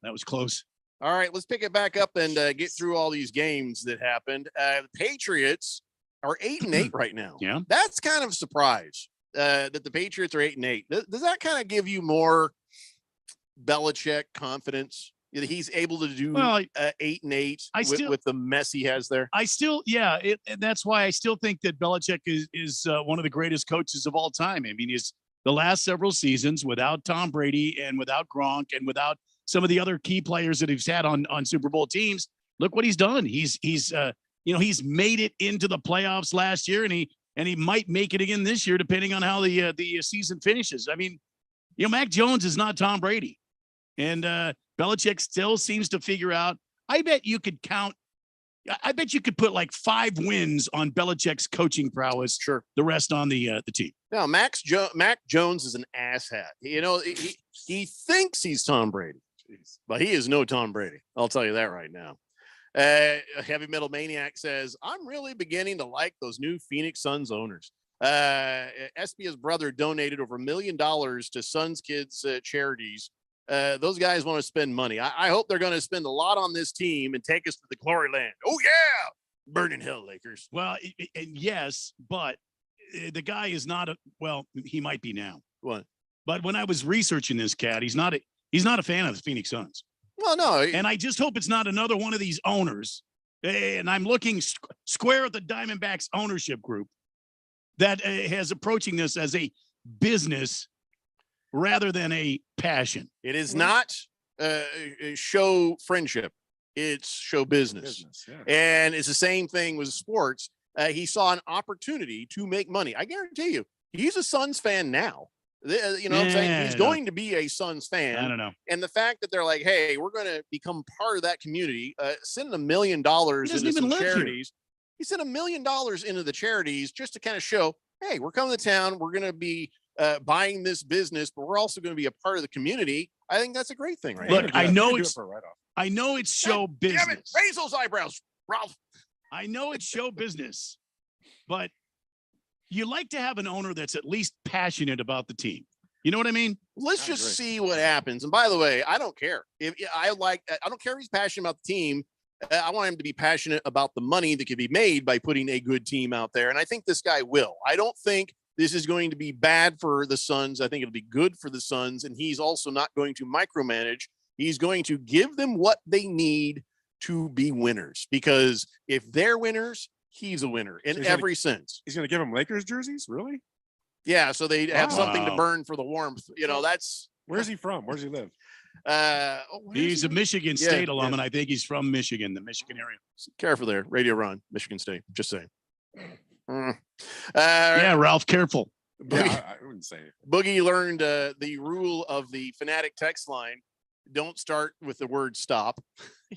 That was close. All right, let's pick it back up and get through all these games that happened. The Patriots are 8-8 right now. Yeah. That's kind of a surprise. That the Patriots are 8-8. Does that kind of give you more Belichick confidence that he's able to do 8-8 with the mess he has there? That's why I still think that Belichick is one of the greatest coaches of all time. I mean, he's the last several seasons without Tom Brady and without Gronk and without some of the other key players that he's had on Super Bowl teams. Look what he's done. He's made it into the playoffs last year, and he might make it again this year, depending on how the season finishes. I mean, Mac Jones is not Tom Brady, and Belichick still seems to figure out. I bet you could put like 5 wins on Belichick's coaching prowess. Sure. The rest on the team. Now, Mac Jones is an asshat. He thinks he's Tom Brady, but he is no Tom Brady. I'll tell you that right now. Heavy Metal Maniac says, I'm really beginning to like those new Phoenix Suns owners. Espia's brother donated over $1 million to Suns kids charities. Those guys want to spend money. I hope they're going to spend a lot on this team and take us to the glory land. Oh, yeah. Burn in hell, Lakers. Well, yes, but the guy is not well, he might be now. What? But when I was researching this cat, he's not a fan of the Phoenix Suns. Well, no. And I just hope it's not another one of these owners. And I'm looking square at the Diamondbacks ownership group that has approaching this as a business rather than a passion. It is not show friendship. It's show business. And it's the same thing with sports. He saw an opportunity to make money. I guarantee you, he's a Suns fan now. You know what I'm saying? He's going to be a Suns fan. I don't know. And the fact that they're like, hey, we're going to become part of that community, send $1 million into some charities. He sent $1 million into the charities just to kind of show, hey, we're coming to town. We're going to be buying this business, but we're also going to be a part of the community. I think that's a great thing, right? Look, I know it's show business. Damn it, raise those eyebrows, Ralph. I know it's show business, but you like to have an owner that's at least passionate about the team. You know what I mean? Let's just see what happens. And by the way, I don't care if I don't care if he's passionate about the team. I want him to be passionate about the money that could be made by putting a good team out there. And I think this guy will. I don't think this is going to be bad for the Suns. I think it'll be good for the Suns. And he's also not going to micromanage. He's going to give them what they need to be winners, because if they're winners, he's a winner in every sense. He's going to give them Lakers jerseys? Really? Yeah. So they have something to burn for the warmth. You know, that's. Where's he from? Where's he live? He's a Michigan State alum, and I think he's from Michigan, the Michigan area. Careful there. Radio Ron, Michigan State. Just saying. Yeah, Ralph, careful. Yeah, I wouldn't say it. Boogie learned the rule of the Fanatic text line. Don't start with the word stop.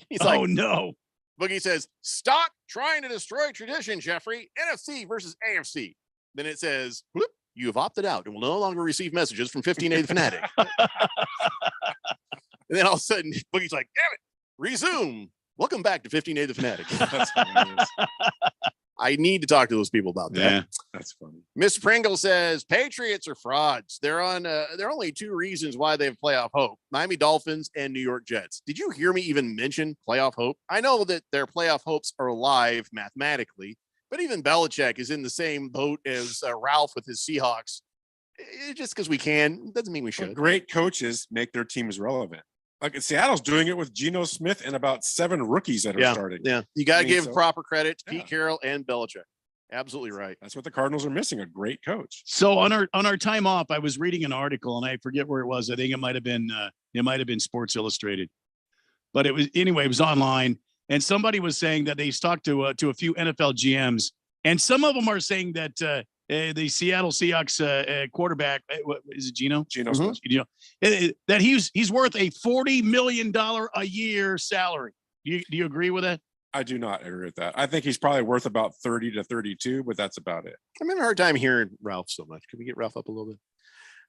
He's like, oh, no. Boogie says, stop trying to destroy tradition, Jeffrey. NFC versus AFC. Then it says, bloop, you have opted out and will no longer receive messages from 15A the Fanatic. And then all of a sudden, Boogie's like, damn it, resume. Welcome back to 15A the Fanatic. That's hilarious. I need to talk to those people about that. Yeah, that's funny. Mr. Pringle says Patriots are frauds. There are only two reasons why they have playoff hope: Miami Dolphins and New York Jets. Did you hear me even mention playoff hope? I know that their playoff hopes are alive mathematically, but even Belichick is in the same boat as Ralph with his Seahawks. Just because we can doesn't mean we should. But great coaches make their teams relevant. Like Seattle's doing it with Geno Smith and about 7 rookies that are starting. Yeah, you got to give proper credit to Pete Carroll and Belichick. Absolutely right. That's what the Cardinals are missing, a great coach. So on our time off, I was reading an article, and I forget where it was. I think it might have been Sports Illustrated, but it was online, and somebody was saying that they talked to a few NFL GMs, and some of them are saying that the Seattle Seahawks quarterback, what is it, Geno? Geno Smith. That he's worth a $40 million a year salary. Do you agree with that? I do not agree with that. I think he's probably worth about 30 to 32, but that's about it. I'm having a hard time hearing Ralph so much. Can we get Ralph up a little bit?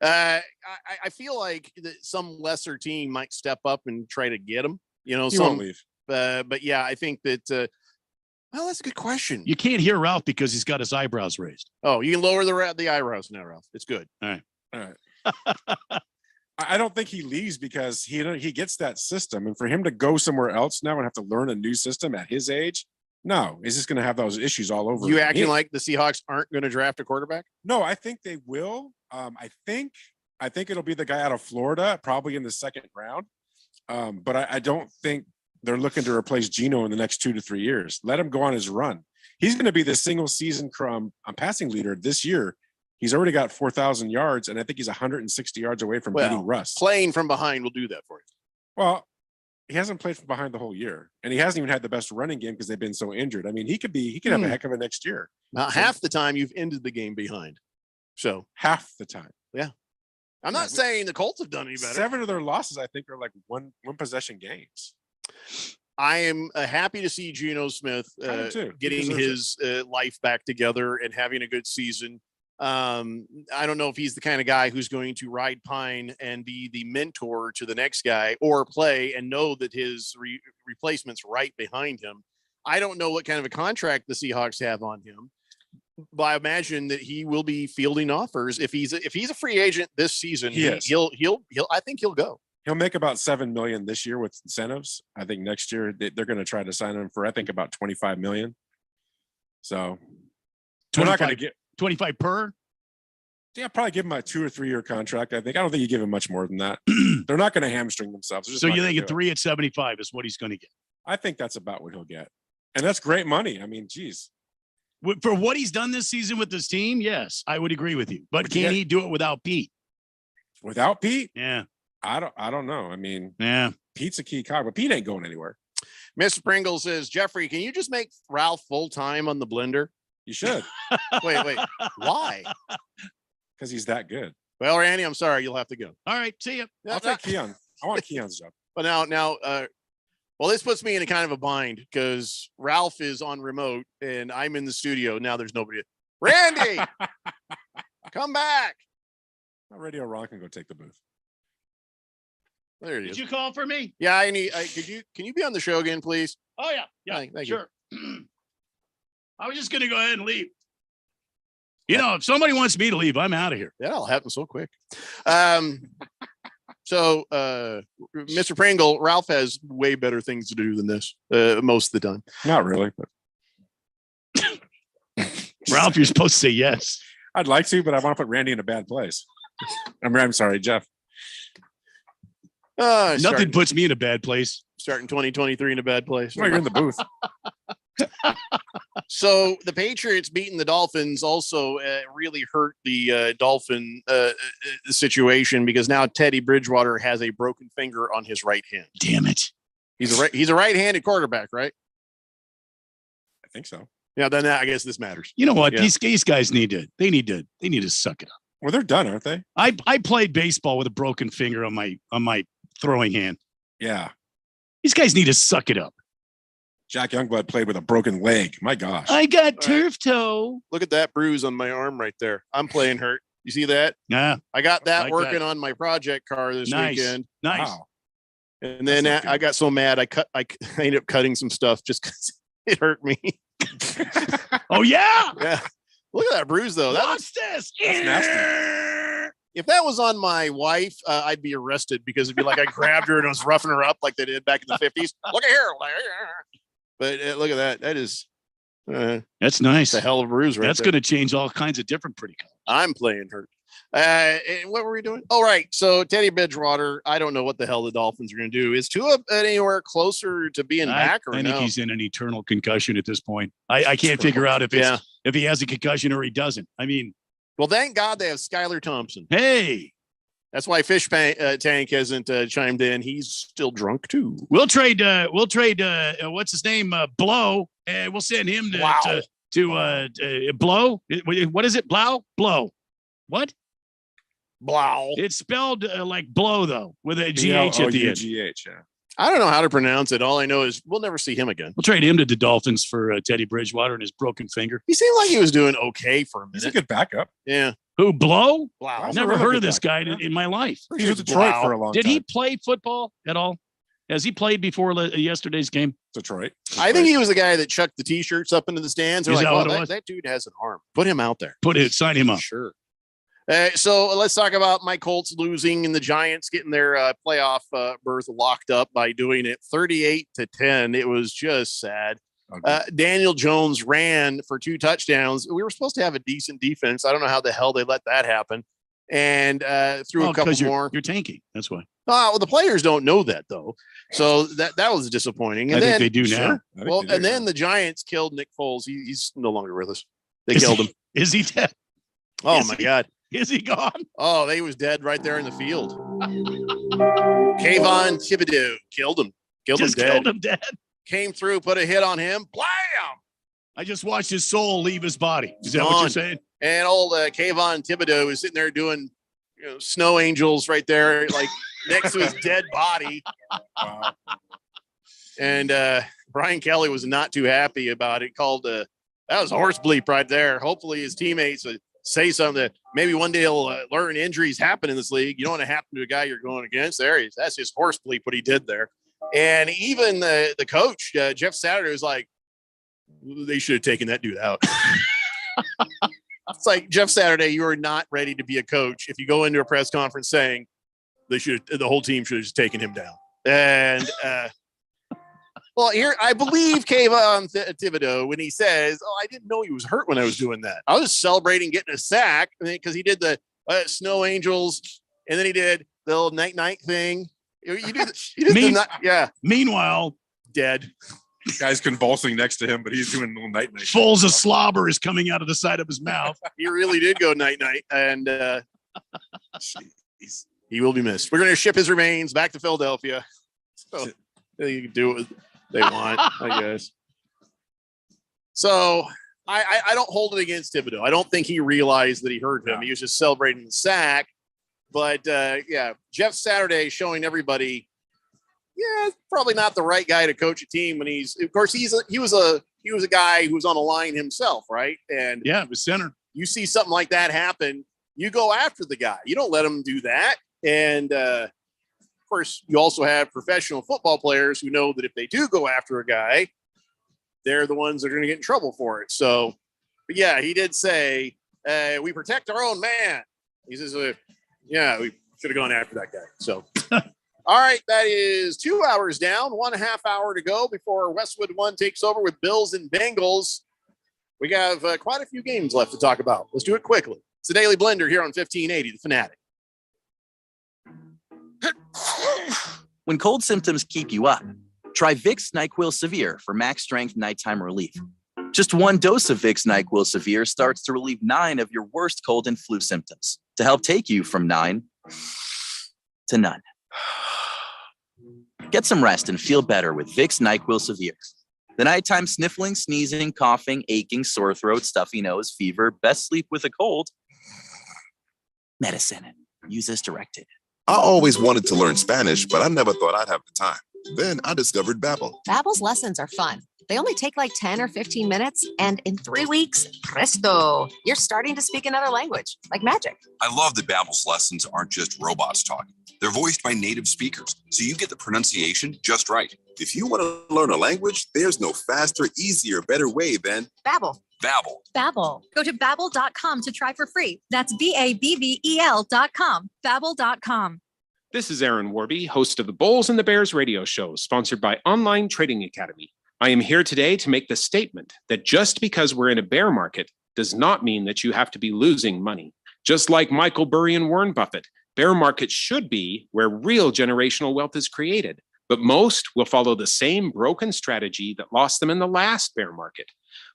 I feel like that some lesser team might step up and try to get him. You know, He won't leave. But yeah, I think that. Well, that's a good question. You can't hear Ralph because he's got his eyebrows raised. Oh, you can lower the eyebrows now, Ralph. It's good. All right. All right. I don't think he leaves because he gets that system, and for him to go somewhere else now and have to learn a new system at his age, no, he's just going to have those issues all over. You acting like the Seahawks aren't going to draft a quarterback? No, I think they will. I think it'll be the guy out of Florida, probably in the second round. But I don't think they're looking to replace Geno in the next 2 to 3 years. Let him go on his run. He's going to be the single season passing leader this year. He's already got 4,000 yards, and I think he's 160 yards away from beating Russ. Playing from behind will do that for you. Well, he hasn't played from behind the whole year, and he hasn't even had the best running game because they've been so injured. I mean, he could have a heck of a next year. Not half the time you've ended the game behind. So half the time. Yeah. I'm not saying the Colts have done any better. 7 of their losses, I think, are like one possession games. I am happy to see Geno Smith getting his life back together and having a good season. I don't know if he's the kind of guy who's going to ride pine and be the mentor to the next guy, or play and know that his replacement's right behind him. I don't know what kind of a contract the Seahawks have on him, but I imagine that he will be fielding offers. If he's a free agent this season, he'll I think he'll go. He'll make about $7 million this year with incentives. I think next year they're going to try to sign him for, I think, about $25 million. So we're not going to get 25 per. Yeah, probably give him a 2 or 3 year contract. I don't think you give him much more than that. They're not going to hamstring themselves. So you think a 3 at 75 is what he's going to get? I think that's about what he'll get. And that's great money. I mean, geez. For what he's done this season with this team, yes, I would agree with you. But can he do it without Pete? Without Pete? Yeah. I don't know. I mean, yeah, Pete's a key cog, but Pete ain't going anywhere. Mr. Pringle says, Jeffrey, can you just make Ralph full time on the blender? You should. Wait. Why? Because he's that good. Well, Randy, I'm sorry. You'll have to go. All right. See you. I'll take Keon. I want Keon's job. But well, this puts me in a kind of a bind because Ralph is on remote and I'm in the studio. Now there's nobody. Randy, come back. Radio Ron can go take the booth. There it is. Did you call for me? Yeah, can you be on the show again, please? Oh, yeah. Yeah, Thank sure. I was just going to go ahead and leave. You know, if somebody wants me to leave, I'm out of here. That'll happen so quick. So, Mr. Pringle, Ralph has way better things to do than this most of the time. Not really. But Ralph, you're supposed to say yes. I'd like to, but I want to put Randy in a bad place. I'm sorry, Jeff. Nothing puts me in a bad place. Starting 2023 in a bad place. Well, you're in the booth. So the Patriots beating the Dolphins also really hurt the Dolphin situation because now Teddy Bridgewater has a broken finger on his right hand. Damn it. He's a right-handed quarterback, right? I think so. Yeah, then I guess this matters. You know what? Yeah. These guys need to suck it up. Well, they're done, aren't they? I played baseball with a broken finger on my throwing hand. Yeah. These guys need to suck it up. Jack Youngblood played with a broken leg. My gosh. I got turf toe. Look at that bruise on my arm right there. I'm playing hurt. You see that? Yeah. I got that working on my project car this weekend. Nice. Wow. And then I got so mad I ended up cutting some stuff just because it hurt me. Oh yeah. Yeah. Look at that bruise though. What's this? That's nasty. If that was on my wife, I'd be arrested because it'd be like I grabbed her and I was roughing her up like they did back in the 50s. Look at here. But look at that. That is that's nice. It's a hell of a bruise right That's going to change all kinds of different pretty colors. I'm playing hurt. And what were we doing? Oh, right. So Teddy Bridgewater, I don't know what the hell the Dolphins are going to do. Is Tua anywhere closer to being back or I no? think he's in an eternal concussion at this point. I can't figure out if he has a concussion or he doesn't. I mean, well, thank God they have Skylar Thompson. Hey, that's why Fish Tank hasn't chimed in. He's still drunk too. We'll trade. What's his name? Blow. And we'll send him to Blow. What is it? Blow. What? Blow. It's spelled like blow though, with a GH at the end. GH. Yeah. I don't know how to pronounce it. All I know is we'll never see him again. We'll trade him to the Dolphins for Teddy Bridgewater and his broken finger. He seemed like he was doing okay for a minute. He's a good backup. Yeah. Who, Blow? Wow. I've never heard of this guy in my life. He was at Detroit for a long time. Did he play football at all? Has he played before yesterday's game? Detroit. I think he was the guy that chucked the T-shirts up into the stands. They're Is like, that oh, what it was? that dude has an arm. Put him out there. Sign him up. Sure. So let's talk about my Colts losing and the Giants getting their playoff berth locked up by doing it 38-10. It was just sad. Okay. Daniel Jones ran for 2 touchdowns. We were supposed to have a decent defense. I don't know how the hell they let that happen. And threw a couple more. You're tanking. That's why. Well, the players don't know that though. So that was disappointing. And I think they do now. Well, and then the Giants killed Nick Foles. He's no longer with us. They killed him. Is he dead? Oh my God. Is he gone? Oh, he was dead right there in the field. Kayvon Thibodeau killed him. Killed him dead. Came through, put a hit on him. Blam! I just watched his soul leave his body. Is that what you're saying? And old Kayvon Thibodeau is sitting there doing snow angels right there, like next to his dead body. Wow. And Brian Kelly was not too happy about it. Called that was a horse bleep right there. Hopefully his teammates would say something that maybe one day he'll learn injuries happen in this league. You don't want to happen to a guy you're going against there. That's his horse bleep, what he did there. And even the coach, Jeff Saturday, was like, they should have taken that dude out. It's like, Jeff Saturday, you are not ready to be a coach if you go into a press conference saying the whole team should have just taken him down. And Well, here, I believe Keon Thibodeau when he says, "Oh, I didn't know he was hurt when I was doing that. I was celebrating getting a sack because he did the snow angels, and then he did the little night thing. You did yeah. Meanwhile, dead. The guy's convulsing next to him, but he's doing a little night. Fulls of slobber is coming out of the side of his mouth. He really did go night, and he will be missed. We're going to ship his remains back to Philadelphia. So they can do what they want, I guess. So I don't hold it against Thibodeau. I don't think he realized that he hurt him. He was just celebrating the sack. But yeah, Jeff Saturday showing everybody, probably not the right guy to coach a team when he was a guy who was on a line himself, right? And it was center. You see something like that happen, you go after the guy. You don't let him do that. And of course, you also have professional football players who know that if they do go after a guy, they're the ones that are going to get in trouble for it. So, but yeah, he did say, we protect our own man. He says, we should have gone after that guy. So, all right, that is 2 hours down, 1.5 hours to go before Westwood One takes over with Bills and Bengals. We have quite a few games left to talk about. Let's do it quickly. It's the Daily Blender here on 1580, The Fanatic. When cold symptoms keep you up, try Vicks NyQuil Severe for max strength nighttime relief. Just one dose of Vicks NyQuil Severe starts to relieve 9 of your worst cold and flu symptoms to help take you from 9 to none. Get some rest and feel better with Vicks NyQuil Severe. The nighttime sniffling, sneezing, coughing, aching, sore throat, stuffy nose, fever, best sleep with a cold. Medicine. Use as directed. I always wanted to learn Spanish, but I never thought I'd have the time. Then I discovered Babbel. Babbel's lessons are fun. They only take like 10 or 15 minutes, and in 3 weeks, presto, you're starting to speak another language, like magic. I love that Babbel's lessons aren't just robots talking. They're voiced by native speakers, so you get the pronunciation just right. If you want to learn a language, there's no faster, easier, better way than Babbel. Babbel. Babbel. Go to babbel.com to try for free. That's BABBEL.com. Babbel.com. This is Aaron Warby, host of the Bulls and the Bears radio show, sponsored by Online Trading Academy. I am here today to make the statement that just because we're in a bear market does not mean that you have to be losing money. Just like Michael Burry and Warren Buffett, bear markets should be where real generational wealth is created, but most will follow the same broken strategy that lost them in the last bear market.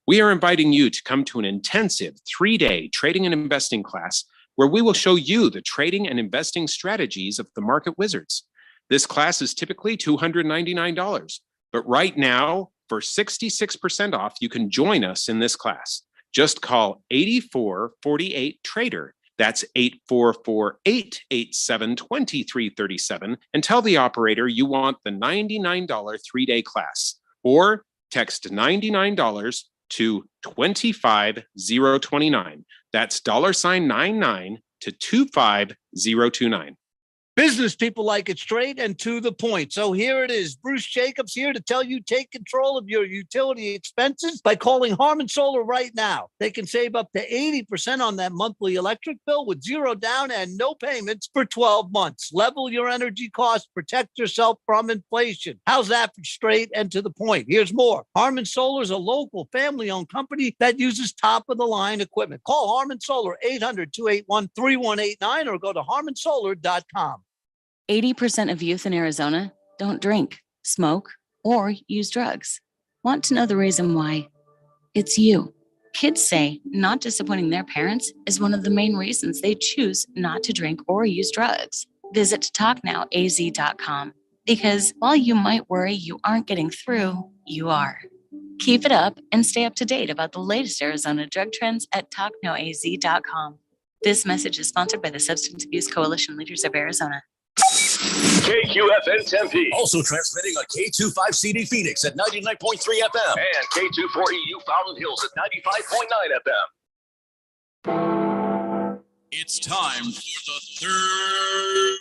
We are inviting you to come to an intensive 3-day trading and investing class where we will show you the trading and investing strategies of the market wizards. This class is typically $299, but right now, for 66% off, you can join us in this class. Just call 8448-TRADER. That's 8448-87-2337 and tell the operator you want the $99 3-day class, or text $99 to 25029. That's $99 to 25029. Business people like it straight and to the point. So here it is. Bruce Jacobs here to tell you take control of your utility expenses by calling Harmon Solar right now. They can save up to 80% on that monthly electric bill with 0 down and no payments for 12 months. Level your energy costs, protect yourself from inflation. How's that for straight and to the point? Here's more. Harmon Solar is a local family-owned company that uses top-of-the-line equipment. Call Harmon Solar 800-281-3189 or go to harmonsolar.com. 80% of youth in Arizona don't drink, smoke, or use drugs. Want to know the reason why? It's you. Kids say not disappointing their parents is one of the main reasons they choose not to drink or use drugs. Visit talknowaz.com because while you might worry you aren't getting through, you are. Keep it up and stay up to date about the latest Arizona drug trends at talknowaz.com. This message is sponsored by the Substance Abuse Coalition Leaders of Arizona. KQFN Tempe. Also transmitting on K25CD Phoenix at 99.3 FM. And K24EU Fountain Hills at 95.9 FM. It's time for the third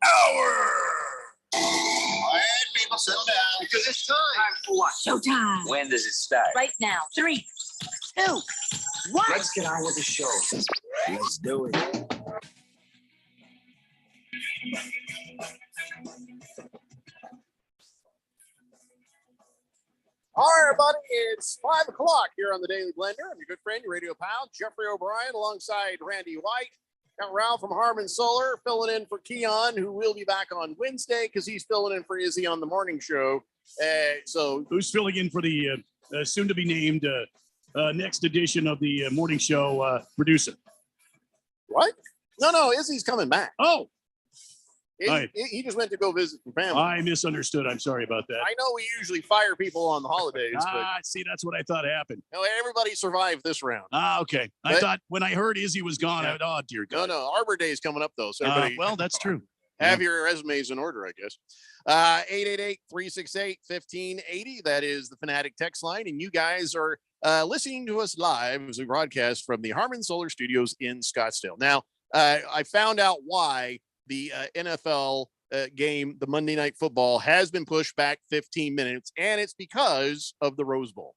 hour. Quiet, people, settle down. Because it's time. Time for what? Showtime. When does it start? Right now. 3, 2, 1. Let's get on with the show. Let's do it. All right, everybody, it's 5 o'clock here on the Daily Blender. I'm your good friend, your radio pal, Jeffrey O'Brien, alongside Randy White. Got Ralph from Harmon Solar filling in for Keon, who will be back on Wednesday because he's filling in for Izzy on the morning show. So who's filling in for the soon-to-be named next edition of the morning show producer? What? No, Izzy's coming back. Oh. He just went to go visit some family. I misunderstood. I'm sorry about that. I know we usually fire people on the holidays, but see, that's what I thought happened. no, everybody survived this round. Okay. I thought when I heard Izzy was gone, I went, oh, dear God. No, Arbor Day is coming up, though. So everybody well, that's true. have your resumes in order, I guess. 888-368-1580. That is the Fanatic text line. And you guys are listening to us live as we broadcast from the Harmon Solar Studios in Scottsdale. Now, I found out why the NFL game, the Monday Night Football, has been pushed back 15 minutes, and it's because of the Rose Bowl.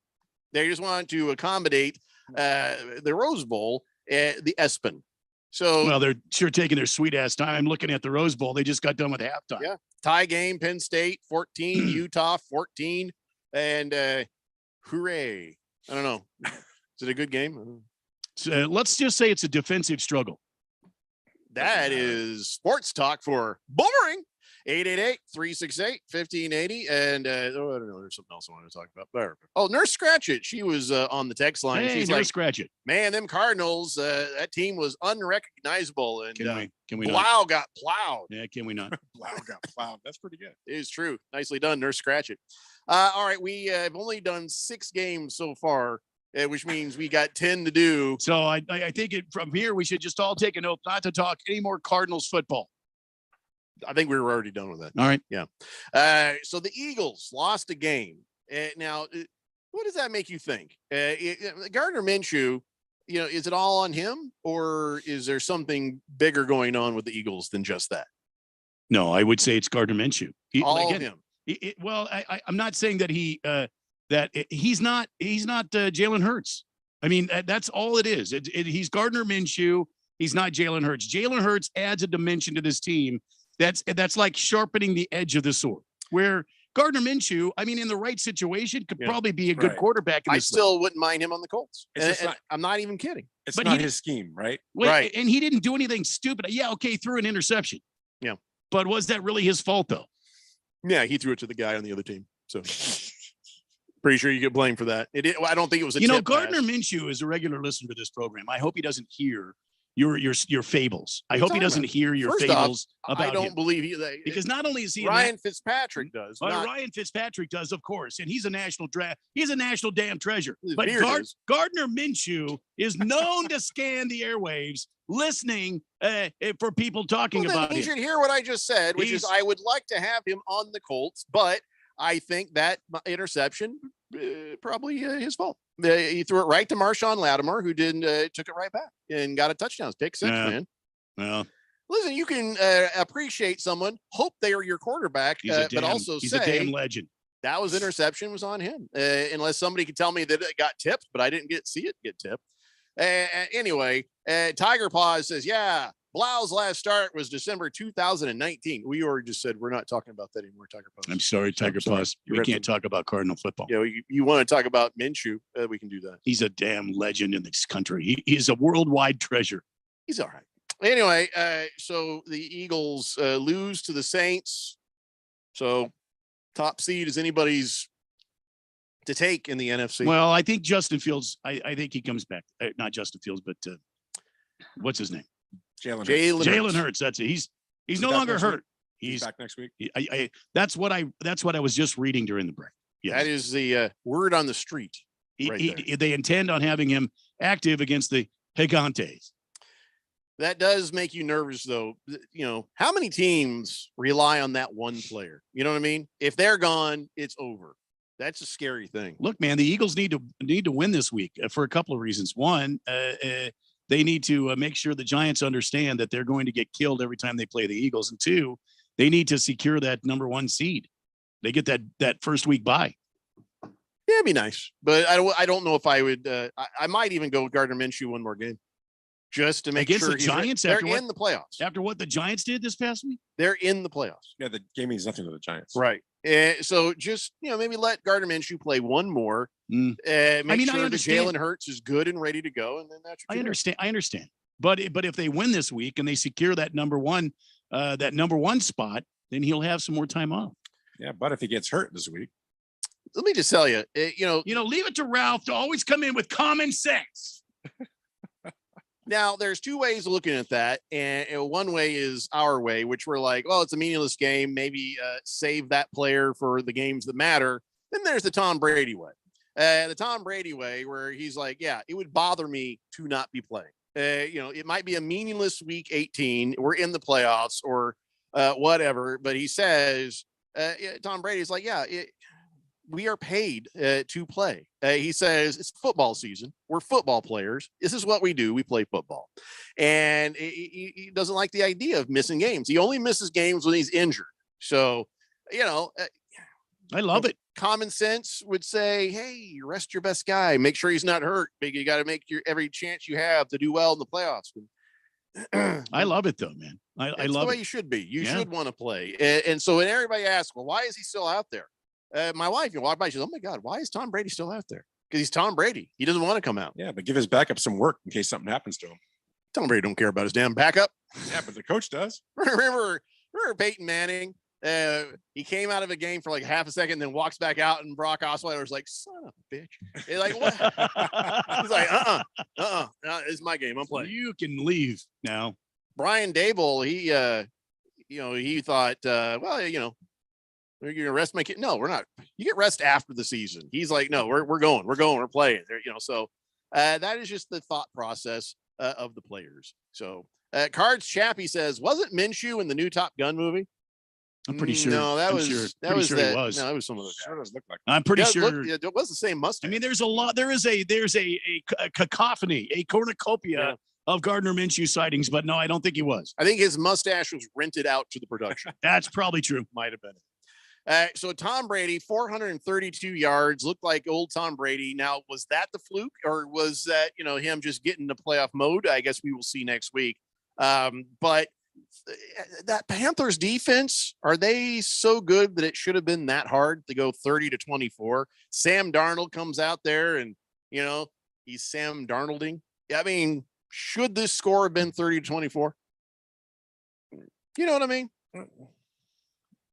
They just want to accommodate the Rose Bowl, the ESPN. So, well, they're sure taking their sweet ass time. I'm looking at the Rose Bowl. They just got done with halftime. Yeah, tie game, Penn State 14, Utah 14, and hooray! I don't know. Is it a good game? So, let's just say it's a defensive struggle. That is sports talk for Boring. 888-368-1580. And I don't know, there's something else I want to talk about. Oh, Nurse Scratchit. She was on the text line. Hey, She's Nurse like, Scratchit. Man, them Cardinals, that team was unrecognizable. And can we Plow got plowed. Yeah, can we not? Plow got plowed. That's pretty good. It is true. Nicely done, Nurse Scratchit. All right, we have only done 6 games so far, which means we got 10 to do. So I think from here we should just all take a note not to talk any more Cardinals football. I think we were already done with that. All right. Yeah. So the Eagles lost a game. Now, what does that make you think? Gardner Minshew, is it all on him, or is there something bigger going on with the Eagles than just that? No, I would say it's Gardner Minshew. All him. Well, I'm not saying that he's not Jalen Hurts. I mean, that's all it is. He's Gardner Minshew. He's not Jalen Hurts. Jalen Hurts adds a dimension to this team. That's like sharpening the edge of the sword. Where Gardner Minshew, I mean, in the right situation, could probably be a good quarterback. I still wouldn't mind him on the Colts. I'm not even kidding. It's not his scheme, right? Right. And he didn't do anything stupid. Yeah, okay, threw an interception. Yeah. But was that really his fault, though? Yeah, he threw it to the guy on the other team. So pretty sure you get blamed for that. I don't think it was a Gardner Minshew is a regular listener to this program. I hope he doesn't hear your fables. I hope he doesn't hear your fables about I don't him. believe he, because not only is he Ryan Fitzpatrick does. Ryan Fitzpatrick does, of course, and he's a national damn treasure. But Gardner Minshew is known to scan the airwaves, listening for people talking about him. He should hear what I just said, which is I would like to have him on the Colts, but I think that interception probably his fault. He threw it right to Marshawn Lattimore, who took it right back and got a touchdown. Pick 6, man. Well, listen, you can appreciate someone, hope they are your quarterback, but also he's say a damn legend. That was interception was on him, unless somebody could tell me that it got tipped, but I didn't see it get tipped. Anyway, Tiger Paws says, yeah, Blau's last start was December 2019. We already just said we're not talking about that anymore, Tiger Paws. I'm sorry, Tiger Paws. We can't talk about Cardinal football. You want to talk about Minshew, we can do that. He's a damn legend in this country. He's a worldwide treasure. He's all right. Anyway, so the Eagles lose to the Saints. So top seed is anybody's to take in the NFC. Well, I think Justin Fields, I think he comes back. Not Justin Fields, but what's his name? Jalen Hurts. That's it. He's no longer hurt. He's back next week. That's what I was just reading during the break. Yes. That is the word on the street. They intend on having him active against the Gigantes. That does make you nervous, though. How many teams rely on that one player? You know what I mean? If they're gone, it's over. That's a scary thing. Look, man, the Eagles need to win this week for a couple of reasons. One, they need to make sure the Giants understand that they're going to get killed every time they play the Eagles. And 2, they need to secure that number 1 seed. They get that first week bye. Yeah, it'd be nice, but I don't know if I would. I might even go with Gardner Minshew one more game, just to make against sure the Giants. they're After what, in the playoffs. after what the Giants did this past week. They're in the playoffs. Yeah, the game means nothing to the Giants. Right. So just, maybe let Gardner Minshew play one more. Make sure that Jalen Hurts is good and ready to go. And then that's what I understand. But if they win this week and they secure that number one spot, then he'll have some more time off. Yeah, but if he gets hurt this week, let me just tell you, leave it to Ralph to always come in with common sense. Now, there's two ways of looking at that. And one way is our way, which we're like, well, it's a meaningless game. Maybe save that player for the games that matter. Then there's the Tom Brady way. The Tom Brady way, where he's like, yeah, it would bother me to not be playing. It might be a meaningless week 18. We're in the playoffs or whatever. But he says, Tom Brady's like, yeah, we are paid to play. He says it's football season. We're football players. This is what we do. We play football. And he doesn't like the idea of missing games. He only misses games when he's injured. So, I love it. Common sense would say, hey, rest your best guy. Make sure he's not hurt. You got to make every chance you have to do well in the playoffs. I love it though, man. I love the way it. You should be. You should want to play. And so when everybody asks, well, why is he still out there? My wife, walked by, she says, oh my God, why is Tom Brady still out there? Because he's Tom Brady. He doesn't want to come out. Yeah, but give his backup some work in case something happens to him. Tom Brady don't care about his damn backup. Yeah, but the coach does. Remember Peyton Manning? He came out of a game for like half a second, then walks back out, and Brock Osweiler's like, son of a bitch. He's like, what? He's like, no, it's my game. I'm playing. You can leave now. Brian Dable, he thought, you're gonna rest my kid. No, we're not. You get rest after the season. He's like, no, we're going, we're playing. So that is just the thought process of the players. So Cards Chappie says, wasn't Minshew in the new Top Gun movie? I'm pretty sure. No, that was. He was. No, that was some of the guys. Sure does look like. I'm pretty sure. It was the same mustache. I mean, there's a lot. There's a cacophony, a cornucopia of Gardner Minshew sightings, but no, I don't think he was. I think his mustache was rented out to the production. That's probably true. Might have been. So Tom Brady, 432 yards, looked like old Tom Brady. Now, was that the fluke, or was that him just getting to playoff mode? I guess we will see next week. But that Panthers defense, are they so good that it should have been that hard to go 30-24? Sam Darnold comes out there and he's Sam Darnolding. I mean, should this score have been 30-24? You know what I mean?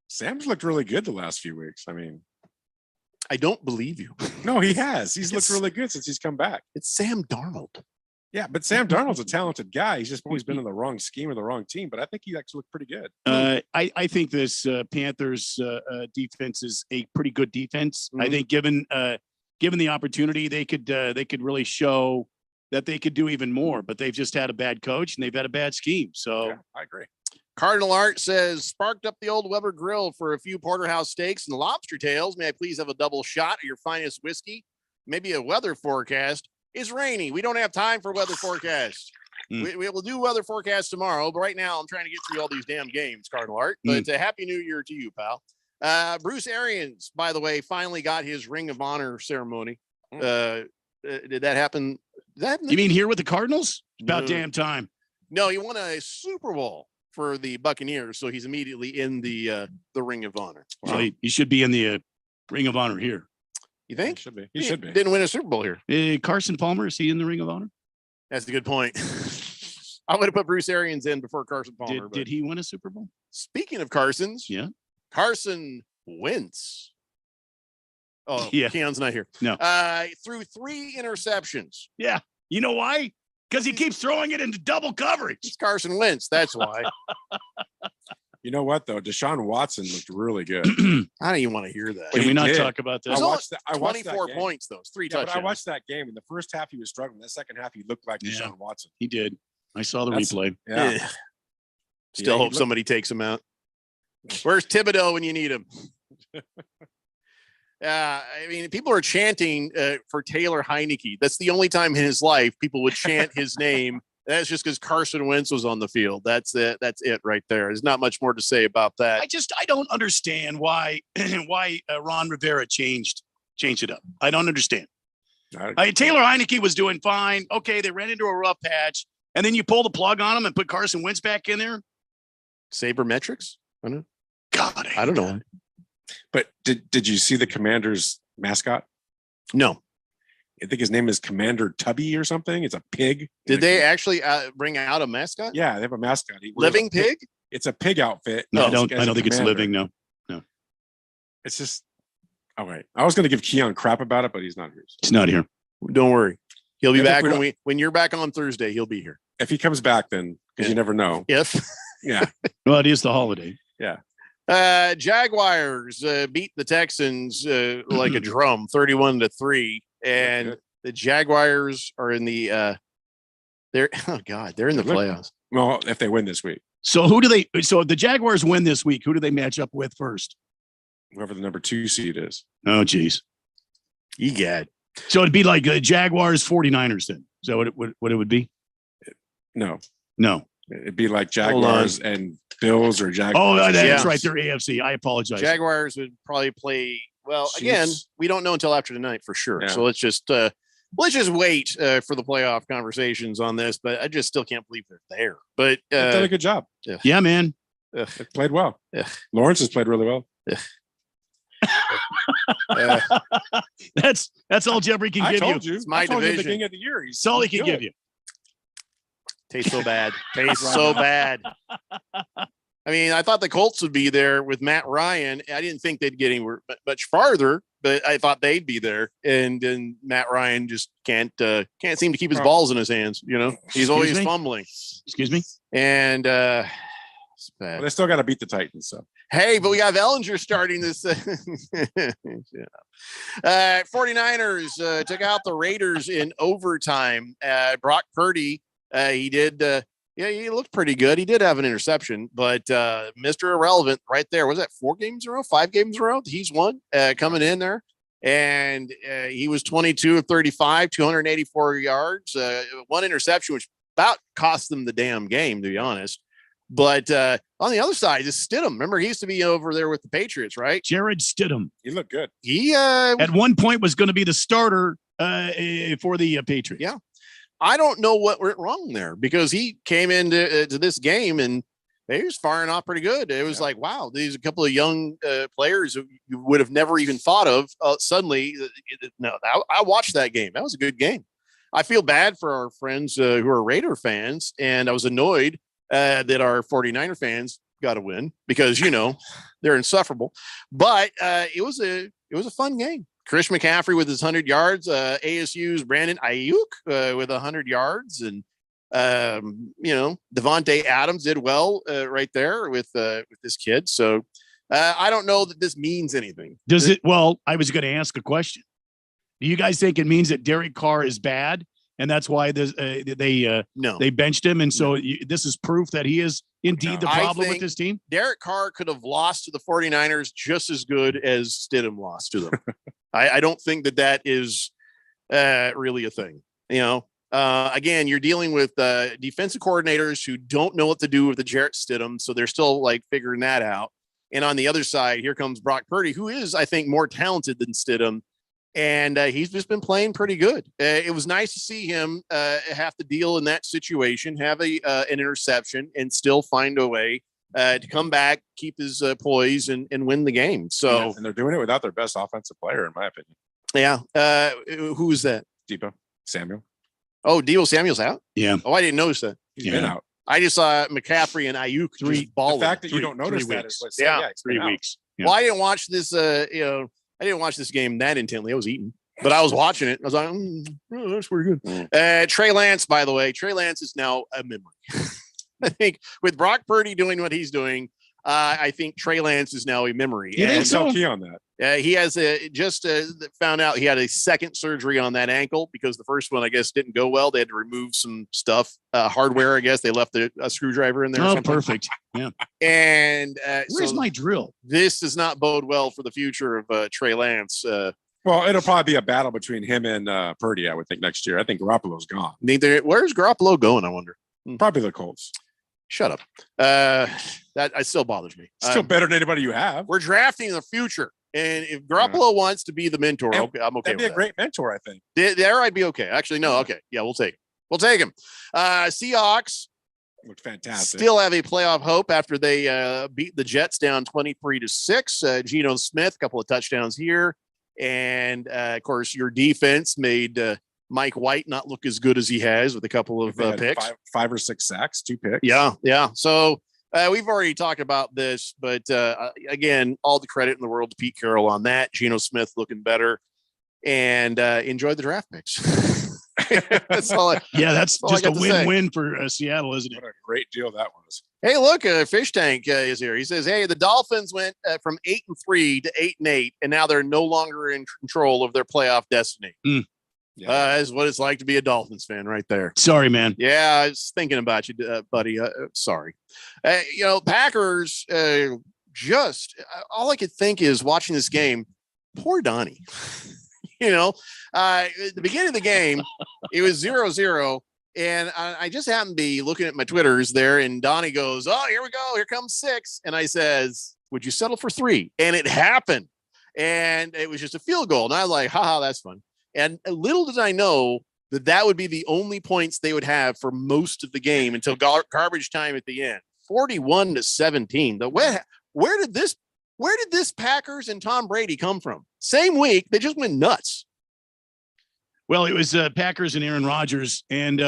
Sam's looked really good the last few weeks. I mean, I don't believe you. No, he has. He's looked really good since he's come back. It's Sam Darnold. Yeah, but Sam Darnold's a talented guy. He's just always been in the wrong scheme or the wrong team. But I think he actually looked pretty good. I think this Panthers defense is a pretty good defense. Mm-hmm. I think given the opportunity, they could really show that they could do even more. But they've just had a bad coach and they've had a bad scheme. So yeah, I agree. Cardinal Art says, sparked up the old Weber grill for a few porterhouse steaks and lobster tails. May I please have a double shot of your finest whiskey? Maybe a weather forecast. It's rainy. We don't have time for weather forecast. We will do weather forecast tomorrow, but right now I'm trying to get through all these damn games, Cardinal Art. But it's a happy new year to you, pal. Bruce Arians, by the way, finally got his Ring of Honor ceremony. Did that happen? You mean here with the Cardinals? It's about damn time. No, he won a Super Bowl for the Buccaneers, so he's immediately in the Ring of Honor. So he should be in the Ring of Honor here. You think? He should be. He should be. Didn't win a Super Bowl here. Carson Palmer, is he in the Ring of Honor? That's a good point. I would have put Bruce Arians in before Carson Palmer. Did he win a Super Bowl? Speaking of Carsons, yeah, Carson Wentz. Oh, yeah. Keon's not here. No. Threw 3 interceptions. Yeah. You know why? Because he keeps throwing it into double coverage. It's Carson Wentz. That's why. You know what, though? Deshaun Watson looked really good. I don't even want to hear that. Can we not talk about this? I watched 24 points, though. It's 3 touchdowns. But I watched that game. In the first half, he was struggling. The second half, he looked like Deshaun Watson. He did. I saw the replay. Yeah. Still hope somebody takes him out. Where's Thibodeau when you need him? I mean, people are chanting for Taylor Heineke. That's the only time in his life people would chant his name. That's just because Carson Wentz was on the field. That's it. That's it right there. There's not much more to say about that. I don't understand why Ron Rivera changed it up. I don't understand. Taylor Heineke was doing fine. Okay, they ran into a rough patch. and then you pull the plug on him and put Carson Wentz back in there. Sabermetrics? I don't know. God, I don't know. But did you see the Commander's mascot? No. I think his name is Commander Tubby or something. It's a pig. Did they actually bring out a mascot? Yeah, they have a mascot. He wears Living a pig. pig? It's a pig outfit. No, As I a don't think it's commander. living. No. It's just all right. I was going to give Keon crap about it, but he's not here. So. He's not here. Don't worry. He'll be And if back we when you're back on Thursday. He'll be here. If he comes back, then because you never know. If Yeah. Well, it is the holiday. Yeah. Jaguars beat the Texans like a drum, 31-3, and the Jaguars are in the they're in the playoffs. Well, if they win this week, So if the Jaguars win this week, who do they match up with first? whoever the number 2 seed is. Oh, geez. Egad. So it'd be like Jaguars 49ers then. Is that what it would be? No. It'd be like Jaguars and Bills or Jaguars. Oh, that's right. They're AFC. I apologize. Jaguars would probably play. Well, Chiefs. again, we don't know until after tonight for sure. Yeah. So let's just wait for the playoff conversations on this. But I just still can't believe they're there. But They've done a good job. Yeah, man. They played well. Ugh. Lawrence has played really well. That's all Jeffrey can I give told you. you. It's my I told you at the division. beginning of the year. That's all he can give you. Tastes so bad. Tastes so bad. I mean, I thought the Colts would be there with Matt Ryan. I didn't think they'd get anywhere much farther, but I thought they'd be there. And then Matt Ryan just can't seem to keep his balls in his hands. You know, he's always fumbling. Excuse me. And it's bad. Well, they still got to beat the Titans. So Hey, but we got Ellinger starting this. 49ers took out the Raiders in overtime. Brock Purdy, he looked pretty good. He did have an interception, but Mr. Irrelevant right there. Was that 4 games in a row, 5 games in a row? He's won coming in there. And he was 22 of 35, 284 yards, 1 interception, which about cost them the damn game, to be honest. But on the other side is Stidham. Remember, he used to be over there with the Patriots, right? Jared Stidham. he looked good. He At one point was going to be the starter for the Patriots. Yeah. I don't know what went wrong there because he came into to this game and he was firing off pretty good. It was like, wow, these a couple of young players who you would have never even thought of. Suddenly, I watched that game. That was a good game. I feel bad for our friends who are Raider fans, and I was annoyed that our 49er fans got to win because, they're insufferable. But it was a fun game. Chris McCaffrey with his 100 yards, ASU's Brandon Ayuk with 100 yards, and Devontae Adams did well right there with this kid. So I don't know that this means anything. Does it? Well, I was going to ask a question. Do you guys think it means that Derek Carr is bad, and that's why they benched him? And so this is proof that he is indeed the problem with this team. Derek Carr could have lost to the 49ers just as good as Stidham lost to them. I don't think that is really a thing. Again, you're dealing with defensive coordinators who don't know what to do with the Jarrett Stidham, so they're still like figuring that out. And on the other side, here comes Brock Purdy, who is, I think, more talented than Stidham, and he's just been playing pretty good. It was nice to see him have to deal in that situation, have an interception, and still find a way to come back, keep his poise, and win the game. So, and they're doing it without their best offensive player, in my opinion. Yeah. Who is that? Deebo Samuel. Oh, Deebo Samuel's out? Yeah. Oh, I didn't notice that. He's been out. I just saw McCaffrey and Ayuk just balling. The fact that you don't notice that is what's yeah, 3 weeks. Yeah. Well, I didn't watch this. I didn't watch this game that intently. I was eating, but I was watching it. I was like, that's pretty good. Trey Lance, by the way, Trey Lance is now a memory. I think with Brock Purdy doing what he's doing, I think Trey Lance is now a memory. You think so? Key on that. He has just found out he had a second surgery on that ankle because the first one, I guess, didn't go well. They had to remove some stuff, hardware. I guess they left a screwdriver in there. Oh, perfect. Yeah. And where's my drill? This does not bode well for the future of Trey Lance. Well, it'll probably be a battle between him and Purdy, I would think, next year. I think Garoppolo's gone. Where's Garoppolo going, I wonder? Probably the Colts. Shut up. That still bothers me. Still better than anybody you have. We're drafting in the future. And if Garoppolo wants to be the mentor, I'm okay That'd be with a great mentor, I think. There I'd be okay. Actually, no. Okay. Yeah, we'll take it. We'll take him. Seahawks looked fantastic. Still have a playoff hope after they beat the Jets down 23-6. Geno Smith, a couple of touchdowns here. And, of course, your defense made Mike White not look as good as he has with a couple of picks. Five or six sacks, 2 picks. Yeah. So we've already talked about this, but again, all the credit in the world to Pete Carroll on that. Geno Smith looking better, and enjoy the draft picks. That's all. That's just a win-win for Seattle, isn't it? What a great deal that was. Hey, look, Fish Tank is here. He says, "Hey, the Dolphins went from 8-3 to 8-8, and now they're no longer in control of their playoff destiny." That's what it's like to be a Dolphins fan, right there. Sorry, man. Yeah, I was thinking about you, buddy. Sorry. Packers. All I could think is watching this game. Poor Donnie. At the beginning of the game, it was 0-0. And I just happened to be looking at my Twitters there, and Donnie goes, "Oh, here we go. Here comes 6." And I says, "Would you settle for 3?" And it happened. And it was just a field goal. And I was like, haha, that's fun. And little did I know that would be the only points they would have for most of the game until garbage time at the end. 41-17. Where did this Packers and Tom Brady come from? Same week, they just went nuts. Well, it was Packers and Aaron Rodgers, and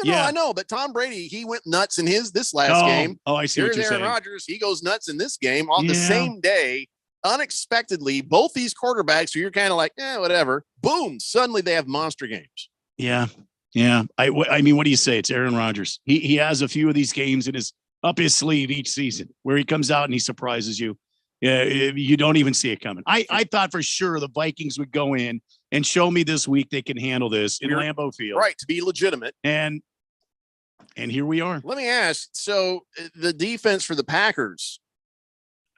No, I know, but Tom Brady, he went nuts in this last game. Oh, I see what you're Aaron saying. Rodgers, he goes nuts in this game on the same day. Unexpectedly, both these quarterbacks, so you're kind of like, whatever. Boom! Suddenly, they have monster games. Yeah. I mean, what do you say? It's Aaron Rodgers. He has a few of these games in up his sleeve each season where he comes out and he surprises you. Yeah, you don't even see it coming. I thought for sure the Vikings would go in and show me this week they can handle this in Lambeau Field, right? To be legitimate, and here we are. Let me ask. So the defense for the Packers,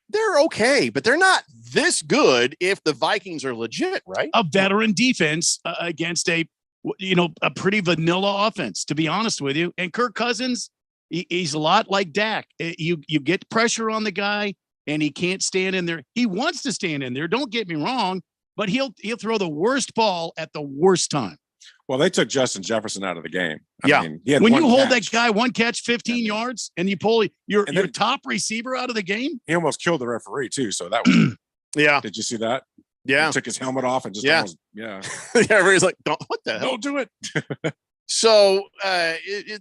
they're okay, but they're not this good if the Vikings are legit, right? A veteran defense against a pretty vanilla offense, to be honest with you. And Kirk Cousins, he's a lot like Dak. You get pressure on the guy, and he can't stand in there. He wants to stand in there. Don't get me wrong, but he'll throw the worst ball at the worst time. Well, they took Justin Jefferson out of the game. I mean, he had when one you hold catch. that guy 1 catch, 15 yards, and you pull your top receiver out of the game, he almost killed the referee too. So that was yeah. Did you see that? Yeah, he took his helmet off and just almost, everybody's like, what the hell? Don't do it. So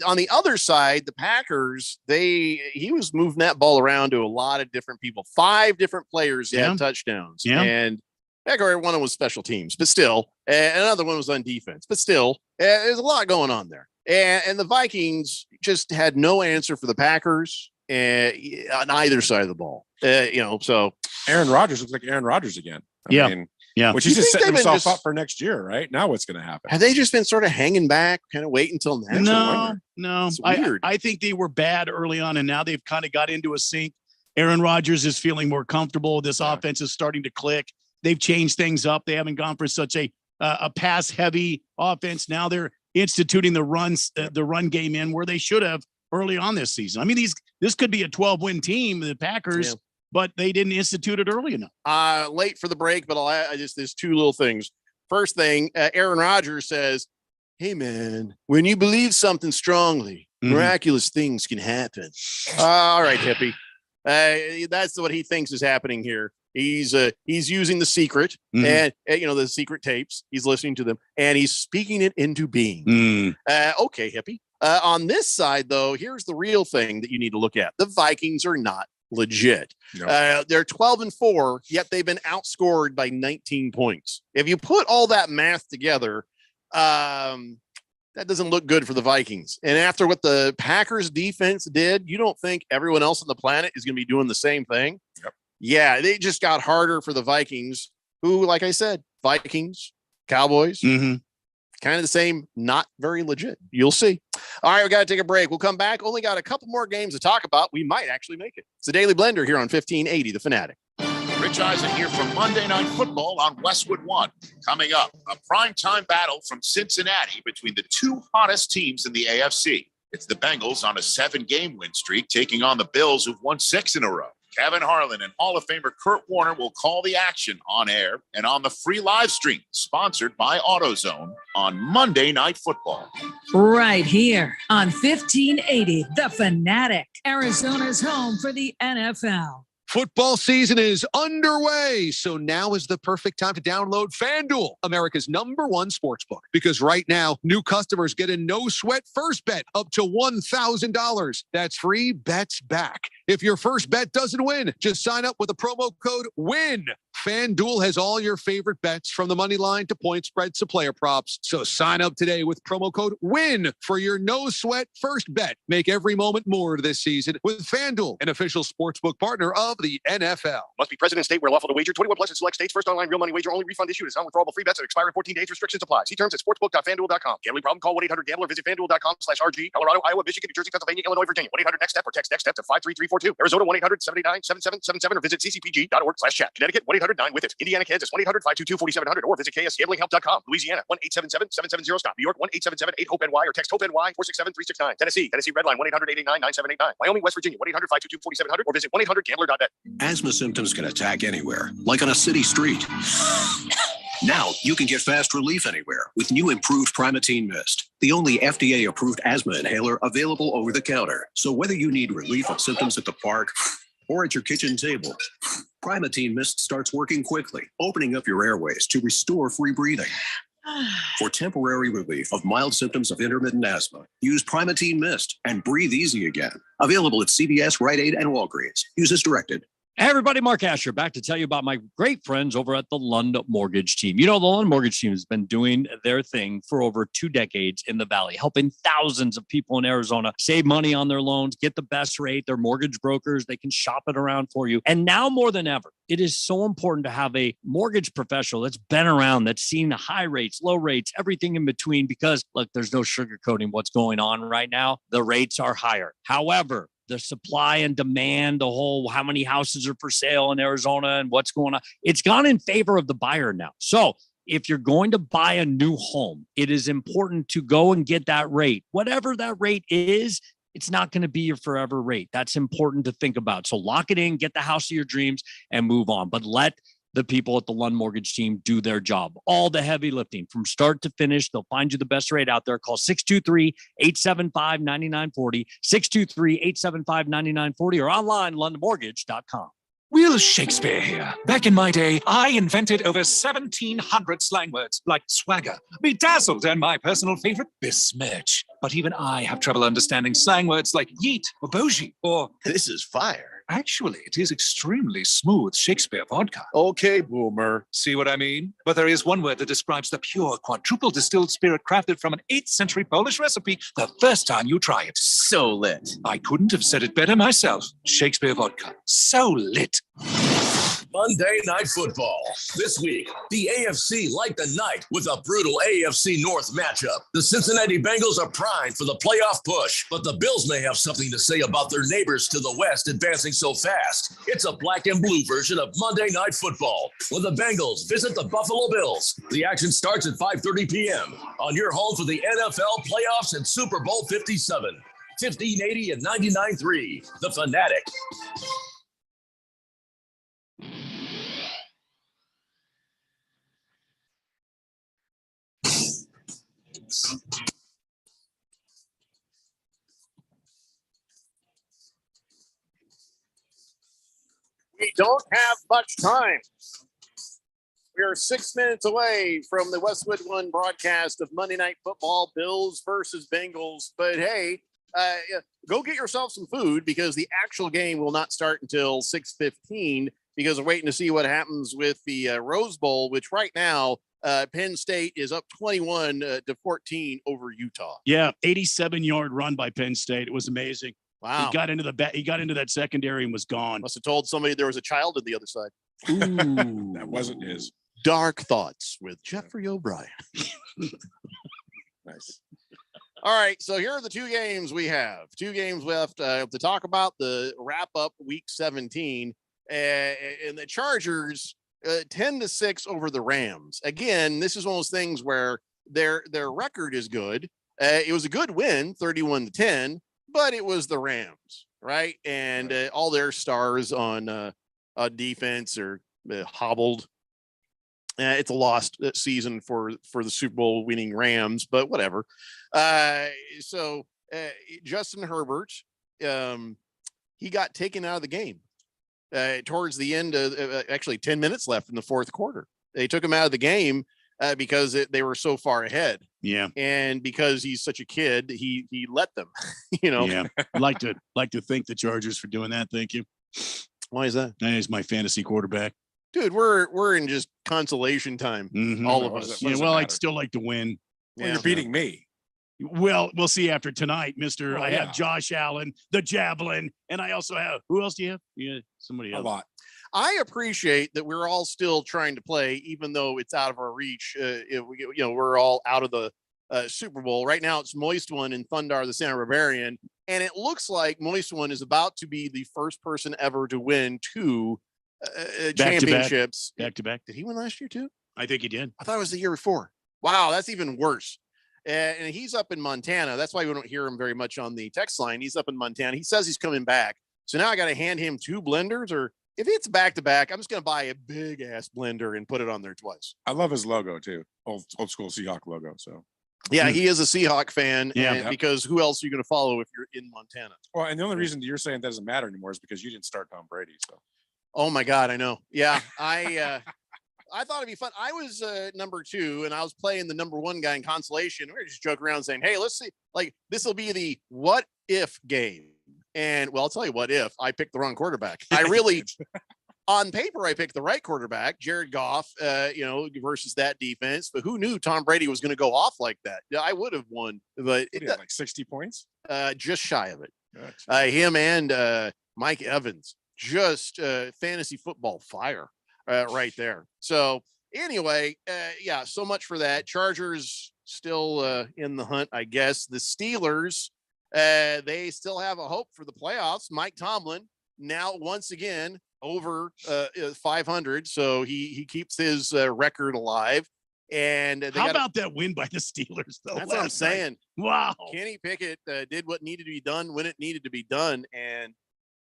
on the other side, the Packers, he was moving that ball around to a lot of different people. 5 different players had touchdowns. Yeah. And one of them was special teams, but still, and another one was on defense, but still, there's a lot going on there. And the Vikings just had no answer for the Packers on either side of the ball. So Aaron Rodgers looks like Aaron Rodgers again. I mean, which he's just setting himself up for next year, right? Now what's going to happen? Have they just been sort of hanging back, kind of waiting until next? No. It's weird. I think they were bad early on, and now they've kind of got into a sync. Aaron Rodgers is feeling more comfortable. This offense is starting to click. They've changed things up. They haven't gone for such a pass-heavy offense. Now they're instituting the run game in where they should have early on this season. I mean, this could be a 12-win team, the Packers, but they didn't institute it early enough. Late for the break, but there's 2 little things. First thing, Aaron Rodgers says, "Hey man, when you believe something strongly, miraculous things can happen." All right, hippie. That's what he thinks is happening here. He's using the secret and the secret tapes. He's listening to them and he's speaking it into being. Okay, hippie. On this side, though, here's the real thing that you need to look at. The Vikings are not legit. No. They're 12-4, yet they've been outscored by 19 points. If you put all that math together, that doesn't look good for the Vikings. And after what the Packers defense did, you don't think everyone else on the planet is going to be doing the same thing? Yep. Yeah, they just got harder for the Vikings, who, like I said, Vikings, Cowboys, kind of the same, not very legit. You'll see. All right, we got to take a break. We'll come back. Only got a couple more games to talk about. We might actually make it. It's the Daily Blender here on 1580 The Fanatic. Rich Eisen here from Monday Night Football on Westwood One. Coming up, a primetime battle from Cincinnati between the 2 hottest teams in the AFC. It's the Bengals on a 7-game win streak taking on the Bills who've won 6 in a row. Kevin Harlan and Hall of Famer Kurt Warner will call the action on air and on the free live stream sponsored by AutoZone on Monday Night Football. Right here on 1580, The Fanatic, Arizona's home for the NFL. Football season is underway, so now is the perfect time to download FanDuel, America's #1 sportsbook. Because right now, new customers get a no-sweat first bet up to $1,000. That's free bets back. If your first bet doesn't win, just sign up with the promo code WIN. FanDuel has all your favorite bets from the money line to point spreads to player props. So sign up today with promo code WIN for your no-sweat first bet. Make every moment more this season with FanDuel, an official sportsbook partner of the NFL. Must be present in state where lawful to wager. 21 plus in select states. First online real money wager. Only refund issued is non-withdrawable free bets that expire in 14 days. Restrictions apply. See terms at sportsbook.fanduel.com. Gambling problem? Call 1-800-GAMBLER. Visit fanduel.com/RG. Colorado, Iowa, Michigan, New Jersey, Pennsylvania, Illinois, Virginia. 1-800-NEXT-STEP or text NEXT-STEP to 53342. Arizona 1-800-79-7777 or visit ccpg.org/chat. Connecticut 1-800-9-WITH-IT. Indiana, Kansas 1-800-522-4700 or visit ksgamblinghelp.com. Louisiana 1-877-770-STOP. New York 1-877-8-HOPE-NY or text HOPE-NY 467-369. Tennessee Redline 1-800-889-9789. Wyoming, West Virginia 1-800-522-4700 or visit 1-800-GAMBLER.net. Asthma symptoms can attack anywhere, like on a city street. Now you can get fast relief anywhere with new improved Primatene Mist, the only FDA-approved asthma inhaler available over the counter. So whether you need relief of symptoms at the park or at your kitchen table, Primatene Mist starts working quickly, opening up your airways to restore free breathing. For temporary relief of mild symptoms of intermittent asthma, use Primatene Mist and breathe easy again. Available at CVS, Rite Aid, and Walgreens. Use as directed. Hey everybody, Mark Asher back to tell you about my great friends over at the Lund Mortgage Team. You know, the Lund Mortgage Team has been doing their thing for over 2 decades in the Valley, helping thousands of people in Arizona save money on their loans, get the best rate. They're mortgage brokers. They can shop it around for you. And now more than ever, it is so important to have a mortgage professional that's been around, that's seen the high rates, low rates, everything in between, because look, there's no sugarcoating what's going on right now. The rates are higher. However, the supply and demand, the whole how many houses are for sale in Arizona and what's going on, it's gone in favor of the buyer now. So if you're going to buy a new home, it is important to go and get that rate. Whatever that rate is, it's not going to be your forever rate. That's important to think about. So lock it in, get the house of your dreams, and move on. But let the people at the Lund Mortgage Team do their job. All the heavy lifting from start to finish. They'll find you the best rate out there. Call 623-875-9940, 623-875-9940, or online, lundmortgage.com. Will Shakespeare here. Back in my day, I invented over 1,700 slang words like swagger, bedazzled, and my personal favorite, besmirch. But even I have trouble understanding slang words like yeet or bougie or This is fire. Actually, it is extremely smooth Shakespeare vodka. Okay, boomer. See what I mean? But there is one word that describes the pure quadruple distilled spirit crafted from an 8th century Polish recipe the first time you try it. So lit. I couldn't have said it better myself. Shakespeare vodka. So lit. Monday Night Football. This week, the AFC light the night with a brutal AFC North matchup. The Cincinnati Bengals are primed for the playoff push, but the Bills may have something to say about their neighbors to the west advancing so fast. It's a black and blue version of Monday Night Football when the Bengals visit the Buffalo Bills. The action starts at 5:30 p.m. on your home for the NFL playoffs and Super Bowl 57. 1580 and 99.3, The Fanatic. We don't have much time. We are 6 minutes away from the Westwood One broadcast of Monday Night Football, Bills versus Bengals. But hey, go get yourself some food because the actual game will not start until 6:15 because we're waiting to see what happens with the Rose Bowl, which right now Penn State is up 21-14 over Utah. Yeah, 87-yard run by Penn State. It was amazing. Wow. He got into that secondary and was gone. Must have told somebody there was a child on the other side. Ooh, that wasn't his. Dark Thoughts with Jeffrey O'Brien. Nice. All right, so here are the two games we have. Two games left to talk about the wrap-up Week 17. And the Chargers 10-6 over the Rams. Again, this is one of those things where their record is good. It was a good win, 31-10, but it was the Rams, right? And all their stars on defense are hobbled. It's a lost season for the Super Bowl winning Rams, but whatever. So Justin Herbert, he got taken out of the game towards the end of actually 10 minutes left in the fourth quarter. They took him out of the game because they were so far ahead. Yeah. And because he's such a kid, he let them, you know. Yeah. like to thank the Chargers for doing that. Thank you. Why is that? That is my fantasy quarterback. Dude, we're in just consolation time. Mm-hmm. All of us. Yeah, well, I'd still like to win. Well, you're beating me. Well, we'll see after tonight, Mister. Oh, I yeah. have Josh Allen, the Javelin, and I also have who else do you have? Yeah, somebody else. A lot. I appreciate that we're all still trying to play, even though it's out of our reach. If we, we're all out of the Super Bowl right now. It's Moist One and Thundar the Santa Barbarian, and it looks like Moist One is about to be the first person ever to win two championships back to back. Did he win last year too? I think he did. I thought it was the year before. Wow, that's even worse. And he's up in Montana. That's why we don't hear him very much on the text line. He's up in Montana. He says he's coming back. So now I got to hand him two blenders, or if it's back to back, I'm just going to buy a big ass blender and put it on there twice. I love his logo too. Old school Seahawk logo. So yeah, he is a Seahawk fan. Yeah. Because who else are you going to follow if you're in Montana? Well, and the only reason you're saying that doesn't matter anymore is because you didn't start Tom Brady. So. Oh my God, I know. Yeah, I thought it'd be fun. I was number 2, and I was playing the number 1 guy in consolation. We were just joking around saying, "Hey, let's see. Like this will be the what if game." And well, I'll tell you what if I picked the wrong quarterback. I really, on paper, I picked the right quarterback, Jared Goff. Versus that defense. But who knew Tom Brady was going to go off like that? I would have won, but like 60 points, just shy of it. Gotcha. Him and Mike Evans. Just fantasy football fire right there. So anyway, yeah, so much for that. Chargers still in the hunt, I guess. The Steelers, they still have a hope for the playoffs. Mike Tomlin now once again over 500, so he keeps his record alive. And how about that win by the Steelers, though? That's what I'm saying. Wow. Kenny Pickett did what needed to be done when it needed to be done, and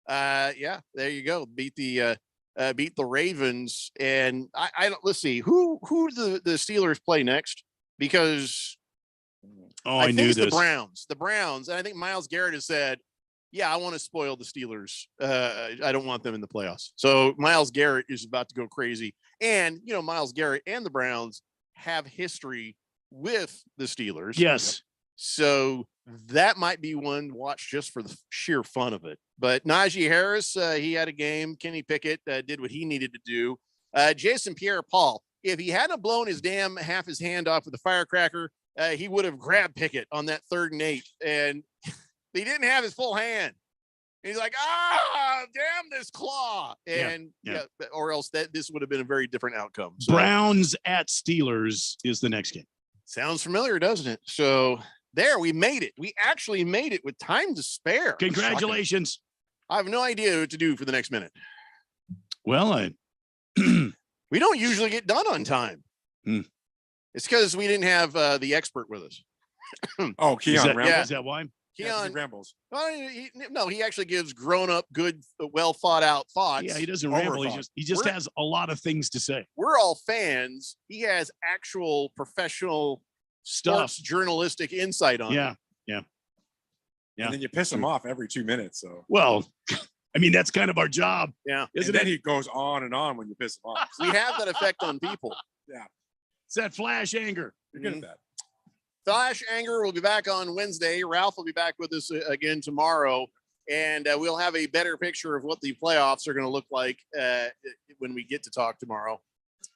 yeah, there you go. Beat the Ravens. And I don't, let's see who the Steelers play next, because I think knew it's this. the Browns. And I think Myles Garrett has said, yeah, I want to spoil the Steelers. I don't want them in the playoffs. So Myles Garrett is about to go crazy. And Myles Garrett and the Browns have history with the Steelers. Yes. So that might be one to watch just for the sheer fun of it. But Najee Harris, he had a game. Kenny Pickett did what he needed to do. Jason Pierre-Paul, if he hadn't blown half his hand off with a firecracker, he would have grabbed Pickett on that 3rd and 8. And he didn't have his full hand. He's like, damn this claw. And yeah, or else this would have been a very different outcome. So, Browns at Steelers is the next game. Sounds familiar, doesn't it? So there, we made it. We actually made it with time to spare. Congratulations. I have no idea what to do for the next minute. Well, we don't usually get done on time. It's because we didn't have the expert with us. Oh, Keon rambles. Is that why? Keon rambles. No, he actually gives grown-up, good, well thought out thoughts. Yeah, he doesn't ramble. He just has a lot of things to say. We're all fans. He has actual professional sports journalistic insight on it. Yeah. And then you piss him off every 2 minutes. So well, I mean, that's kind of our job. Yeah. Isn't it? He goes on and on when you piss him off. We have that effect on people. Yeah. It's that flash anger. You're good at that. Flash Anger will be back on Wednesday. Ralph will be back with us again tomorrow, and we'll have a better picture of what the playoffs are going to look like when we get to talk tomorrow.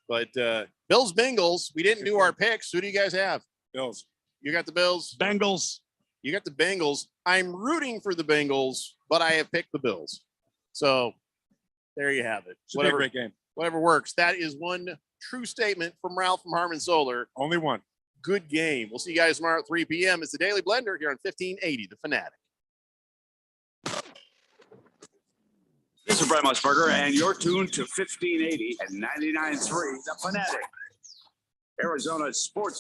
But Bills Bengals, we didn't do our picks. Who do you guys have? Bills. You got the Bills? Bengals. You got the Bengals. I'm rooting for the Bengals, but I have picked the Bills. So there you have it. Should be a great game. Whatever works. That is one true statement from Ralph from Harmon Solar. Only one. Good game. We'll see you guys tomorrow at 3 p.m. It's the Daily Blender here on 1580 The Fanatic. This is Brett Musburger, and you're tuned to 1580 and 99.3 The Fanatic, Arizona's sports